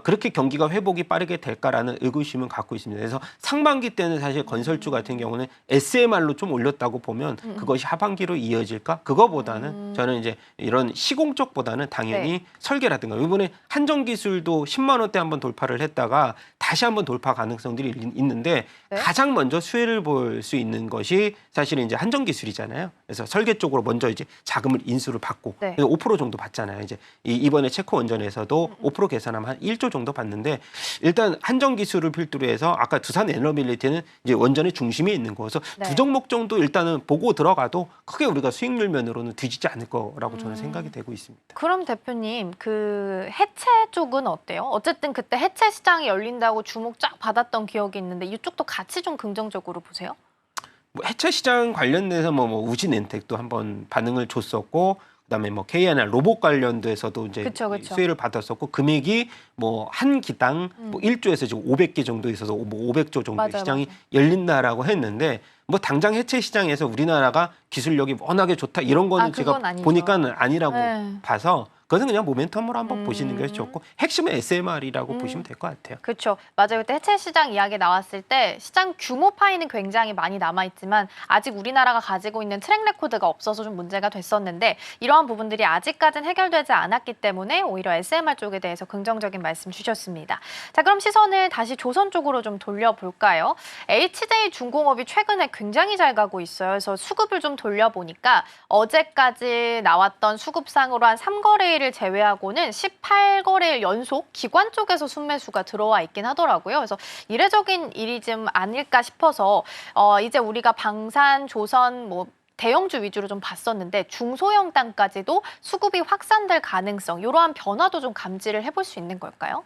그렇게 경기가 회복이 빠르게 될까라는 의구심은 갖고 있습니다. 그래서 상반기 때는 사실 건설주 같은 경우는 SMR로 좀 올렸다고 보면 그것이 하반기로 이어질까? 그거보다는 저는 이제 이런 시공 쪽보다는 당연히 네. 설계라든가 이번에 한정기술도 10만 원대 한번 돌파를 했다가 다시 한번 돌파 가능성들이 있는데 네. 가장 먼저 수혜를 볼 수 있는 것이 사실은 이제 한정기술이잖아요. 그래서 설계 쪽으로 먼저 이제 자금을 인수를 받고 네. 그래서 5% 정도 받잖아요. 이제 이번에 체코 원전에서도 5% 계산하면 한 1조 정도 받는데 일단 한정기술을 필두로 해서 아까 두산 에너빌리티는 이제 원전의 중심에 있는 거여서 네. 두 종목 정도 일단은 보고 들어가도 크게 우리가 수익률 면으로는 뒤지지 않을 거라고 저는 생각이 되고 있습니다. 그럼 대표님 그 해체 쪽은 어때요? 어쨌든 그때 해체 시장이 열린다고 주목 쫙 받았던 기억이 있는데 이쪽도 같이 좀 긍정적으로 보세요? 뭐 해체 시장 관련돼서 뭐 우진엔텍도 한번 반응을 줬었고 그다음에 뭐 KNR 로봇 관련돼서도 이제 그쵸. 수혜를 받았었고 금액이 뭐 한 기당 뭐 1조에서 지금 500개 정도 있어서 뭐 500조 정도의 맞아요, 시장이 맞아요. 열린다라고 했는데 뭐 당장 해체 시장에서 우리나라가 기술력이 워낙에 좋다 이런 거는 제가 그건 아니죠. 보니까는 아니라고 네. 봐서 그것은 그냥 모멘텀으로 한번 보시는 게 좋고 핵심은 SMR이라고 보시면 될 것 같아요. 그렇죠. 맞아요. 그때 해체 시장 이야기 나왔을 때 시장 규모 파이는 굉장히 많이 남아있지만 아직 우리나라가 가지고 있는 트랙 레코드가 없어서 좀 문제가 됐었는데 이러한 부분들이 아직까지는 해결되지 않았기 때문에 오히려 SMR 쪽에 대해서 긍정적인 말씀 주셨습니다. 자, 그럼 시선을 다시 조선 쪽으로 좀 돌려볼까요? HJ중공업이 최근에 굉장히 잘 가고 있어요. 그래서 수급을 좀 돌려보니까 어제까지 나왔던 수급상으로 한 3거래일을 제외하고는 18거래일 연속 기관 쪽에서 순매수가 들어와 있긴 하더라고요. 그래서 이례적인 일이 좀 아닐까 싶어서 이제 우리가 방산, 조선, 뭐 대형주 위주로 좀 봤었는데 중소형 땅까지도 수급이 확산될 가능성, 이러한 변화도 좀 감지를 해볼 수 있는 걸까요?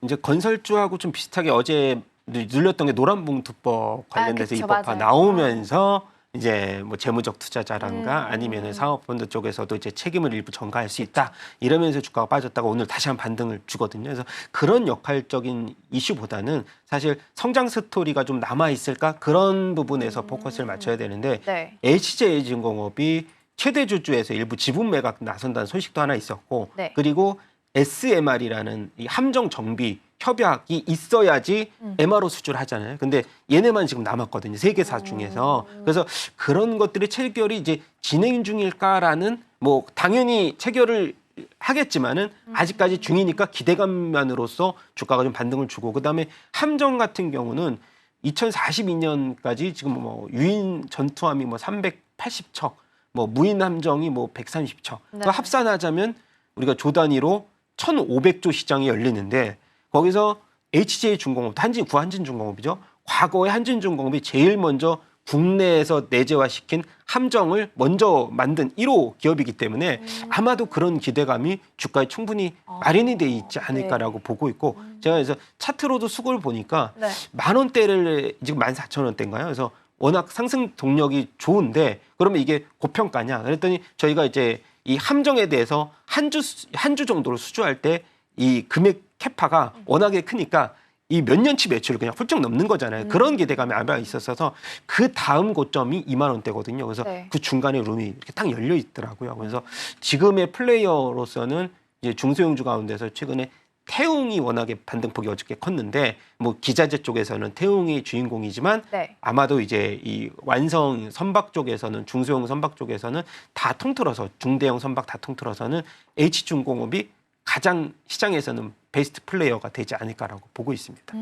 이제 건설주하고 좀 비슷하게 어제 눌렸던 게 노란봉투법 관련돼서 그쵸, 입법화 맞아요. 나오면서 이제 뭐 재무적 투자자란가 아니면은 사모펀드 쪽에서도 이제 책임을 일부 전가할 수 있다 이러면서 주가가 빠졌다가 오늘 다시 한 반등을 주거든요. 그래서 그런 역할적인 이슈보다는 사실 성장 스토리가 좀 남아 있을까 그런 부분에서 포커스를 맞춰야 되는데 네. HJ중공업이 최대 주주에서 일부 지분 매각 나선다는 소식도 하나 있었고 네. 그리고 SMR이라는 이 함정 정비 협약이 있어야지 MRO 수주를 하잖아요. 근데 얘네만 지금 남았거든요. 세계사 중에서. 그래서 그런 것들이 체결이 이제 진행 중일까라는 뭐 당연히 체결을 하겠지만은 아직까지 중이니까 기대감만으로서 주가가 좀 반등을 주고 그다음에 함정 같은 경우는 2042년까지 지금 뭐 유인 전투함이 뭐 380척, 뭐 무인 함정이 뭐 130척. 네. 합산하자면 우리가 조 단위로 1,500조 시장이 열리는데 거기서 HJ중공업, 구한진중공업이죠. 과거에 한진중공업이 제일 먼저 국내에서 내재화시킨 함정을 먼저 만든 1호 기업이기 때문에 아마도 그런 기대감이 주가에 충분히 마련이 돼 있지 않을까라고 보고 있고 제가 그래서 차트로도 수급을 보니까 네. 10,000원대를 지금 14,000원대인가요? 그래서 워낙 상승 동력이 좋은데 그러면 이게 고평가냐? 그랬더니 저희가 이제 이 함정에 대해서 한 주 정도를 수주할 때 이 금액 캐파가 워낙에 크니까 이 몇 년치 매출을 그냥 훌쩍 넘는 거잖아요. 그런 기대감이 아마 있었어서 그 다음 고점이 2만 원대거든요. 그래서 네. 그 중간에 룸이 이렇게 딱 열려 있더라고요. 그래서 지금의 플레이어로서는 이제 중소형주 가운데서 최근에 태웅이 워낙에 반등폭이 어저께 컸는데 뭐 기자재 쪽에서는 태웅이 주인공이지만 네. 아마도 이제 이 완성 선박 쪽에서는 중소형 선박 쪽에서는 다 통틀어서 중대형 선박 다 통틀어서는 H중공업이 가장 시장에서는 베스트 플레이어가 되지 않을까라고 보고 있습니다.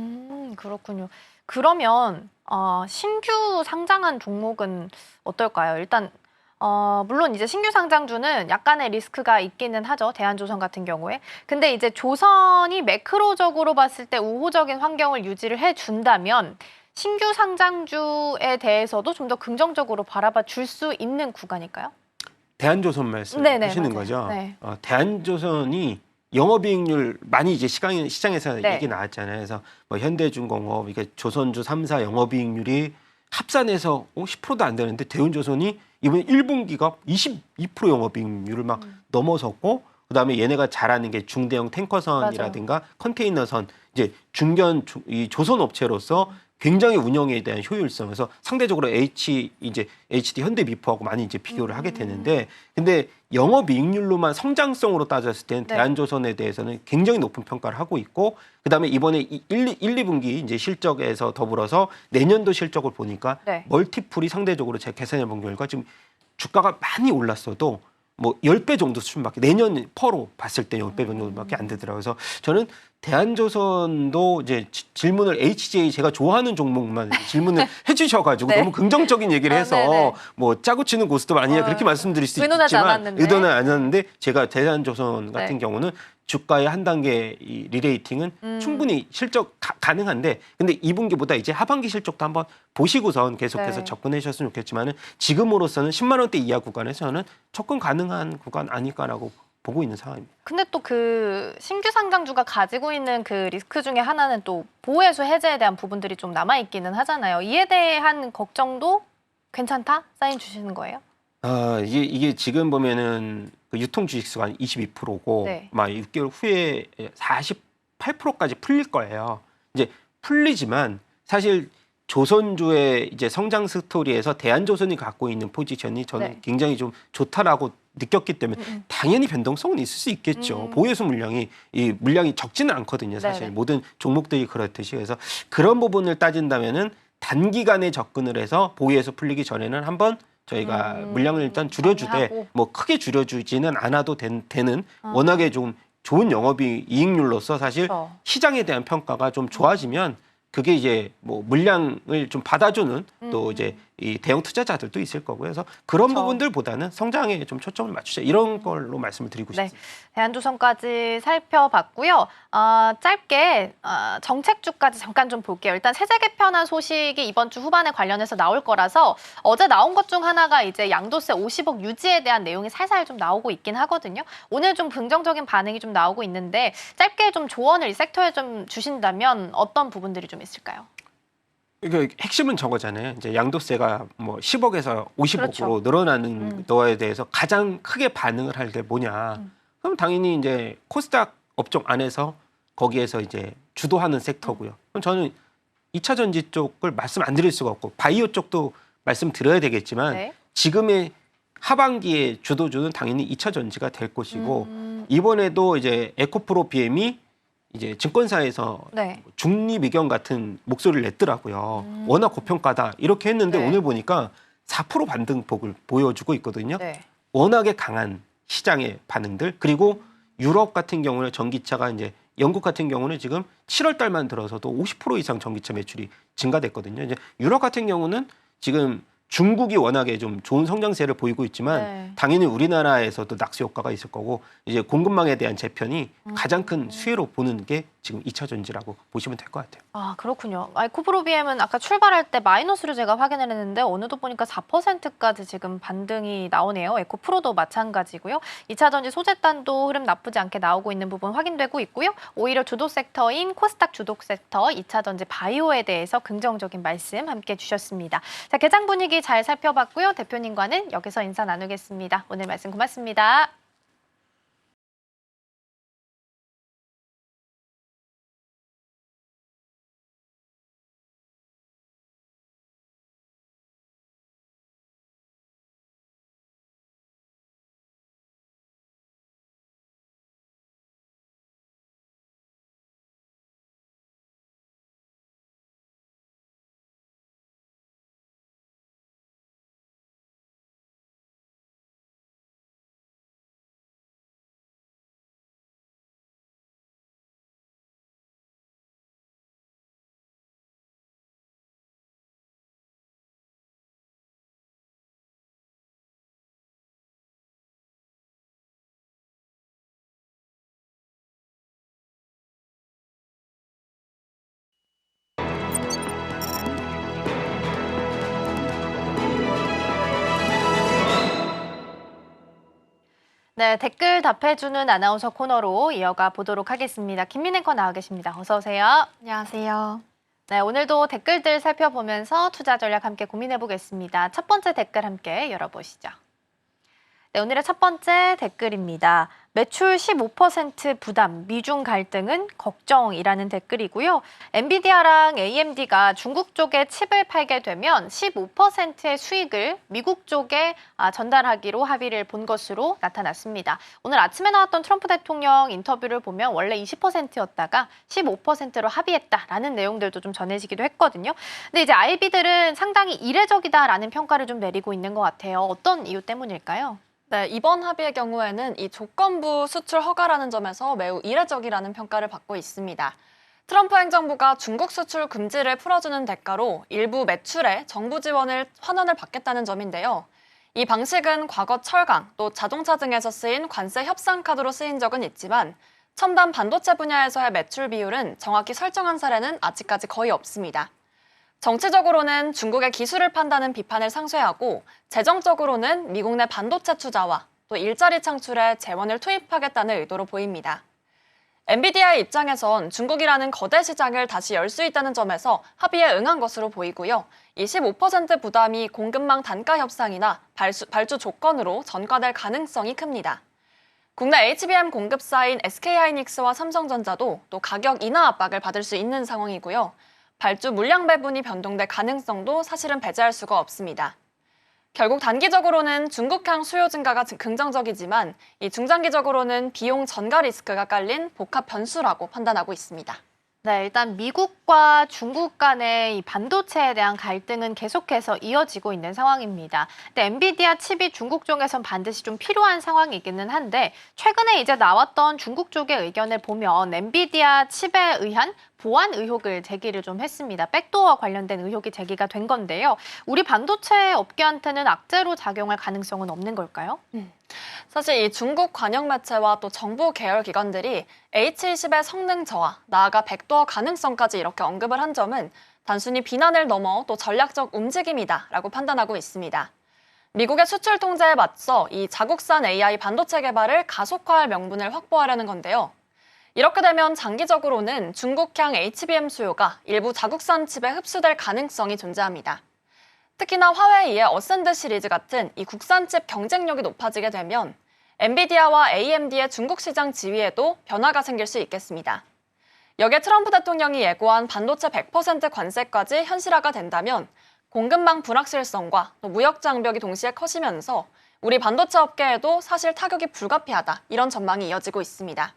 그렇군요. 그러면 신규 상장한 종목은 어떨까요? 일단 물론 이제 신규 상장주는 약간의 리스크가 있기는 하죠. 대한조선 같은 경우에. 근데 이제 조선이 매크로적으로 봤을 때 우호적인 환경을 유지를 해준다면 신규 상장주에 대해서도 좀 더 긍정적으로 바라봐 줄 수 있는 구간일까요? 대한조선 네네, 말씀하시는 맞아요. 거죠. 네. 대한조선이 영업이익률 많이 이제 시장에서 네. 얘기 나왔잖아요. 그래서 뭐 현대중공업, 이게 조선주 3사 영업이익률이 합산해서 10%도 안 되는데 대운조선이 이번 1분기가 22% 영업이익률을 막 넘어섰고 그다음에 얘네가 잘하는 게 중대형 탱커선이라든가 컨테이너선 이제 이 조선 업체로서 굉장히 운영에 대한 효율성 그래서 상대적으로 HD 현대미포하고 많이 이제 비교를 하게 되는데 근데 영업이익률로만 성장성으로 따졌을 때는 네. 대한조선에 대해서는 굉장히 높은 평가를 하고 있고 그다음에 이번에 1, 2분기 이제 실적에서 더불어서 내년도 실적을 보니까 네. 멀티플이 상대적으로 제가 계산해 본 결과 지금 주가가 많이 올랐어도 뭐 10배 정도 수준밖에 내년 퍼로 봤을 때 10배 정도밖에 안 되더라고요. 그래서 저는 대한조선도 이제 질문을 HJ 제가 좋아하는 종목만 질문을 해주셔가지고 네. 너무 긍정적인 얘기를 해서 네네. 뭐 짜고 치는 고스톱 아니냐 그렇게 말씀드릴 수 의논하지 있지만 않았는데. 의도는 않았는데 제가 대한조선 같은 네. 경우는 주가의 한 단계 이 리레이팅은 충분히 실적 가능한데 근데 2분기보다 이제 하반기 실적도 한번 보시고선 계속해서 네. 접근해 주셨으면 좋겠지만은 지금으로서는 10만 원대 이하 구간에서는 접근 가능한 구간 아닐까라고 보고 있는 상황입니다. 근데 또 그 신규 상장주가 가지고 있는 그 리스크 중에 하나는 또 보호해수 해제에 대한 부분들이 좀 남아 있기는 하잖아요. 이에 대한 걱정도 괜찮다? 사인 주시는 거예요? 이게 지금 보면은 그 유통 주식수가 한 22%고 네. 막 6개월 후에 48%까지 풀릴 거예요. 이제 풀리지만 사실 조선주의 이제 성장 스토리에서 대한조선이 갖고 있는 포지션이 저는 네. 굉장히 좀 좋다라고 느꼈기 때문에 당연히 변동성은 있을 수 있겠죠. 보유수 이 물량이 적지는 않거든요. 사실 네네. 모든 종목들이 그렇듯이 그래서 그런 부분을 따진다면은 단기간에 접근을 해서 보유에서 풀리기 전에는 한번 저희가 물량을 일단 줄여주되 하고. 뭐 크게 줄여주지는 않아도 되는 워낙에 좀 좋은 영업이익률로서 사실 그렇죠. 시장에 대한 평가가 좀 좋아지면 그게 이제 뭐 물량을 좀 받아주는 또 이제 이 대형 투자자들도 있을 거고요. 그래서 그런 그렇죠. 부분들보다는 성장에 좀 초점을 맞추자 이런 걸로 말씀을 드리고 네. 싶습니다. 대한조선까지 살펴봤고요. 짧게 정책주까지 잠깐 좀 볼게요. 일단 세제 개편안 소식이 이번 주 후반에 관련해서 나올 거라서 어제 나온 것 중 하나가 이제 양도세 50억 유지에 대한 내용이 살살 좀 나오고 있긴 하거든요. 오늘 좀 긍정적인 반응이 좀 나오고 있는데 짧게 좀 조언을 이 섹터에 좀 주신다면 어떤 부분들이 좀 있을까요? 그러니까 핵심은 저거잖아요. 이제 양도세가 뭐 10억에서 50억으로 그렇죠. 늘어나는 거에 대해서 가장 크게 반응을 할 게 뭐냐. 그럼 당연히 이제 코스닥 업종 안에서 거기에서 이제 주도하는 섹터고요. 그럼 저는 2차 전지 쪽을 말씀 안 드릴 수가 없고 바이오 쪽도 말씀드려야 되겠지만 네. 지금의 하반기에 주도주는 당연히 2차 전지가 될 것이고 이번에도 이제 에코프로 BM이 이제 증권사에서 네. 중립의견 같은 목소리를 냈더라고요. 워낙 고평가다 이렇게 했는데 네. 오늘 보니까 4% 반등폭을 보여주고 있거든요. 네. 워낙에 강한 시장의 반응들 그리고 유럽 같은 경우는 전기차가 이제 영국 같은 경우는 지금 7월 달만 들어서도 50% 이상 전기차 매출이 증가됐거든요. 이제 유럽 같은 경우는 지금 중국이 워낙에 좀 좋은 성장세를 보이고 있지만 네. 당연히 우리나라에서도 낙수 효과가 있을 거고 이제 공급망에 대한 재편이 가장 큰 수혜로 보는 게 지금 2차 전지라고 보시면 될 것 같아요. 아, 그렇군요. 에코프로비엠은 아까 출발할 때 마이너스로 제가 확인을 했는데 어느덧 보니까 4%까지 지금 반등이 나오네요. 에코프로도 마찬가지고요. 2차 전지 소재단도 흐름 나쁘지 않게 나오고 있는 부분 확인되고 있고요. 오히려 주도 섹터인 코스닥 주도 섹터 2차 전지 바이오에 대해서 긍정적인 말씀 함께 주셨습니다. 자, 개장 분위기 잘 살펴봤고요. 대표님과는 여기서 인사 나누겠습니다. 오늘 말씀 고맙습니다. 네, 댓글 답해주는 아나운서 코너로 이어가 보도록 하겠습니다. 김민 앵커 나와 계십니다. 어서 오세요. 안녕하세요. 네, 오늘도 댓글들 살펴보면서 투자 전략 함께 고민해 보겠습니다. 첫 번째 댓글 함께 열어보시죠. 네, 오늘의 첫 번째 댓글입니다. 매출 15% 부담, 미중 갈등은 걱정이라는 댓글이고요. 엔비디아랑 AMD가 중국 쪽에 칩을 팔게 되면 15%의 수익을 미국 쪽에 전달하기로 합의를 본 것으로 나타났습니다. 오늘 아침에 나왔던 트럼프 대통령 인터뷰를 보면 원래 20%였다가 15%로 합의했다라는 내용들도 좀 전해지기도 했거든요. 근데 이제 IB들은 상당히 이례적이다라는 평가를 좀 내리고 있는 것 같아요. 어떤 이유 때문일까요? 네, 이번 합의의 경우에는 이 조건부 수출 허가라는 점에서 매우 이례적이라는 평가를 받고 있습니다. 트럼프 행정부가 중국 수출 금지를 풀어주는 대가로 일부 매출에 정부 지원을 환원을 받겠다는 점인데요. 이 방식은 과거 철강, 또 자동차 등에서 쓰인 관세 협상 카드로 쓰인 적은 있지만 첨단 반도체 분야에서의 매출 비율은 정확히 설정한 사례는 아직까지 거의 없습니다. 정치적으로는 중국의 기술을 판다는 비판을 상쇄하고 재정적으로는 미국 내 반도체 투자와 또 일자리 창출에 재원을 투입하겠다는 의도로 보입니다. 엔비디아의 입장에선 중국이라는 거대 시장을 다시 열 수 있다는 점에서 합의에 응한 것으로 보이고요. 이 15% 부담이 공급망 단가 협상이나 발주 조건으로 전가될 가능성이 큽니다. 국내 HBM 공급사인 SK하이닉스와 삼성전자도 또 가격 인하 압박을 받을 수 있는 상황이고요. 발주 물량 배분이 변동될 가능성도 사실은 배제할 수가 없습니다. 결국 단기적으로는 중국향 수요 증가가 긍정적이지만 이 중장기적으로는 비용 전가 리스크가 깔린 복합 변수라고 판단하고 있습니다. 네, 일단 미국과 중국 간의 이 반도체에 대한 갈등은 계속해서 이어지고 있는 상황입니다. 근데 엔비디아 칩이 중국 쪽에선 반드시 좀 필요한 상황이기는 한데 최근에 이제 나왔던 중국 쪽의 의견을 보면 엔비디아 칩에 의한 보안 의혹을 제기를 좀 했습니다. 백도어와 관련된 의혹이 제기가 된 건데요. 우리 반도체 업계한테는 악재로 작용할 가능성은 없는 걸까요? 사실 이 중국 관영 매체와 또 정부 계열 기관들이 H20의 성능 저하, 나아가 백도어 가능성까지 이렇게 언급을 한 점은 단순히 비난을 넘어 또 전략적 움직임이다라고 판단하고 있습니다. 미국의 수출 통제에 맞서 이 자국산 AI 반도체 개발을 가속화할 명분을 확보하려는 건데요. 이렇게 되면 장기적으로는 중국향 HBM 수요가 일부 자국산 칩에 흡수될 가능성이 존재합니다. 특히나 화웨이의 어센드 시리즈 같은 이 국산칩 경쟁력이 높아지게 되면 엔비디아와 AMD의 중국 시장 지위에도 변화가 생길 수 있겠습니다. 여기에 트럼프 대통령이 예고한 반도체 100% 관세까지 현실화가 된다면 공급망 불확실성과 또 무역 장벽이 동시에 커지면서 우리 반도체 업계에도 사실 타격이 불가피하다 이런 전망이 이어지고 있습니다.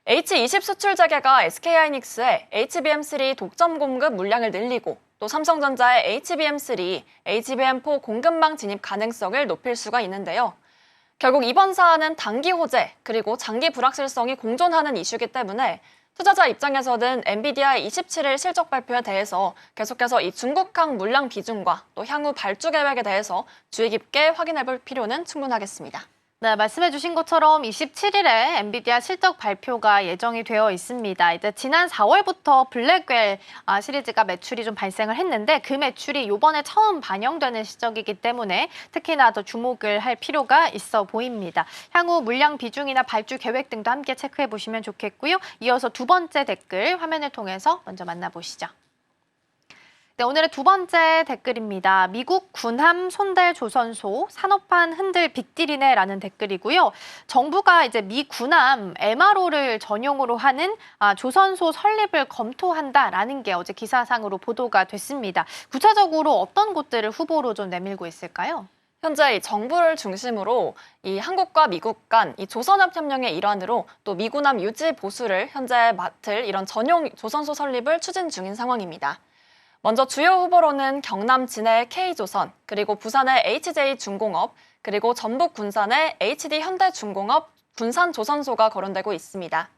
H20 수출 재개가 SK하이닉스의 HBM3 독점 공급 물량을 늘리고 또 삼성전자의 HBM3, HBM4 공급망 진입 가능성을 높일 수가 있는데요. 결국 이번 사안은 단기 호재 그리고 장기 불확실성이 공존하는 이슈이기 때문에 투자자 입장에서는 엔비디아의 27일 실적 발표에 대해서 계속해서 이 중국항 물량 비중과 또 향후 발주 계획에 대해서 주의 깊게 확인해 볼 필요는 충분하겠습니다. 네, 말씀해주신 것처럼 27일에 엔비디아 실적 발표가 예정이 되어 있습니다. 이제 지난 4월부터 블랙웰 시리즈가 매출이 좀 발생을 했는데 그 매출이 이번에 처음 반영되는 시적이기 때문에 특히나 더 주목을 할 필요가 있어 보입니다. 향후 물량 비중이나 발주 계획 등도 함께 체크해 보시면 좋겠고요. 이어서 두 번째 댓글 화면을 통해서 먼저 만나보시죠. 네, 오늘의 두 번째 댓글입니다. 미국 군함 손댈 조선소 산업판 흔들 빅딜이네라는 댓글이고요. 정부가 이제 미 군함 MRO를 전용으로 하는 조선소 설립을 검토한다라는 게 어제 기사상으로 보도가 됐습니다. 구체적으로 어떤 곳들을 후보로 좀 내밀고 있을까요? 현재 이 정부를 중심으로 이 한국과 미국 간 이 조선업 협력의 일환으로 또 미군함 유지 보수를 현재 맡을 이런 전용 조선소 설립을 추진 중인 상황입니다. 먼저 주요 후보로는 경남 진해의 K조선, 그리고 부산의 HJ중공업, 그리고 전북 군산의 HD현대중공업, 군산조선소가 거론되고 있습니다.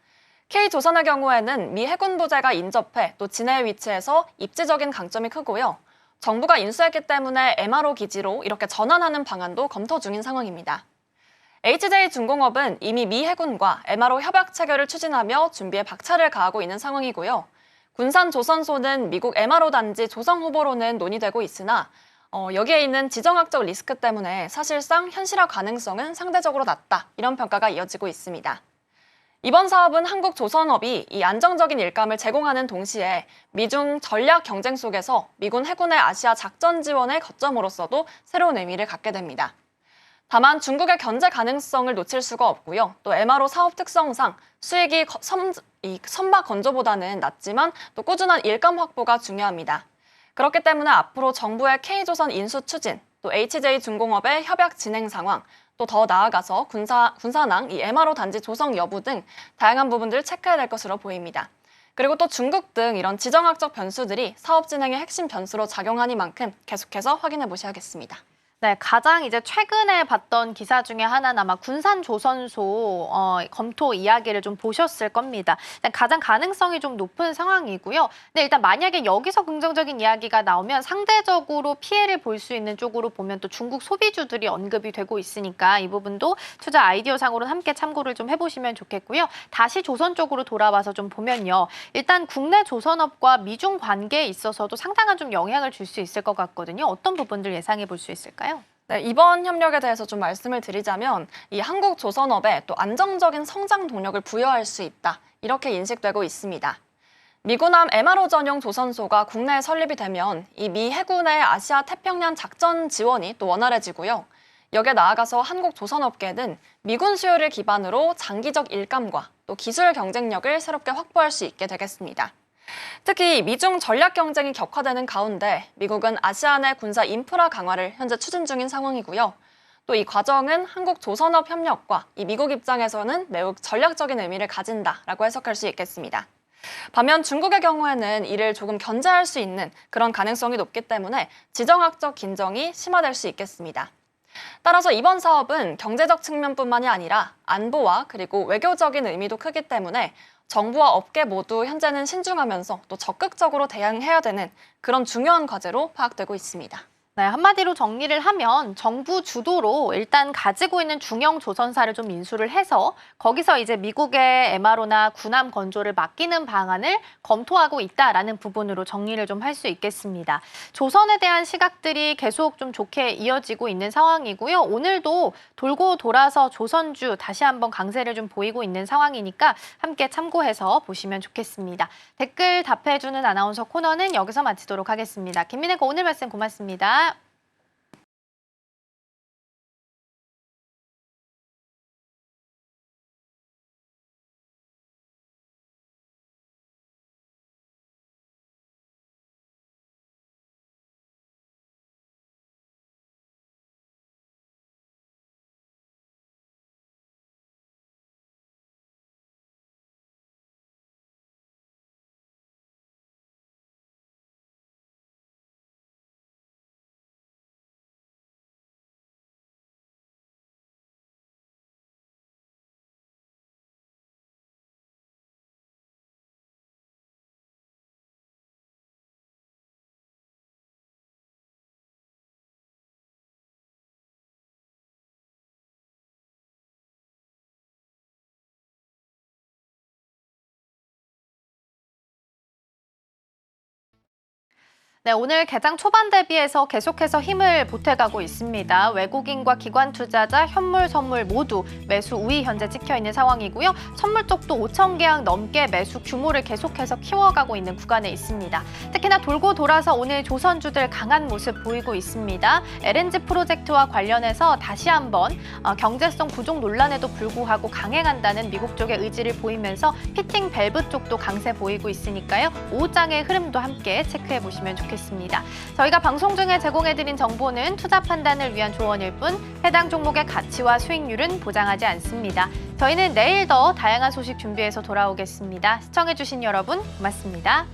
K조선의 경우에는 미 해군 부대가 인접해 또 진해에 위치해서 입지적인 강점이 크고요. 정부가 인수했기 때문에 MRO 기지로 이렇게 전환하는 방안도 검토 중인 상황입니다. HJ중공업은 이미 미 해군과 MRO 협약 체결을 추진하며 준비에 박차를 가하고 있는 상황이고요. 군산조선소는 미국 MRO 단지 조성 후보로는 논의되고 있으나 여기에 있는 지정학적 리스크 때문에 사실상 현실화 가능성은 상대적으로 낮다, 이런 평가가 이어지고 있습니다. 이번 사업은 한국조선업이 이 안정적인 일감을 제공하는 동시에 미중 전략 경쟁 속에서 미군 해군의 아시아 작전 지원의 거점으로서도 새로운 의미를 갖게 됩니다. 다만 중국의 견제 가능성을 놓칠 수가 없고요. 또 MRO 사업 특성상 수익이 선박 건조보다는 낮지만 또 꾸준한 일감 확보가 중요합니다. 그렇기 때문에 앞으로 정부의 K조선 인수 추진, 또 HJ중공업의 협약 진행 상황, 또 더 나아가서 군산항 이 MRO 단지 조성 여부 등 다양한 부분들을 체크해야 될 것으로 보입니다. 그리고 또 중국 등 이런 지정학적 변수들이 사업 진행의 핵심 변수로 작용하니만큼 계속해서 확인해 보셔야겠습니다. 네, 가장 이제 최근에 봤던 기사 중에 하나는 아마 군산조선소 검토 이야기를 좀 보셨을 겁니다. 가장 가능성이 좀 높은 상황이고요. 근데 일단 만약에 여기서 긍정적인 이야기가 나오면 상대적으로 피해를 볼 수 있는 쪽으로 보면 또 중국 소비주들이 언급이 되고 있으니까 이 부분도 투자 아이디어상으로는 함께 참고를 좀 해보시면 좋겠고요. 다시 조선 쪽으로 돌아와서 좀 보면요. 일단 국내 조선업과 미중 관계에 있어서도 상당한 좀 영향을 줄 수 있을 것 같거든요. 어떤 부분들 예상해 볼 수 있을까요? 네, 이번 협력에 대해서 좀 말씀을 드리자면 이 한국 조선업에 또 안정적인 성장 동력을 부여할 수 있다, 이렇게 인식되고 있습니다. 미군함 MRO 전용 조선소가 국내에 설립이 되면 이 미 해군의 아시아 태평양 작전 지원이 또 원활해지고요. 여기에 나아가서 한국 조선업계는 미군 수요를 기반으로 장기적 일감과 또 기술 경쟁력을 새롭게 확보할 수 있게 되겠습니다. 특히 미중 전략 경쟁이 격화되는 가운데 미국은 아시아 내 군사 인프라 강화를 현재 추진 중인 상황이고요. 또 이 과정은 한국 조선업 협력과 이 미국 입장에서는 매우 전략적인 의미를 가진다라고 해석할 수 있겠습니다. 반면 중국의 경우에는 이를 조금 견제할 수 있는 그런 가능성이 높기 때문에 지정학적 긴장이 심화될 수 있겠습니다. 따라서 이번 사업은 경제적 측면뿐만이 아니라 안보와 그리고 외교적인 의미도 크기 때문에 정부와 업계 모두 현재는 신중하면서 또 적극적으로 대응해야 되는 그런 중요한 과제로 파악되고 있습니다. 네, 한마디로 정리를 하면 정부 주도로 일단 가지고 있는 중형 조선사를 좀 인수를 해서 거기서 이제 미국의 MRO나 군함 건조를 맡기는 방안을 검토하고 있다라는 부분으로 정리를 좀 할 수 있겠습니다. 조선에 대한 시각들이 계속 좀 좋게 이어지고 있는 상황이고요. 오늘도 돌고 돌아서 조선주 다시 한번 강세를 좀 보이고 있는 상황이니까 함께 참고해서 보시면 좋겠습니다. 댓글 답해주는 아나운서 코너는 여기서 마치도록 하겠습니다. 김민혜 거 오늘 말씀 고맙습니다. 네, 오늘 개장 초반 대비해서 계속해서 힘을 보태가고 있습니다. 외국인과 기관 투자자, 현물, 선물 모두 매수 우위 현재 찍혀 있는 상황이고요. 선물 쪽도 5천 계약 넘게 매수 규모를 계속해서 키워가고 있는 구간에 있습니다. 특히나 돌고 돌아서 오늘 조선주들 강한 모습 보이고 있습니다. LNG 프로젝트와 관련해서 다시 한번 경제성 부족 논란에도 불구하고 강행한다는 미국 쪽의 의지를 보이면서 피팅 밸브 쪽도 강세 보이고 있으니까요. 오후장의 흐름도 함께 체크해 보시면 좋겠습니다. 저희가 방송 중에 제공해드린 정보는 투자 판단을 위한 조언일 뿐 해당 종목의 가치와 수익률은 보장하지 않습니다. 저희는 내일 더 다양한 소식 준비해서 돌아오겠습니다. 시청해주신 여러분 고맙습니다.